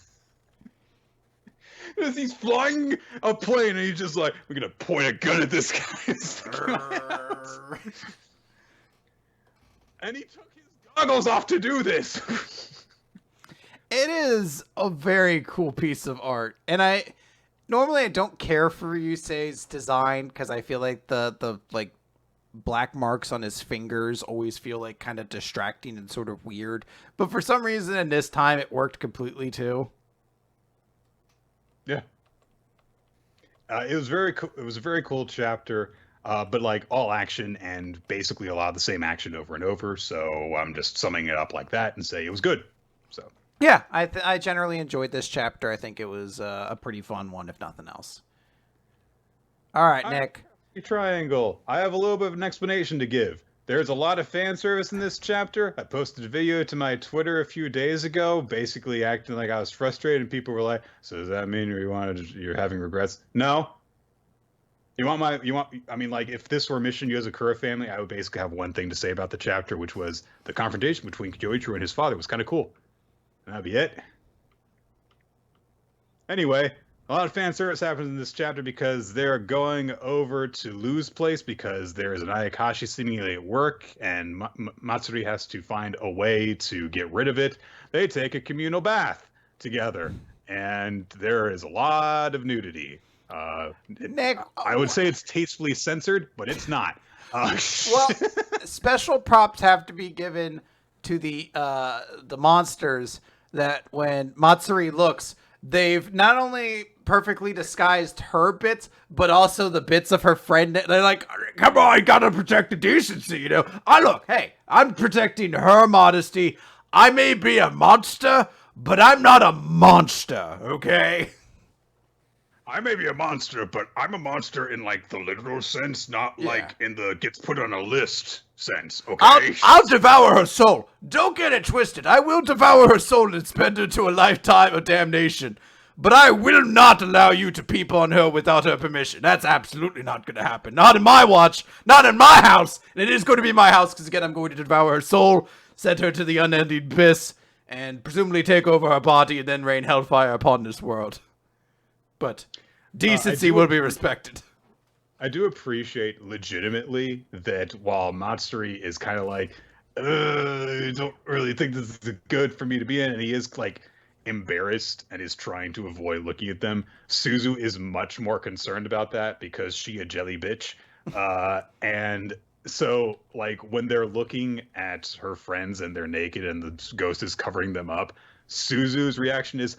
Because he's flying a plane and he's just like, we're gonna point a gun at this guy. And he took his goggles off to do this. It is a very cool piece of art. And I don't care for Ryusei's design because I feel like the like black marks on his fingers always feel like kind of distracting and sort of weird. But for some reason in this time it worked completely too. Yeah. It was very cool. It was a very cool chapter, but like all action and basically a lot of the same action over and over. So I'm just summing it up like that and say it was good. So yeah, I generally enjoyed this chapter. I think it was a pretty fun one, if nothing else. All right, Nick. Triangle. I have a little bit of an explanation to give. There's a lot of fan service in this chapter. I posted a video to my Twitter a few days ago, basically acting like I was frustrated, and people were like, "So does that mean you're having regrets?" No. I mean, like, if this were Mission Yozakura family, I would basically have one thing to say about the chapter, which was the confrontation between Kyoichiro and his father was kind of cool. And that'd be it. Anyway, a lot of fan service happens in this chapter because they're going over to Lou's place because there is an Ayakashi seemingly at work, and Matsuri has to find a way to get rid of it. They take a communal bath together, and there is a lot of nudity. Nick, I would say it's tastefully censored, but it's not. Well, special props have to be given to the monsters that when Matsuri looks, they've not only perfectly disguised her bits, but also the bits of her friend. They're like, come on, you gotta protect the decency, you know? I'm protecting her modesty. I may be a monster, but I'm not a monster, okay? I may be a monster, but I'm a monster in, like, the literal sense, not, like, in the gets put on a list sense, okay? I'll devour her soul. Don't get it twisted. I will devour her soul and spend her to a lifetime of damnation. But I will not allow you to peep on her without her permission. That's absolutely not going to happen. Not in my watch. Not in my house. And it is going to be my house because, again, I'm going to devour her soul, send her to the unending abyss, and presumably take over her body and then rain hellfire upon this world. But decency will be respected. I do appreciate legitimately that while Matsuri is kind of like, I don't really think this is good for me to be in, and he is like embarrassed and is trying to avoid looking at them, Suzu is much more concerned about that because she a jelly bitch. And so like when they're looking at her friends and they're naked and the ghost is covering them up, Suzu's reaction is,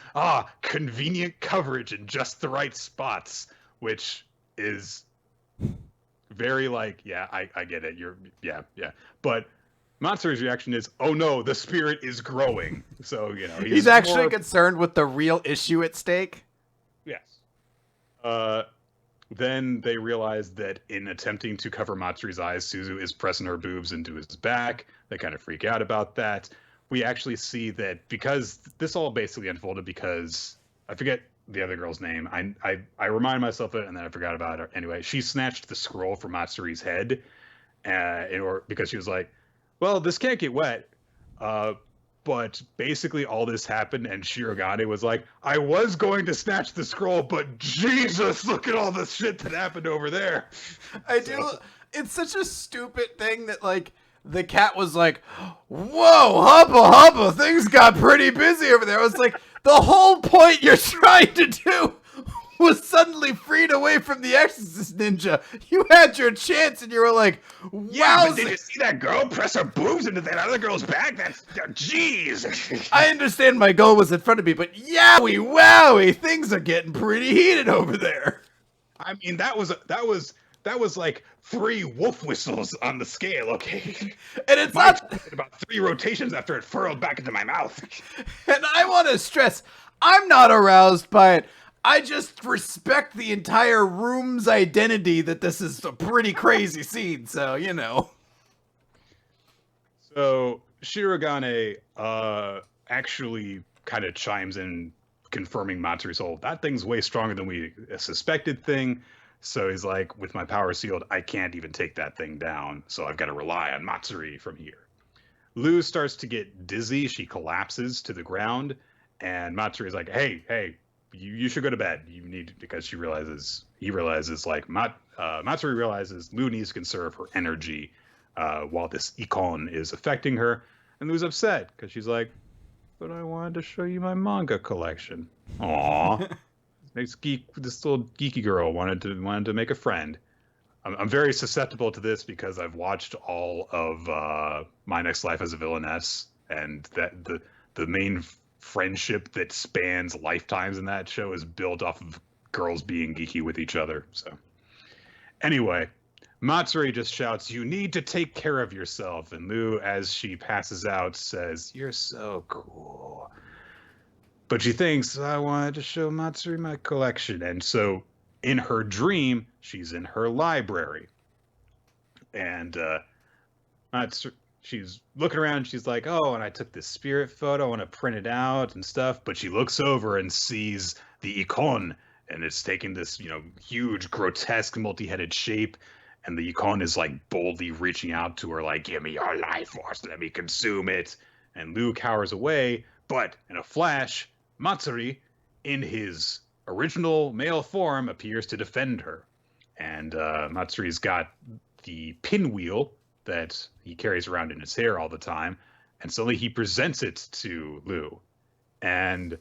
convenient coverage in just the right spots, which is very like, yeah, I get it. Yeah. But Matsuri's reaction is, oh no, the spirit is growing. So, you know, he's actually concerned with the real issue at stake. Yes. Then they realize that in attempting to cover Matsuri's eyes, Suzu is pressing her boobs into his back. They kind of freak out about that. We actually see that because this all basically unfolded because I forget the other girl's name. I reminded myself of it and then I forgot about her. Anyway, she snatched the scroll from Matsuri's head, because she was like, "Well, this can't get wet." But basically, all this happened, and Shirogane was like, "I was going to snatch the scroll, but Jesus, look at all the shit that happened over there." It's such a stupid thing that like. The cat was like, whoa, hubba, things got pretty busy over there. I was like, the whole point you're trying to do was suddenly freed away from the Exorcist ninja. You had your chance and you were like, wow. Yeah, but did you see that girl press her boobs into that other girl's back? That's, jeez. I understand my goal was in front of me, but wowie, things are getting pretty heated over there. I mean, that was like 3 wolf whistles on the scale, okay? And it's not about 3 rotations after it furled back into my mouth. And I want to stress, I'm not aroused by it. I just respect the entire room's identity that this is a pretty crazy scene, so, you know. So, Shirogane actually kind of chimes in, confirming Matsuri's whole, that thing's way stronger than we suspected thing. So he's like, with my power sealed, I can't even take that thing down. So I've got to rely on Matsuri from here. Lou starts to get dizzy. She collapses to the ground. And Matsuri's like, hey, you should go to bed. You need, because he realizes like, Matsuri realizes Lou needs to conserve her energy while this icon is affecting her. And Lu's upset because she's like, but I wanted to show you my manga collection. Aww. This little geeky girl wanted to make a friend. I'm very susceptible to this because I've watched all of My Next Life as a Villainess, and that the main friendship that spans lifetimes in that show is built off of girls being geeky with each other. So anyway, Matsuri just shouts, "You need to take care of yourself," and Lu, as she passes out, says, "You're so cool." But she thinks, I wanted to show Matsuri my collection. And so in her dream, she's in her library. And she's looking around, and she's like, oh, and I took this spirit photo, I want to print it out and stuff. But she looks over and sees the icon, and it's taking this, huge, grotesque, multi-headed shape. And the icon is like boldly reaching out to her, like, give me your life force, let me consume it. And Lu cowers away, but in a flash, Matsuri, in his original male form, appears to defend her. And Matsuri's got the pinwheel that he carries around in his hair all the time, and suddenly he presents it to Lu. And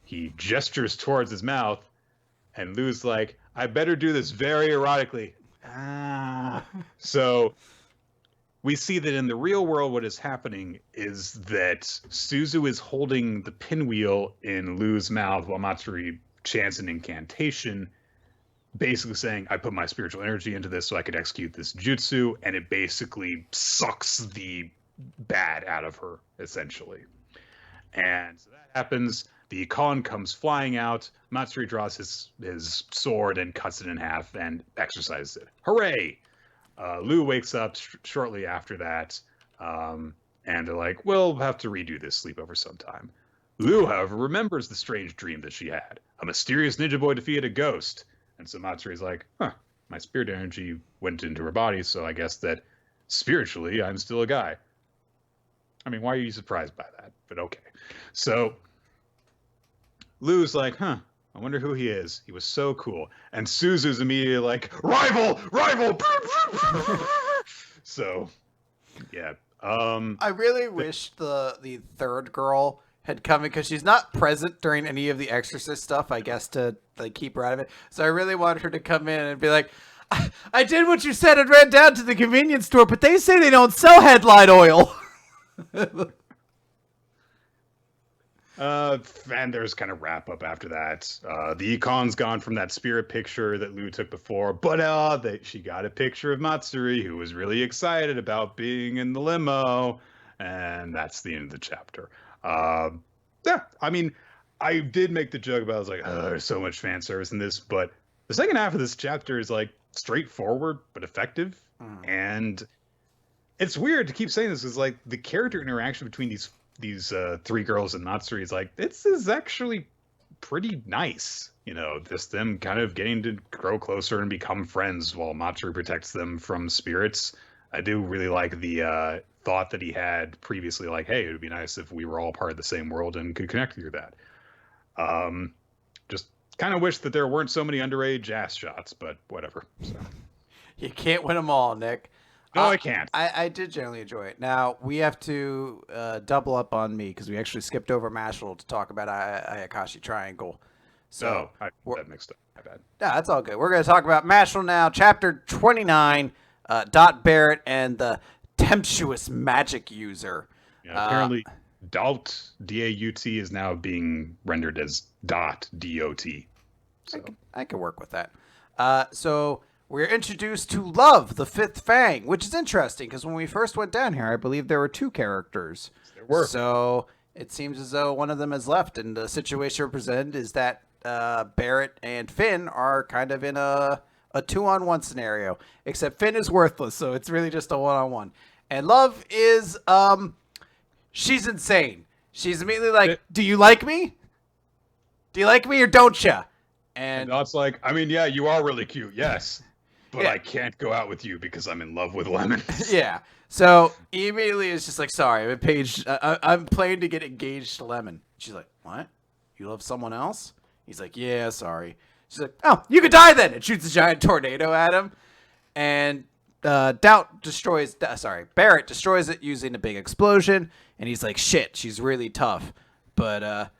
he gestures towards his mouth, and Lu's like, I better do this very erotically. So we see that in the real world, what is happening is that Suzu is holding the pinwheel in Lu's mouth while Matsuri chants an incantation, basically saying, I put my spiritual energy into this so I could execute this jutsu, and it basically sucks the bad out of her, essentially. And so that happens. The icon comes flying out. Matsuri draws his sword and cuts it in half and exercises it. Hooray! Lu wakes up shortly after that, and they're like, we'll have to redo this sleepover sometime. Lu, however, remembers the strange dream that she had. A mysterious ninja boy defeated a ghost. And so Matsuri's like, my spirit energy went into her body, so I guess that spiritually I'm still a guy. I mean, why are you surprised by that? But okay. So Lu's like, I wonder who he is. He was so cool. And Suzu's immediately like, rival! So, yeah. I really wish the third girl had come in, because she's not present during any of the Exorcist stuff, I guess, to keep her out of it. So I really wanted her to come in and be like, I did what you said and ran down to the convenience store, but they say they don't sell headlight oil. And there's kind of wrap up after that. The icon's gone from that spirit picture that Lu took before, but she got a picture of Matsuri, who was really excited about being in the limo, and that's the end of the chapter. Yeah, I mean, I did make the joke about, I was like, there's so much fan service in this, but the second half of this chapter is like straightforward but effective, and it's weird to keep saying this, because like the character interaction between these three girls and Matsuri is like, this is actually pretty nice. Just them kind of getting to grow closer and become friends while Matsuri protects them from spirits. I do really like the thought that he had previously, like, hey, it would be nice if we were all part of the same world and could connect through that. Just kind of wish that there weren't so many underage ass shots, but whatever. So. You can't win them all, Nick. No, I can't. I did generally enjoy it. Now, we have to double up on me, because we actually skipped over Mashle to talk about Ayakashi Triangle. So I got mixed up. My bad. Yeah, that's all good. We're going to talk about Mashle now, Chapter 29, Dot Barrett and the Temptuous Magic User. Yeah, apparently, Daut, D-A-U-T, is now being rendered as Dot, D-O-T. So. I can work with that. So we're introduced to Love, the Fifth Fang, which is interesting, because when we first went down here, I believe there were two characters. There were. So it seems as though one of them has left, and the situation presented is that Barrett and Finn are kind of in a 2-on-1 scenario, except Finn is worthless, so it's really just a 1-on-1. And Love is, she's insane. She's immediately like, do you like me? Do you like me or don't ya? And Dot's like, I mean, yeah, you are really cute, yes. But I can't go out with you because I'm in love with Lemon. Yeah. So he immediately is just like, sorry, I'm planning to get engaged to Lemon. She's like, what? You love someone else? He's like, yeah, sorry. She's like, oh, you could die then. And shoots a giant tornado at him. And Barrett destroys it using a big explosion, and he's like, shit, she's really tough. But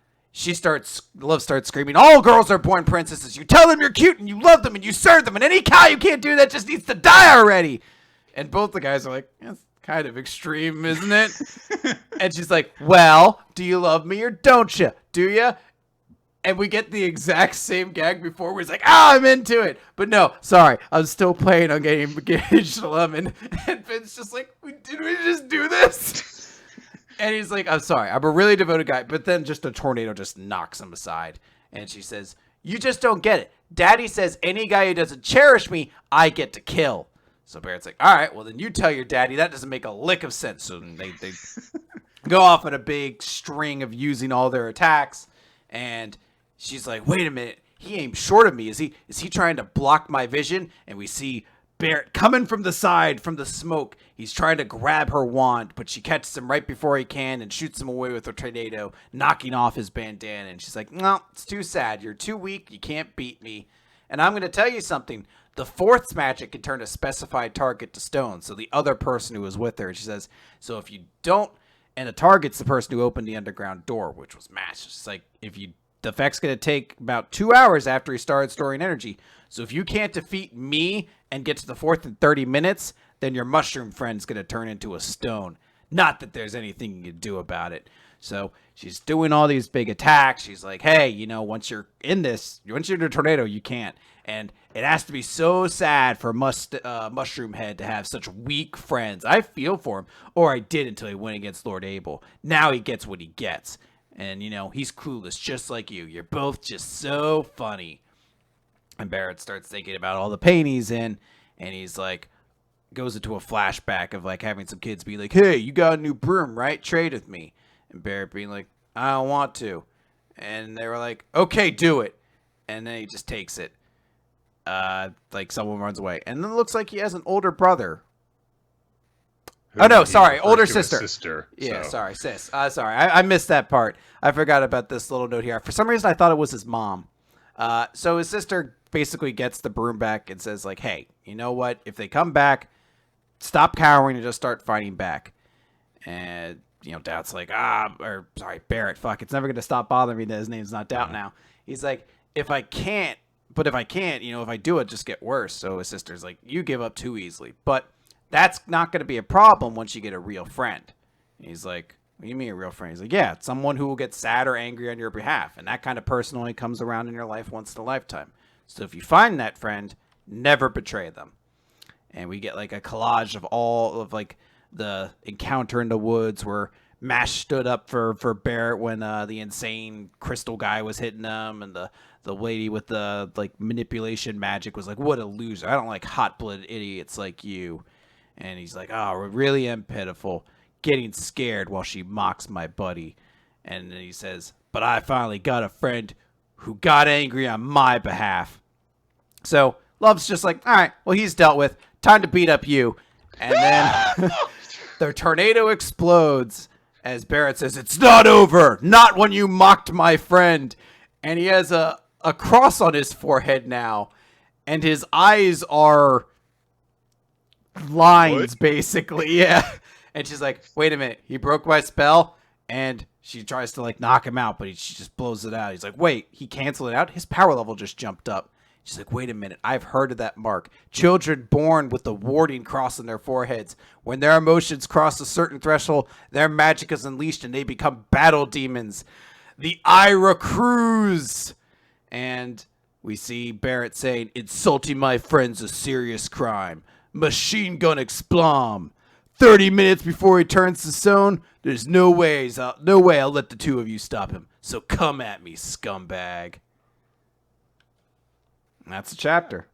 Love starts screaming, all girls are born princesses. You tell them you're cute and you love them and you serve them, and any cow you can't do that just needs to die already. And both the guys are like, that's kind of extreme, isn't it? And she's like, well, do you love me or don't you? Do you? And we get the exact same gag before where he's like, I'm into it. But no, sorry, I'm still playing on getting engaged to Lemon. And Finn's just like, did we just do this? And he's like, I'm sorry, I'm a really devoted guy. But then just a tornado just knocks him aside. And she says, you just don't get it. Daddy says any guy who doesn't cherish me, I get to kill. So Barrett's like, all right, well, then you tell your daddy. That doesn't make a lick of sense. So they go off on a big string of using all their attacks. And she's like, wait a minute. He aimed short of me. Is he trying to block my vision? And we see Barrett coming from the side, from the smoke. He's trying to grab her wand, but she catches him right before he can and shoots him away with a tornado, knocking off his bandana. And she's like, no, it's too sad. You're too weak. You can't beat me. And I'm going to tell you something. The fourth magic can turn a specified target to stone. So the other person who was with her, she says, so if you don't, and the target's the person who opened the underground door, which was Mashle. It's like, the effect's going to take about 2 hours after he started storing energy. So if you can't defeat me and get to the fourth in 30 minutes, then your mushroom friend's going to turn into a stone. Not that there's anything you can do about it. So she's doing all these big attacks. She's like, hey, once you're in a tornado, you can't. And it has to be so sad for Mushroom Head to have such weak friends. I feel for him. Or I did until he went against Lord Abel. Now he gets what he gets. And, he's clueless just like you. You're both just so funny. And Barrett starts thinking about all the pain he's in. And he's like, goes into a flashback of like having some kids be like, hey, you got a new broom, right? Trade with me. And Barrett being like, I don't want to. And they were like, okay, do it. And then he just takes it. Like someone runs away. And then it looks like he has an older brother. Oh, no, sorry. Older sister. Yeah, sorry, sis. Sorry. I missed that part. I forgot about this little note here. For some reason, I thought it was his mom. So his sister basically gets the broom back and says, like, hey, you know what? If they come back, stop cowering and just start fighting back. And, Doubt's like, Barrett, fuck. It's never going to stop bothering me that his name's not Doubt now. He's like, if I can't, if I do it, just get worse. So his sister's like, you give up too easily. But that's not going to be a problem once you get a real friend. And he's like, what do you mean a real friend? He's like, yeah, it's someone who will get sad or angry on your behalf. And that kind of person only comes around in your life once in a lifetime. So if you find that friend, never betray them. And we get like a collage of all of like the encounter in the woods where Mash stood up for Barrett when the insane crystal guy was hitting him, and the lady with the like manipulation magic was like, what a loser. I don't like hot-blooded idiots like you. And he's like, oh, I really am pitiful, getting scared while she mocks my buddy. And then he says, but I finally got a friend who got angry on my behalf. So Love's just like, all right, well, he's dealt with. Time to beat up you. And then the tornado explodes as Barrett says, it's not over. Not when you mocked my friend. And he has a cross on his forehead now. And his eyes are lines, basically. Yeah. And she's like, wait a minute. He broke my spell. And she tries to like knock him out, but she just blows it out. He's like, wait, he canceled it out? His power level just jumped up. She's like, wait a minute, I've heard of that mark. Children born with the warding cross on their foreheads. When their emotions cross a certain threshold, their magic is unleashed and they become battle demons. The Ira Cruz. And we see Barrett saying, insulting my friend's a serious crime. Machine gun explom. 30 minutes before he turns to stone, there's no way I'll let the two of you stop him. So come at me, scumbag. That's the chapter.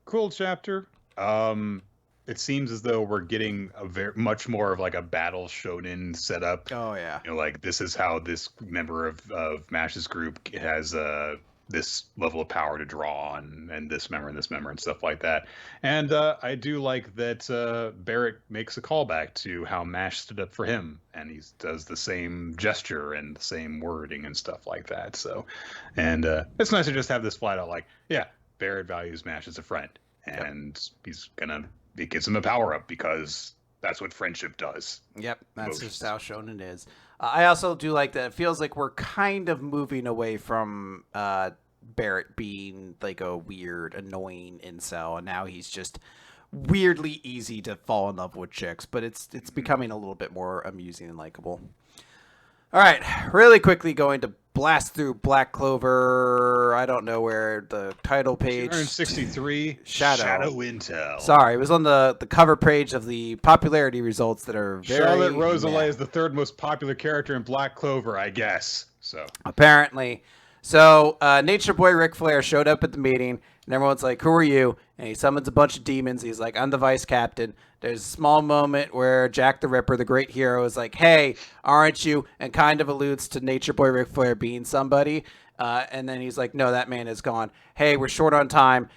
Cool chapter. It seems as though we're getting a much more of like a battle shonen setup. Oh yeah. Like this is how this member of Mash's group has this level of power to draw on, and this member and stuff like that. And I do like that Barrett makes a callback to how Mash stood up for him, and he does the same gesture and the same wording and stuff like that. So, and it's nice to just have this flat out like, yeah, Barrett values Mash as a friend, and he's gonna it gives him a power up because that's what friendship does. Yep, that's Emotions. just how shonen is. I also do like that. It feels like we're kind of moving away from Barrett being like a weird, annoying incel, and now he's just weirdly easy to fall in love with chicks. But it's becoming a little bit more amusing and likable. All right, really quickly going to blast through Black Clover. I don't know where the title page. 263 Shadow Intel. Sorry, it was on the cover page of the popularity results that are very. Charlotte Rosalie is the third most popular character in Black Clover, I guess. So apparently, so Nature Boy Ric Flair showed up at the meeting, and everyone's like, "Who are you?" And he summons a bunch of demons. He's like, "I'm the vice captain." There's a small moment where Jack the Ripper, the great hero, is like, "Hey, aren't you?" and kind of alludes to Nature Boy Ric Flair being somebody. And then he's like, "No, that man is gone. Hey, we're short on time.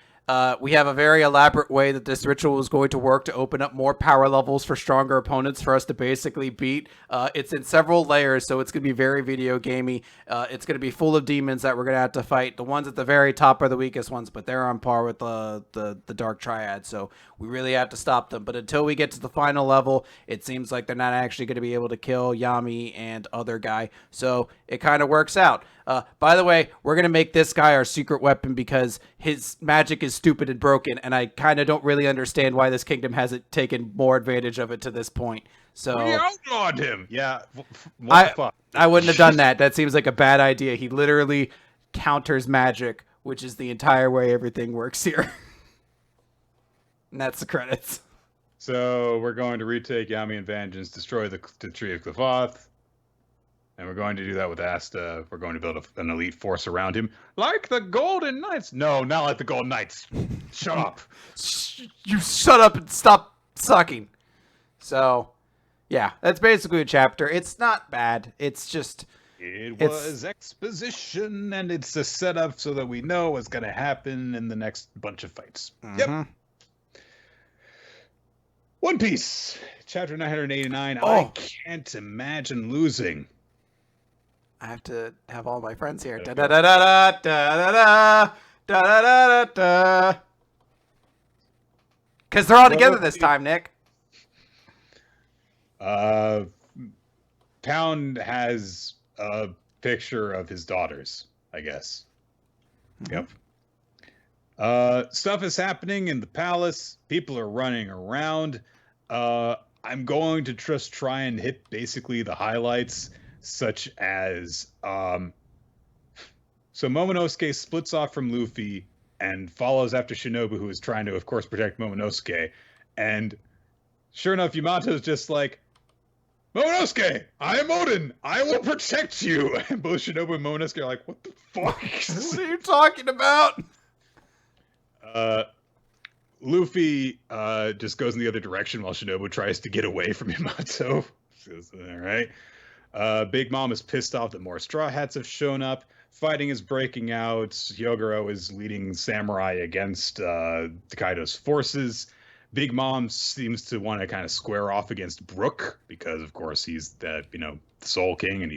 We have a very elaborate way that this ritual is going to work to open up more power levels for stronger opponents for us to basically beat. It's in several layers, so it's going to be very video gamey. It's going to be full of demons that we're going to have to fight. The ones at the very top are the weakest ones, but they're on par with the Dark Triad, so we really have to stop them. But until we get to the final level, it seems like they're not actually going to be able to kill Yami and other guy, so it kind of works out. By the way, we're going to make this guy our secret weapon because his magic is stupid and broken, and I kind of don't really understand why this kingdom hasn't taken more advantage of it to this point. So we outlawed him. Yeah. What the fuck? I wouldn't have done that. That seems like a bad idea. He literally counters magic, which is the entire way everything works here. And that's the credits. So we're going to retake Yami and Vengeance, destroy the Tree of Qlipoth. And we're going to do that with Asta. We're going to build an elite force around him. Like the Golden Knights. No, not like the Golden Knights. Shut up. You shut up and stop sucking. So, yeah, that's basically a chapter. It's not bad. It's just... It was exposition, and it's a setup so that we know what's going to happen in the next bunch of fights. Mm-hmm. Yep. One Piece. Chapter 989. Oh. I can't imagine losing. I have to have all my friends here. Da da da da da da da da da da da. Because they're all together this time, Nick. Pound has a picture of his daughters, I guess. Mm-hmm. Yep. Stuff is happening in the palace. People are running around. I'm going to just try and hit basically the highlights. Such as, so Momonosuke splits off from Luffy and follows after Shinobu, who is trying to, of course, protect Momonosuke. And sure enough, Yamato's just like, Momonosuke, I am Odin. I will protect you. And both Shinobu and Momonosuke are like, what the fuck? What are you talking about? Luffy just goes in the other direction while Shinobu tries to get away from Yamato. All right. Big Mom is pissed off that more Straw Hats have shown up. Fighting is breaking out. Hyogoro is leading samurai against Kaido's forces. Big Mom seems to want to kind of square off against Brook because, of course, he's the Soul King, and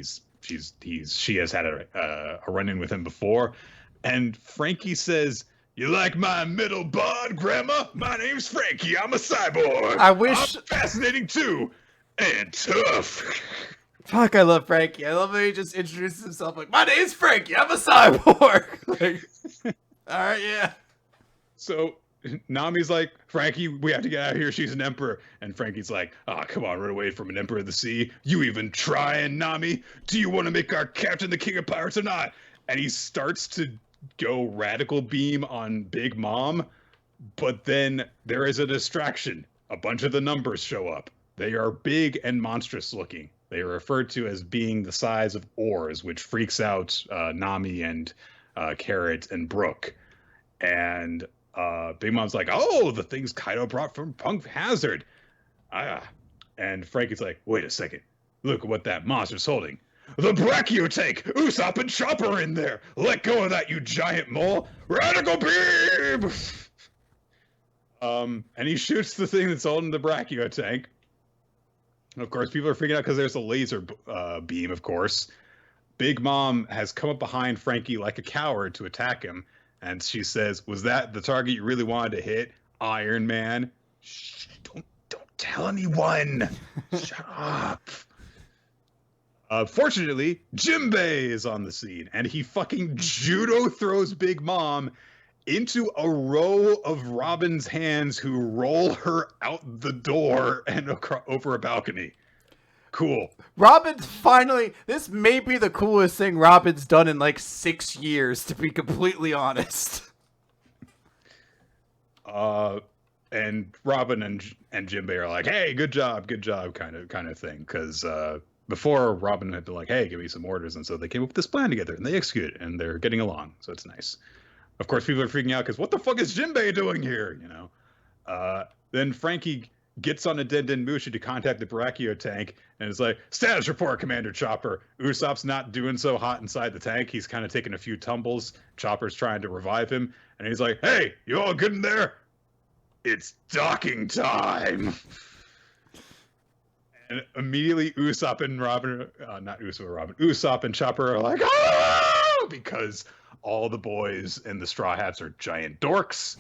she has had a run-in with him before. And Frankie says, "You like my middle bod, Grandma? My name's Frankie. I'm a cyborg. I'm fascinating too, and tough." Fuck, I love Frankie. I love that he just introduces himself like, "My name's Frankie. I'm a cyborg." Like, all right, yeah. So Nami's like, "Frankie, we have to get out of here. She's an emperor." And Frankie's like, come on, run away from an emperor of the sea. You even trying, Nami? Do you want to make our captain the king of pirates or not? And he starts to go radical beam on Big Mom, but then there is a distraction. A bunch of the numbers show up. They are big and monstrous looking. They are referred to as being the size of oars, which freaks out Nami and Carrot and Brook. And Big Mom's like, "Oh, the things Kaido brought from Punk Hazard." And Frankie's like, "Wait a second. Look at what that monster's holding. The Brachio tank! Usopp and Chopper in there! Let go of that, you giant mole! Radical beam!" And he shoots the thing that's holding the Brachio tank. Of course, people are freaking out because there's a laser beam, of course. Big Mom has come up behind Frankie like a coward to attack him. And she says, "Was that the target you really wanted to hit, Iron Man?" Shh, don't tell anyone. Shut up. Fortunately, Jimbei is on the scene, and he fucking judo throws Big Mom into a row of Robin's hands, who roll her out the door and over a balcony. Cool. Robin's finally. This may be the coolest thing Robin's done in like 6 years, to be completely honest. And Robin and Jimbei are like, "Hey, good job," kind of thing. Because before, Robin had been like, "Hey, give me some orders," and so they came up with this plan together, and they execute it, and they're getting along, so it's nice. Of course, people are freaking out because what the fuck is Jimbei doing here? You know. Then Frankie gets on a Den Mushi to contact the Brachio tank, and is like, "Status report, Commander Chopper. Usopp's not doing so hot inside the tank. He's kind of taking a few tumbles. Chopper's trying to revive him, and he's like, 'Hey, you all good in there? It's docking time.'" And immediately Usopp and Robin, Usopp and Chopper are like, "Oh!" because all the boys in the Straw Hats are giant dorks.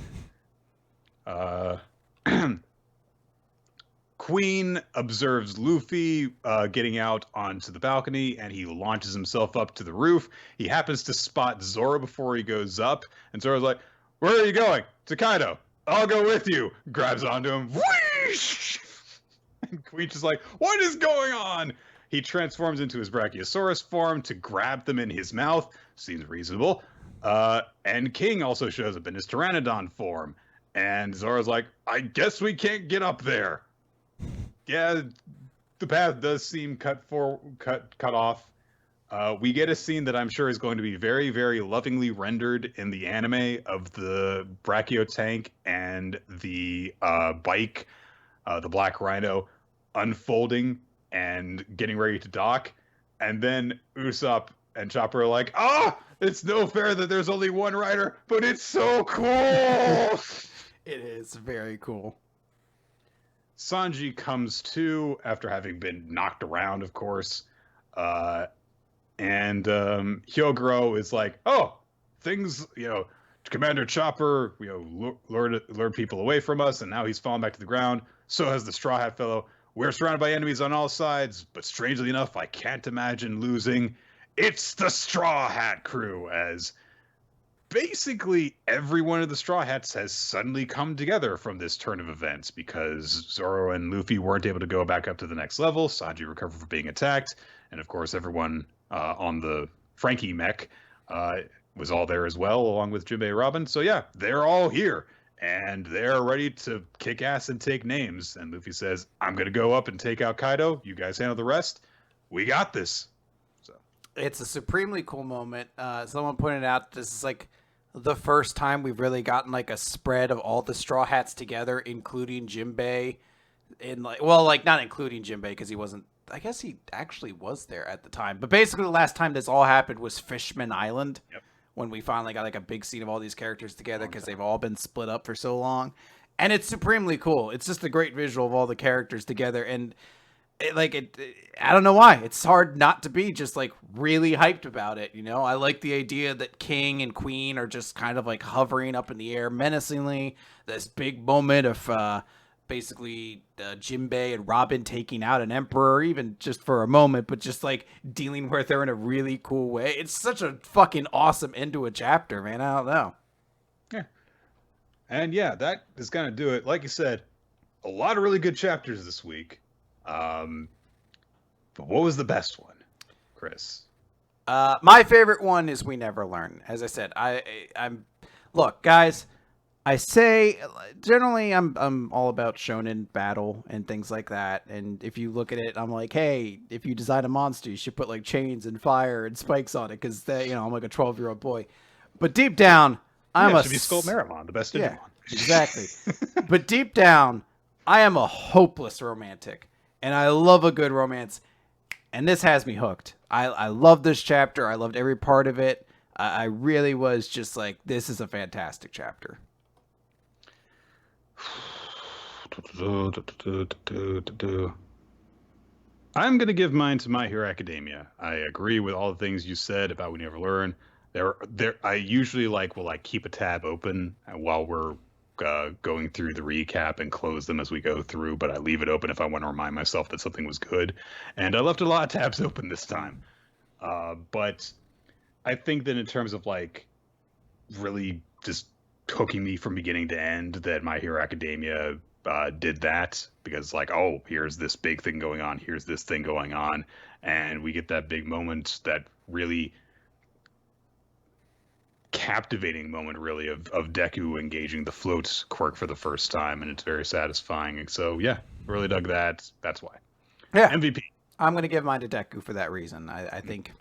Queen observes Luffy getting out onto the balcony, and he launches himself up to the roof. He happens to spot Zoro before he goes up, and Zoro's like, "Where are you going?" "To Kaido." "I'll go with you." Grabs onto him. Whoosh! And Queen's just like, "What is going on?" He transforms into his Brachiosaurus form to grab them in his mouth. Seems reasonable. And King also shows up in his Pteranodon form. And Zoro's like, "I guess we can't get up there." Yeah, the path does seem cut off. We get a scene that I'm sure is going to be very, very lovingly rendered in the anime of the Brachio tank and the bike, the Black Rhino, unfolding and getting ready to dock. And then Usopp and Chopper are like, "Ah, it's no fair that there's only one rider, but it's so cool." It is very cool. Sanji comes to after having been knocked around, of course. And Hyogoro is like, "Oh, things, Commander Chopper, lured people away from us, and now he's fallen back to the ground. So has the Straw Hat fellow. We're surrounded by enemies on all sides, but strangely enough, I can't imagine losing. It's the Straw Hat crew," as basically every one of the Straw Hats has suddenly come together from this turn of events, because Zoro and Luffy weren't able to go back up to the next level. Sanji recovered from being attacked, and of course everyone on the Frankie mech was all there as well, along with Jimbei and Robin. So yeah, they're all here, and they're ready to kick ass and take names. And Luffy says, "I'm going to go up and take out Kaido. You guys handle the rest. We got this." So it's a supremely cool moment. Someone pointed out this is like the first time we've really gotten like a spread of all the Straw Hats together, including Jimbei. Not including Jimbei because he wasn't. I guess he actually was there at the time. But basically, the last time this all happened was Fishman Island. Yep. When we finally got like a big scene of all these characters together because they've all been split up for so long. And it's supremely cool. It's just a great visual of all the characters together. And I don't know why. It's hard not to be just like really hyped about it. I like the idea that King and Queen are just kind of like hovering up in the air menacingly. This big moment of basically Jimbei and Robin taking out an emperor, even just for a moment, but just like dealing with her in a really cool way. It's such a fucking awesome end to a chapter, man. I don't know. Yeah. And yeah, that is going to do it. Like you said, a lot of really good chapters this week. But what was the best one, Chris? My favorite one is We Never Learn. As I said, I'm look, guys, I say generally I'm all about shonen battle and things like that. And if you look at it, I'm like, hey, if you design a monster, you should put like chains and fire and spikes on it because I'm like a 12-year-old boy. But deep down, it should be Skull Marimon, the best Digimon. Yeah, exactly. But deep down, I am a hopeless romantic, and I love a good romance. And this has me hooked. I love this chapter. I loved every part of it. I really was just like, this is a fantastic chapter. I'm going to give mine to My Hero Academia. I agree with all the things you said about We Never Learn. I usually will keep a tab open while we're going through the recap and close them as we go through, but I leave it open if I want to remind myself that something was good. And I left a lot of tabs open this time. But I think that in terms of like really just hooking me from beginning to end, that My Hero Academia did that, because like, oh, here's this big thing going on, here's this thing going on, and we get that big moment, that really captivating moment really of Deku engaging the float quirk for the first time, and it's very satisfying. And so yeah, really dug that. That's why. Yeah. MVP. I'm going to give mine to Deku for that reason. I think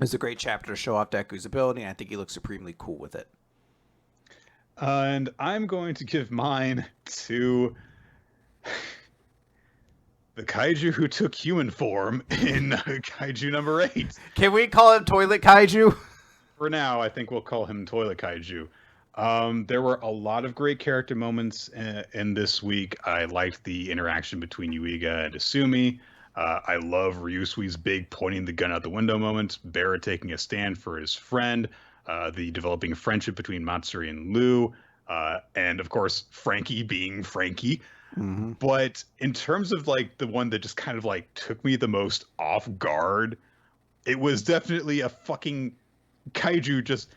it's a great chapter to show off Deku's ability, and I think he looks supremely cool with it. And I'm going to give mine to the kaiju who took human form in Kaiju number 8. Can we call him Toilet Kaiju? For now, I think we'll call him Toilet Kaiju. There were a lot of great character moments in this week. I liked the interaction between Yuiga and Asumi. I love Ryusui's big pointing the gun out the window moment. Barra taking a stand for his friend. The developing friendship between Matsuri and Lou. And of course, Frankie being Frankie. Mm-hmm. But in terms of like the one that just kind of like took me the most off guard, it was definitely a fucking kaiju just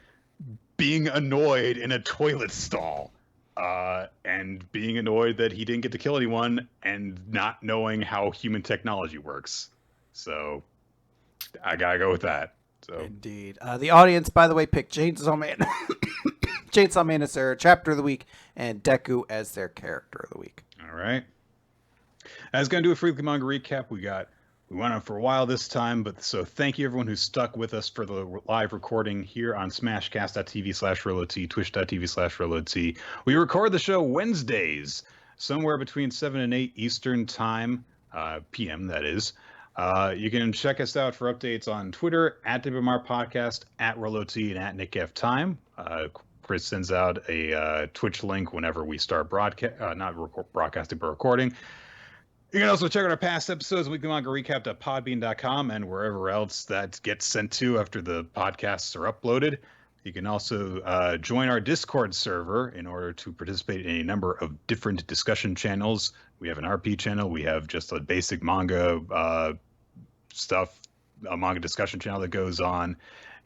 being annoyed in a toilet stall, and being annoyed that he didn't get to kill anyone, and not knowing how human technology works. So I gotta go with that. So Indeed. The audience, by the way, picked Chainsaw Man, Chainsaw Man as their chapter of the week, and Deku as their character of the week. All right. That's gonna do it for the manga recap. We went on for a while this time, but so thank you everyone who stuck with us for the live recording here on smashcast.tv/RoloT, twitch.tv/RoloT. We record the show Wednesdays, somewhere between 7 and 8 Eastern time, PM, that is. You can check us out for updates on Twitter, @WMR Podcast, @RoloT, and @NickFTime. Chris sends out a Twitch link whenever we start broadcasting, but recording. You can also check out our past episodes, weeklymangarecap.podbean.com, and wherever else that gets sent to after the podcasts are uploaded. You can also join our Discord server in order to participate in a number of different discussion channels. We have an RP channel. We have just a basic manga stuff, a manga discussion channel that goes on.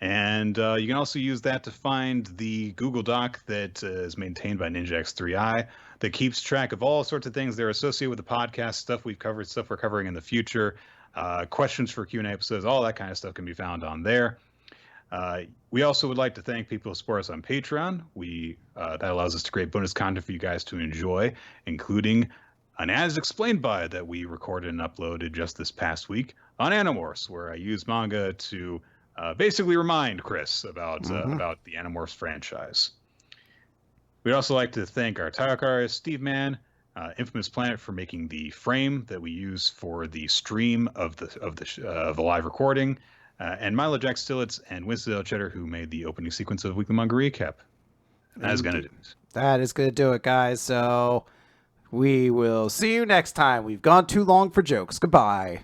And you can also use that to find the Google Doc that is maintained by NinjaX3i that keeps track of all sorts of things that are associated with the podcast, stuff we've covered, stuff we're covering in the future, questions for Q&A episodes, all that kind of stuff can be found on there. We also would like to thank people who support us on Patreon. That allows us to create bonus content for you guys to enjoy, including an As Explained By that we recorded and uploaded just this past week on Animorphs, where I use manga to basically remind Chris about the Animorphs franchise. We'd also like to thank our title artist, Steve Mann, Infamous Planet, for making the frame that we use for the stream of the live recording, and Milo Jack Stillitz and Winston L. Cheddar, who made the opening sequence of Weekly Manga Recap. That is going to do it. That is going to do it, guys. So we will see you next time. We've gone too long for jokes. Goodbye.